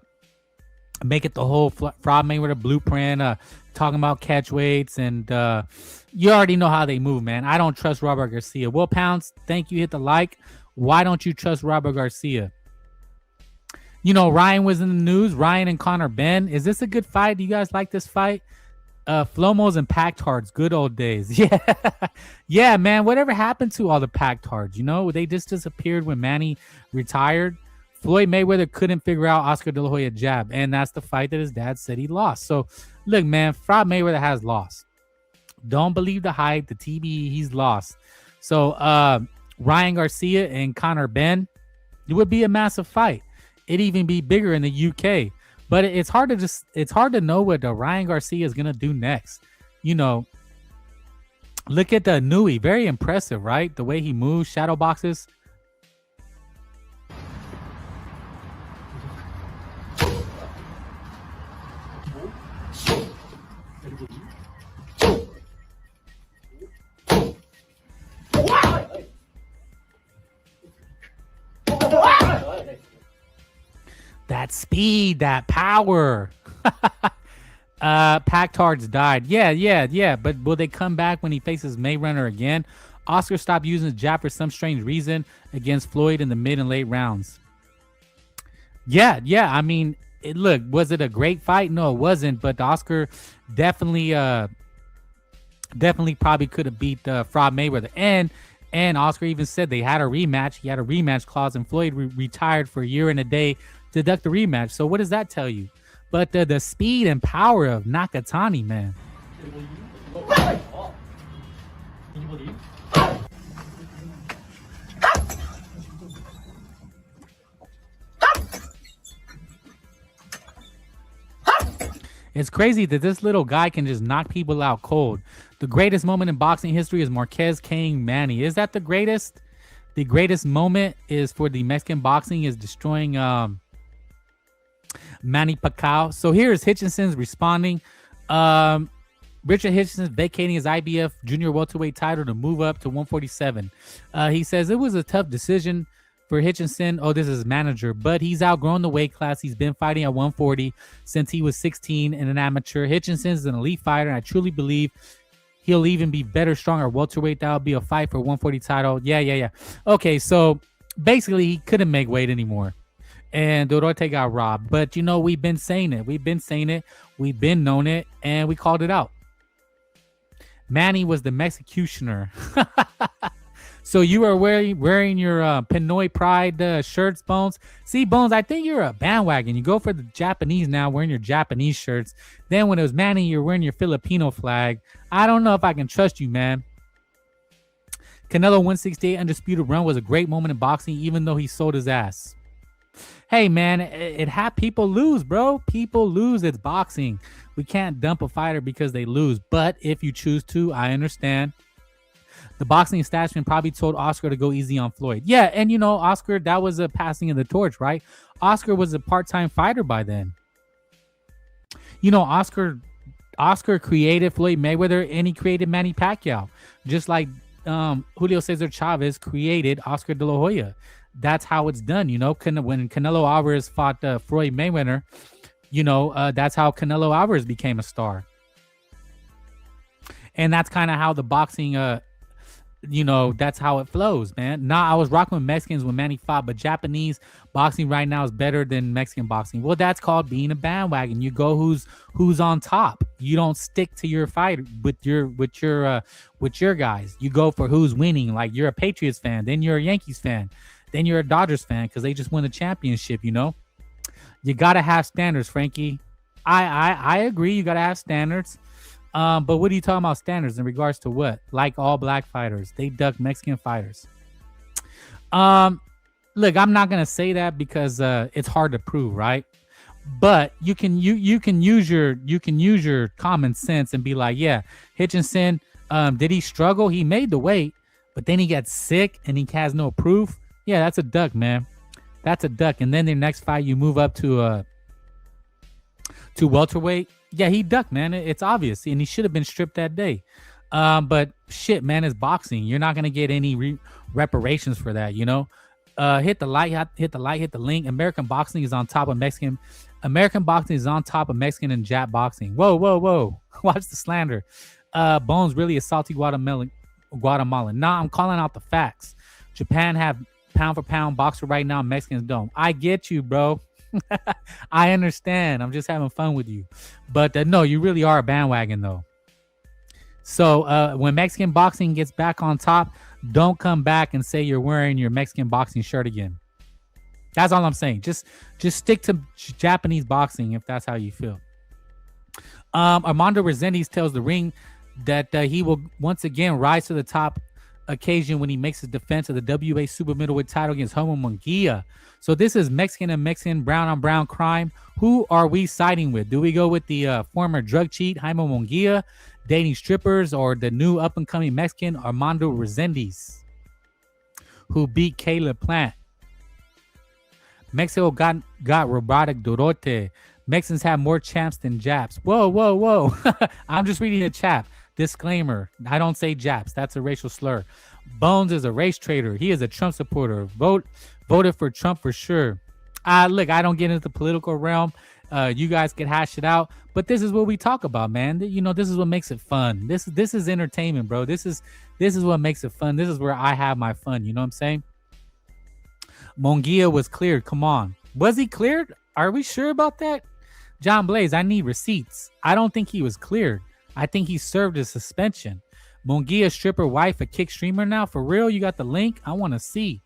whole Fraud Mayweather blueprint. Talking about catch weights, and you already know how they move, man. I don't trust Robert Garcia. Will Pounds, thank you. Hit the like. Why don't you trust Robert Garcia? Ryan was in the news. Ryan and Conor Ben. Is this a good fight? Do you guys like this fight? Flomos and packed hards, good old days. Yeah, man. Whatever happened to all the packed hards? They just disappeared when Manny retired. Floyd Mayweather couldn't figure out Oscar De La Hoya jab, and that's the fight that his dad said he lost. So, look, man, Fraud Mayweather has lost. Don't believe the hype, the TBE, he's lost. So, Ryan Garcia and Conor Ben, it would be a massive fight. It'd even be bigger in the UK. But it's hard to know what Ryan Garcia is gonna do next. Look at the Inoue, very impressive, right? The way he moves, shadow boxes. That speed, that power. Pactards died. Yeah. But will they come back when he faces Mayweather again? Oscar stopped using his jab for some strange reason against Floyd in the mid and late rounds. Yeah. I mean, look, was it a great fight? No, it wasn't. But Oscar definitely probably could have beat Floyd Mayweather. And Oscar even said they had a rematch. He had a rematch clause, and Floyd retired for a year and a day to deduct the rematch. So what does that tell you? But the speed and power of Nakatani, man. It's crazy that this little guy can just knock people out cold. The greatest moment in boxing history is Marquez King Manny. Is that the greatest? The greatest moment is for the Mexican boxing is destroying Manny Pacquiao. So here is Hitchinson's responding. Richard Hitchinson vacating his IBF junior welterweight title to move up to 147. He says it was a tough decision for Hitchinson. Oh, this is his manager, but he's outgrown the weight class. He's been fighting at 140 since he was 16 and an amateur. Hitchinson is an elite fighter, and I truly believe he'll even be better, stronger welterweight. That'll be a fight for 140 title. Yeah. Okay, so basically he couldn't make weight anymore. And Dorote got robbed. But, we've been saying it. We've been known it, and we called it out. Manny was the Mexicutioner. So you are wearing your Pinoy Pride shirts, Bones. See, Bones, I think you're a bandwagon. You go for the Japanese now, wearing your Japanese shirts. Then when it was Manny, you're wearing your Filipino flag. I don't know if I can trust you, man. Canelo 168 undisputed run was a great moment in boxing, even though he sold his ass. Hey, man, it had people lose, bro. People lose. It's boxing. We can't dump a fighter because they lose. But if you choose to, I understand. The boxing establishment probably told Oscar to go easy on Floyd. Yeah, and Oscar, that was a passing of the torch, right? Oscar was a part-time fighter by then. Oscar created Floyd Mayweather, and he created Manny Pacquiao, just like Julio Cesar Chavez created Oscar De La Hoya. That's how it's done, when Canelo Alvarez fought Floyd Mayweather, that's how Canelo Alvarez became a star. And that's kind of how the boxing that's how it flows, man. I was rocking with Mexicans when Manny fought, but Japanese boxing right now is better than Mexican boxing. Well, that's called being a bandwagon. You go who's on top. You don't stick to your fight with your guys. You go for who's winning. Like you're a Patriots fan, then you're a Yankees fan, then you're a Dodgers fan because they just won the championship. You gotta have standards, Frankie. I agree. You gotta have standards. But what are you talking about standards in regards to what? Like all black fighters, they duck Mexican fighters. Look, I'm not gonna say that because it's hard to prove, right? But you can use your common sense and be like, yeah, Hitchinson, did he struggle? He made the weight, but then he got sick and he has no proof. Yeah, that's a duck, man. That's a duck. And then the next fight you move up to welterweight. Yeah, he ducked, man. It's obvious, and he should have been stripped that day. But shit, man, it's boxing. You're not gonna get any reparations for that, Hit the link. American boxing is on top of Mexican. American boxing is on top of Mexican and Jap boxing. Whoa. Watch the slander. Bones really a salty Guatemalan. Nah, I'm calling out the facts. Japan have pound for pound boxer right now. Mexicans don't. I get you, bro. I understand. I'm just having fun with you. But no, you really are a bandwagon, though. So when Mexican boxing gets back on top, don't come back and say you're wearing your Mexican boxing shirt again. That's all I'm saying. Just stick to Japanese boxing if that's how you feel. Armando Resendiz tells the ring that he will once again rise to the top occasion when he makes his defense of the WA super middleweight title against Homo Munguia. So this is Mexican and Mexican brown on brown crime. Who are we siding with? Do we go with the former drug cheat Jaime Munguia dating strippers, or the new up and coming Mexican Armando Resendiz who beat Caleb Plant? Mexico got robotic Dorote. Mexicans have more champs than Japs. Whoa. I'm just reading the chat. Disclaimer, I don't say Japs. That's a racial slur. Bones is a race traitor. He is a Trump supporter. Voted for Trump for sure. Look, I don't get into the political realm. You guys can hash it out, but this is what we talk about, man. You know, this is what makes it fun. This is entertainment, bro. This is what makes it fun. This is where I have my fun. You know what I'm saying? Munguia was cleared. Come on, was he cleared? Are we sure about that? John Blaze, I need receipts. I don't think he was cleared. I think he served a suspension. Munguia stripper wife a kick streamer now, for real? You got the link? I want to see.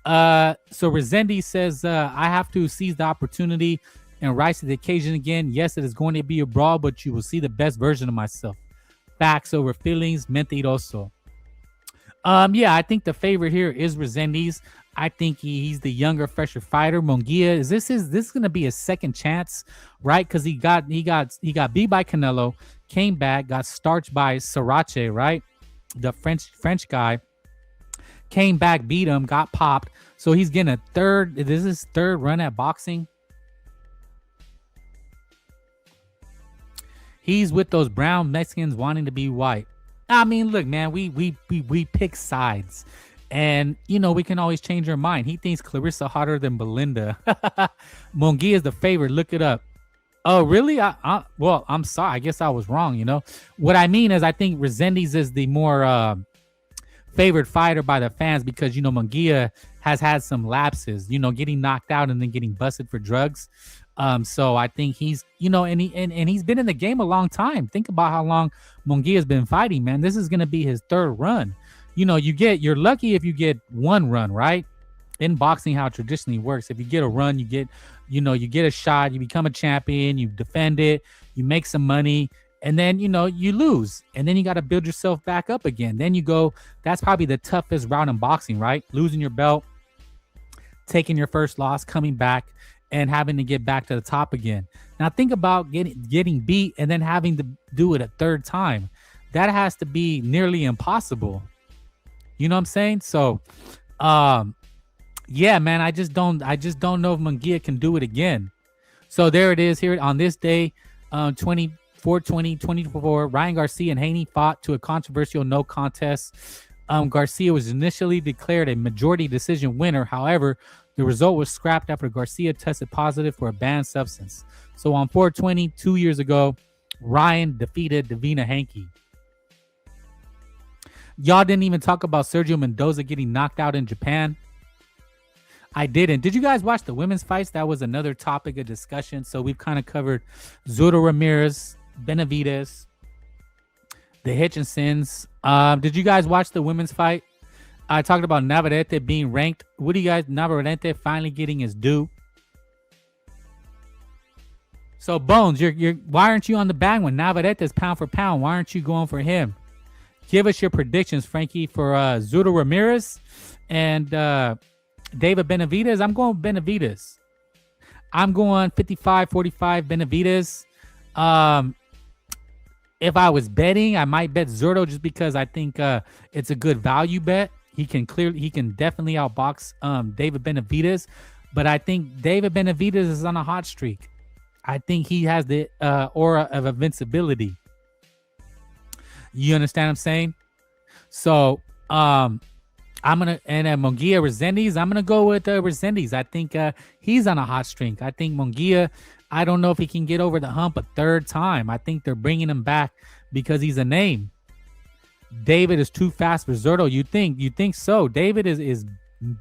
So Rezendi says, I have to seize the opportunity and rise to the occasion again. Yes, it is going to be a brawl, but you will see the best version of myself. Facts over feelings, mentiroso. Yeah, I think the favorite here is Rezendi's. I think he's the younger, fresher fighter. Munguia, is this going to be a second chance, right? Because he got beat by Canelo, came back, got starched by Sarache, right? The French guy. Came back, beat him, got popped. So he's getting this is his third run at boxing. He's with those brown Mexicans wanting to be white. I mean, look, man, we pick sides. And, you know, we can always change our mind. He thinks Clarissa hotter than Belinda. Munguia is the favorite. Look it up. Oh, really? Well, I'm sorry. I guess I was wrong, you know. What I mean is I think Rezendes is the more favored fighter by the fans because, you know, Munguia has had some lapses, you know, getting knocked out and then getting busted for drugs. So I think he's, you know, and he's been in the game a long time. Think about how long Munguia's been fighting, man. This is going to be his third run. You know, you're lucky if you get one run, right? In boxing, how it traditionally works. If you get a run, you get a shot, you become a champion, you defend it, you make some money, and then, you know, you lose. And then you got to build yourself back up again. Then you go, that's probably the toughest route in boxing, right? Losing your belt, taking your first loss, coming back, and having to get back to the top again. Now think about getting beat and then having to do it a third time. That has to be nearly impossible. You know what I'm saying? So, yeah, man, I just don't know if Munguia can do it again. So there it is here on this day, 24/20/24. Ryan Garcia and Haney fought to a controversial no contest. Garcia was initially declared a majority decision winner. However, the result was scrapped after Garcia tested positive for a banned substance. So on 4/20, 2 years ago, Ryan defeated Devin Haney. Y'all didn't even talk about Sergio Mendoza getting knocked out in Japan. I didn't. Did you guys watch the women's fights? That was another topic of discussion. So we've kind of covered Zurdo Ramirez, Benevidez, the Hitchinsons. Did you guys watch the women's fight? I talked about Navarrete being ranked. What do you guys, Navarrete finally getting his due? So Bones, why aren't you on the bag when Navarrete's pound for pound? Why aren't you going for him? Give us your predictions, Frankie, for Zurdo Ramirez and David Benevidez. I'm going Benevidez. I'm going 55-45 Benevidez. If I was betting, I might bet Zurdo just because I think it's a good value bet. He can definitely outbox David Benevidez, but I think David Benevidez is on a hot streak. I think he has the aura of invincibility. You understand what I'm saying? So I'm gonna Munguia Rezendes. I'm gonna go with Rezendes. I think he's on a hot streak. I think Munguia, I don't know if he can get over the hump a third time. I think they're bringing him back because he's a name. David is too fast for Zurdo. You think so? David is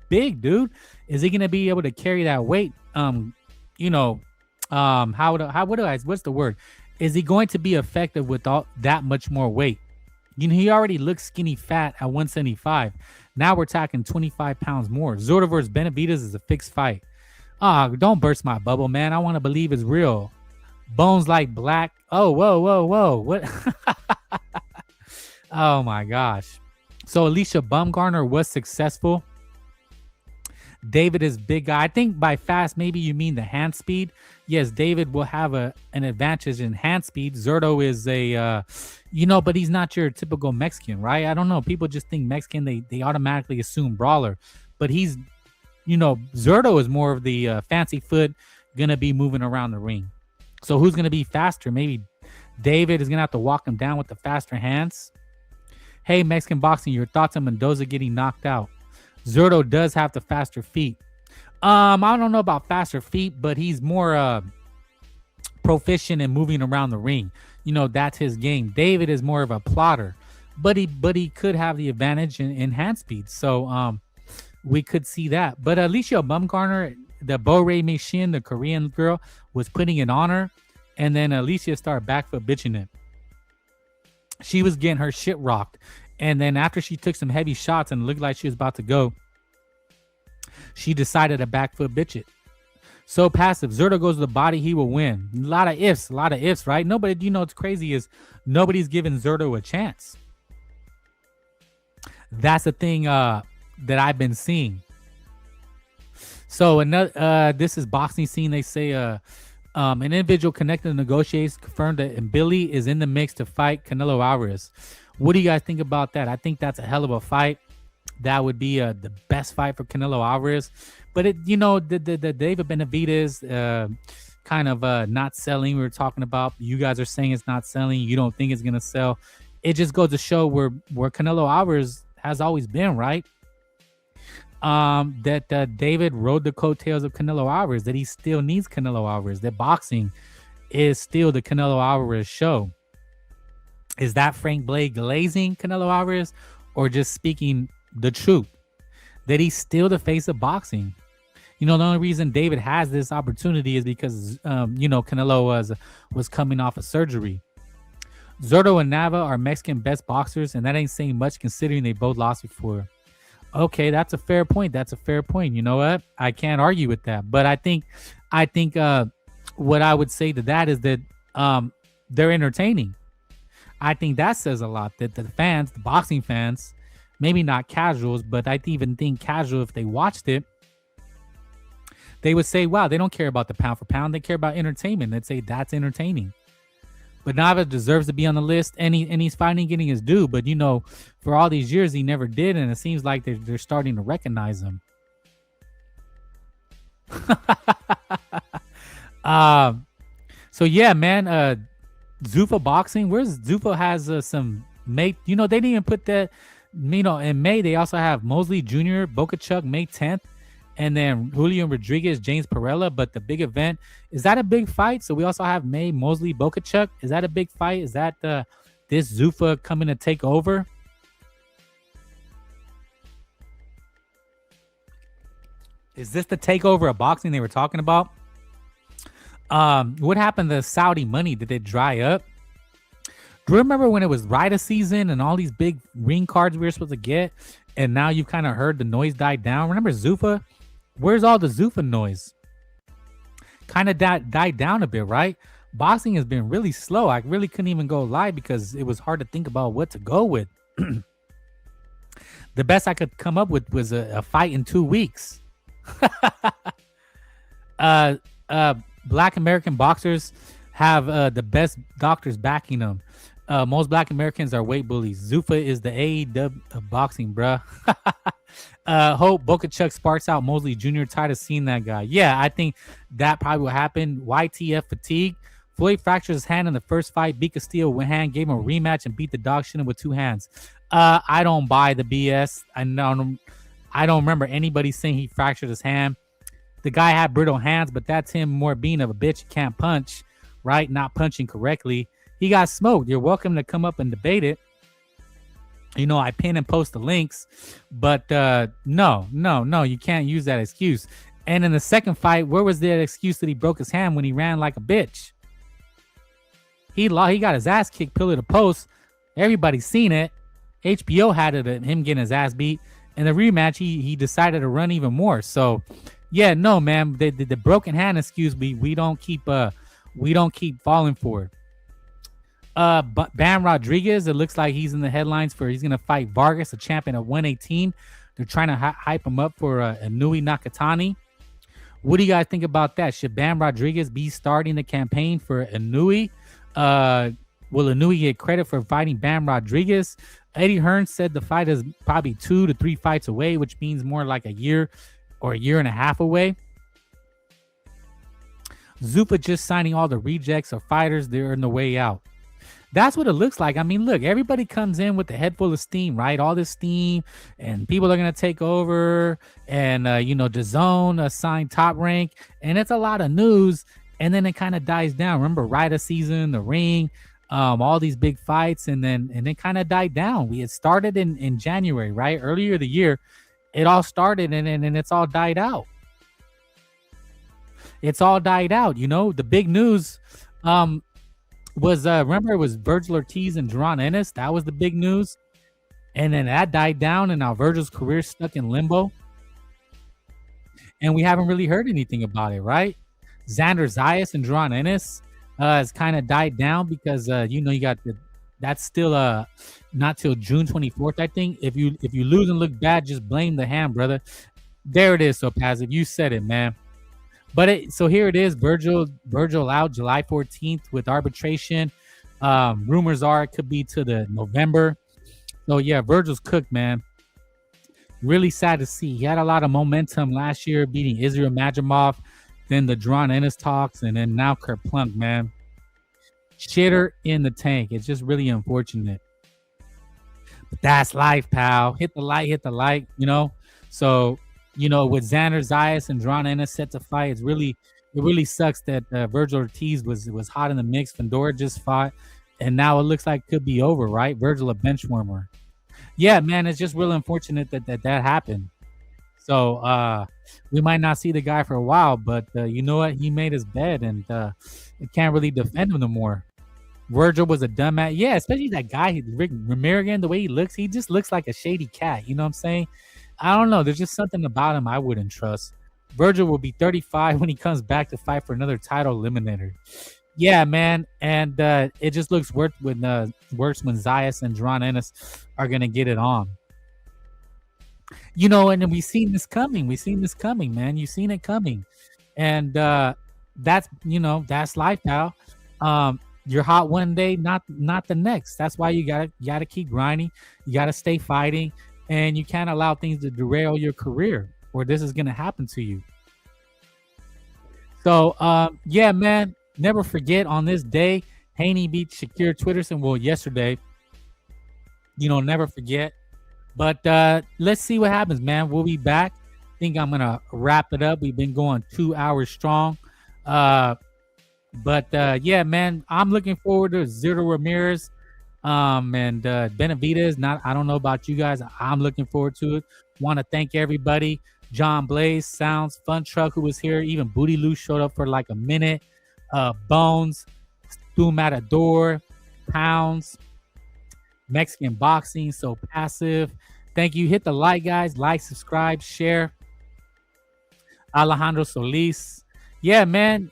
big, dude. Is he gonna be able to carry that weight? What's the word? Is he going to be effective with all that much more weight? You know, he already looks skinny fat at 175. Now we're talking 25 pounds more. Zurdo versus Benevidez is a fixed fight. Don't burst my bubble, man. I want to believe it's real. Bones like black. Oh, whoa. What? Oh, my gosh. So Alicia Bumgarner was successful. David is big guy. I think by fast, maybe you mean the hand speed. Yes, David will have an advantage in hand speed. Zurdo is but he's not your typical Mexican, right? I don't know. People just think Mexican, they automatically assume brawler. But he's, Zurdo is more of the fancy foot, going to be moving around the ring. So who's going to be faster? Maybe David is going to have to walk him down with the faster hands. Hey, Mexican boxing, your thoughts on Mendoza getting knocked out? Zurdo does have the faster feet. I don't know about faster feet, but he's more proficient in moving around the ring. You know, that's his game. David is more of a plotter, but he could have the advantage in hand speed. So we could see that. But Alicia Bumgarner, the Bo-Ray Machine, the Korean girl, was putting it on her, and then Alicia started back foot bitching it. She was getting her shit rocked, and then after she took some heavy shots and looked like she was about to go, she decided to back foot bitch it. So passive. Zurdo goes to the body, he will win. A lot of ifs, right? Nobody, you know what's crazy is nobody's giving Zurdo a chance. That's the thing that I've been seeing. So another this is boxing scene. They say an individual connected to negotiations confirmed that Billy is in the mix to fight Canelo Alvarez. What do you guys think about that? I think that's a hell of a fight. That would be the best fight for Canelo Alvarez. But it, you know, the David Benevidez kind of not selling. We were talking about. You guys are saying it's not selling. You don't think it's gonna sell. It just goes to show where Canelo Alvarez has always been, right? That David rode the coattails of Canelo Alvarez. That he still needs Canelo Alvarez. That boxing is still the Canelo Alvarez show. Is that Frank Blade glazing Canelo Alvarez, or just speaking the truth? That he's still the face of boxing. You know, the only reason David has this opportunity is because you know, Canelo was coming off of surgery. Zurdo and Nava are Mexican best boxers, and that ain't saying much considering they both lost before. Okay, that's a fair point. That's a fair point. You know what? I can't argue with that. But I think what I would say to that is that they're entertaining. I think that says a lot, that the fans, the boxing fans, maybe not casuals, but I even think casual, if they watched it, they would say, wow, they don't care about the pound for pound. They care about entertainment. They'd say that's entertaining. But Nava deserves to be on the list, and he's finally getting his due. But, you know, for all these years, he never did, and it seems like they're starting to recognize him. So, yeah, man, Zuffa Boxing. Where's Zuffa has some May? You know, they didn't even put that. You know, in May, they also have Mosley Jr., Bokachuk, May 10th. And then Julio Rodriguez, James Perella. But the big event, is that a big fight? So we also have May, Mosley, Bokachuk. Is that a big fight? Is that this Zuffa coming to take over? Is this the takeover of boxing they were talking about? What happened to Saudi money? Did it dry up? Do you remember when it was Rida season and all these big ring cards we were supposed to get? And now you've kind of heard the noise die down. Remember Zuffa? Where's all the Zuffa noise? Kind of died down a bit, right? Boxing has been really slow. I really couldn't even go live because it was hard to think about what to go with. The best I could come up with was a fight in 2 weeks. Black American boxers have the best doctors backing them. Most Black Americans are weight bullies. Zuffa is the AEW of boxing, bruh. Hope Bokachuk sparks out Mosley Jr. Tired of seeing that guy. Yeah, I think that probably will happen. YTF fatigue. Floyd fractured his hand in the first fight. Beat Castillo with hand, gave him a rematch, and beat the dog shit with 2 hands. I don't buy the BS. I don't remember anybody saying he fractured his hand. The guy had brittle hands, but that's him more being of a bitch. Can't punch, right? Not punching correctly. He got smoked. You're welcome to come up and debate it. You know, I pin and post the links, but no, you can't use that excuse. And in the second fight, where was that excuse that he broke his hand when he ran like a bitch? He got his ass kicked pillar to post. Everybody's seen it. HBO had it, him getting his ass beat. In the rematch, he decided to run even more. So, yeah, no, man, the broken hand excuse we don't keep falling for it. Bam Rodriguez, it looks like he's in the headlines for he's gonna fight Vargas, a champion at 118. They're trying to hype him up for Inoue Nakatani. What do you guys think about that? Should Bam Rodriguez be starting the campaign for Inoue? Will Inoue get credit for fighting Bam Rodriguez? Eddie Hearn said the fight is probably 2 to 3 fights away, which means more like a year or a year and a half away. Zuffa just signing all the rejects or fighters. They're in the way out. That's what it looks like. I mean, look, everybody comes in with a head full of steam, right? All this steam, and people are going to take over. And, DAZN assigned Top Rank. And it's a lot of news. and then it kind of dies down. Remember, Ryder season, the ring, all these big fights, and then kind of died down. It started in January, right? Earlier the year, it all started, and it's all died out. It's all died out. You know, the big news was remember, it was Virgil Ortiz and Duran Ennis. That was the big news, and then that died down, and now Virgil's career stuck in limbo, and we haven't really heard anything about it, right? Xander Zayas and Duran Ennis has kind of died down because you know, you got that's still not till June 24th, I think. If you lose and look bad, just blame the hand, brother. There it is. So Passive, you said it, man. But so here it is. Virgil out July 14th with arbitration. Rumors are it could be to the November. So yeah, Virgil's cooked, man. Really sad to see. He had a lot of momentum last year, beating Israel Majimov, then the Duran Ennis talks, and then now Kerplunk, man. Shitter in the tank. It's just really unfortunate. But that's life, pal. Hit the like, you know. So, you know, with Xander Zayas and Duran Ennis set to fight, it really sucks that Virgil Ortiz was hot in the mix. Fedor just fought, and now it looks like it could be over, right? Virgil a bench warmer. Yeah, man, it's just real unfortunate that happened. So we might not see the guy for a while, but you know what? He made his bed, and it can't really defend him no more. Virgil was a dumbass. Yeah, especially that guy, Rick Ramirez, the way he looks. He just looks like a shady cat. You know what I'm saying? I don't know. There's just something about him I wouldn't trust. Virgil will be 35 when he comes back to fight for another title eliminator. Yeah, man. And it just looks worse when Zayas and Duran Ennis are going to get it on. You know, and we've seen this coming. Man. You've seen it coming. And that's, you know, that's life, pal. You're hot one day, not the next. That's why you gotta keep grinding. You gotta stay fighting, and you can't allow things to derail your career, or this is gonna happen to you. So yeah, man, never forget on this day, Haney beat Shakir Twitterson. Well, yesterday, you know, never forget. But let's see what happens, man. We'll be back. I think I'm gonna wrap it up. We've been going 2 hours strong. But yeah, man, I'm looking forward to Zito Ramirez and Benevidez. I don't know about you guys. I'm looking forward to it. Want to thank everybody. John Blaze, Sounds, Fun Truck, who was here. Even Booty Loose showed up for like a minute. Bones, Stu Matador, Pounds, Mexican Boxing, So Passive. Thank you. Hit the like, guys. Like, subscribe, share. Alejandro Solis. Yeah, man,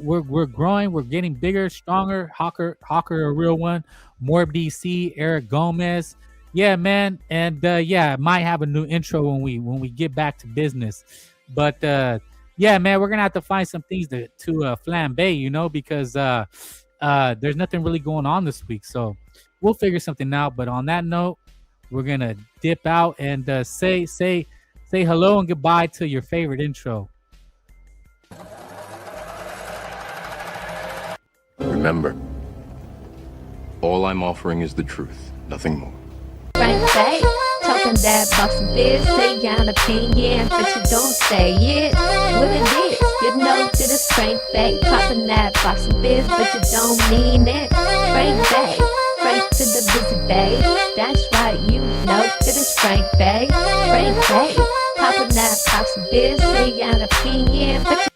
we're growing. We're getting bigger, stronger. Hawker, a real one. Morb DC, Eric Gomez. Yeah, man, and yeah, might have a new intro when we get back to business. But yeah, man, we're gonna have to find some things to flambe, you know, because there's nothing really going on this week. So we'll figure something out. But on that note, we're gonna dip out and say hello and goodbye to your favorite intro. Remember, all I'm offering is the truth, nothing more. Frank Bay, talking that boxing biz, say your opinion, but you don't say it. What it is, you know that it's Frank Bay, popping that boxing biz, but you don't mean it. Frank Bay, Frank to the busy bay, that's right, you know that it's Frank Bay. Frank Bay, popping that boxing biz, say your opinion, but you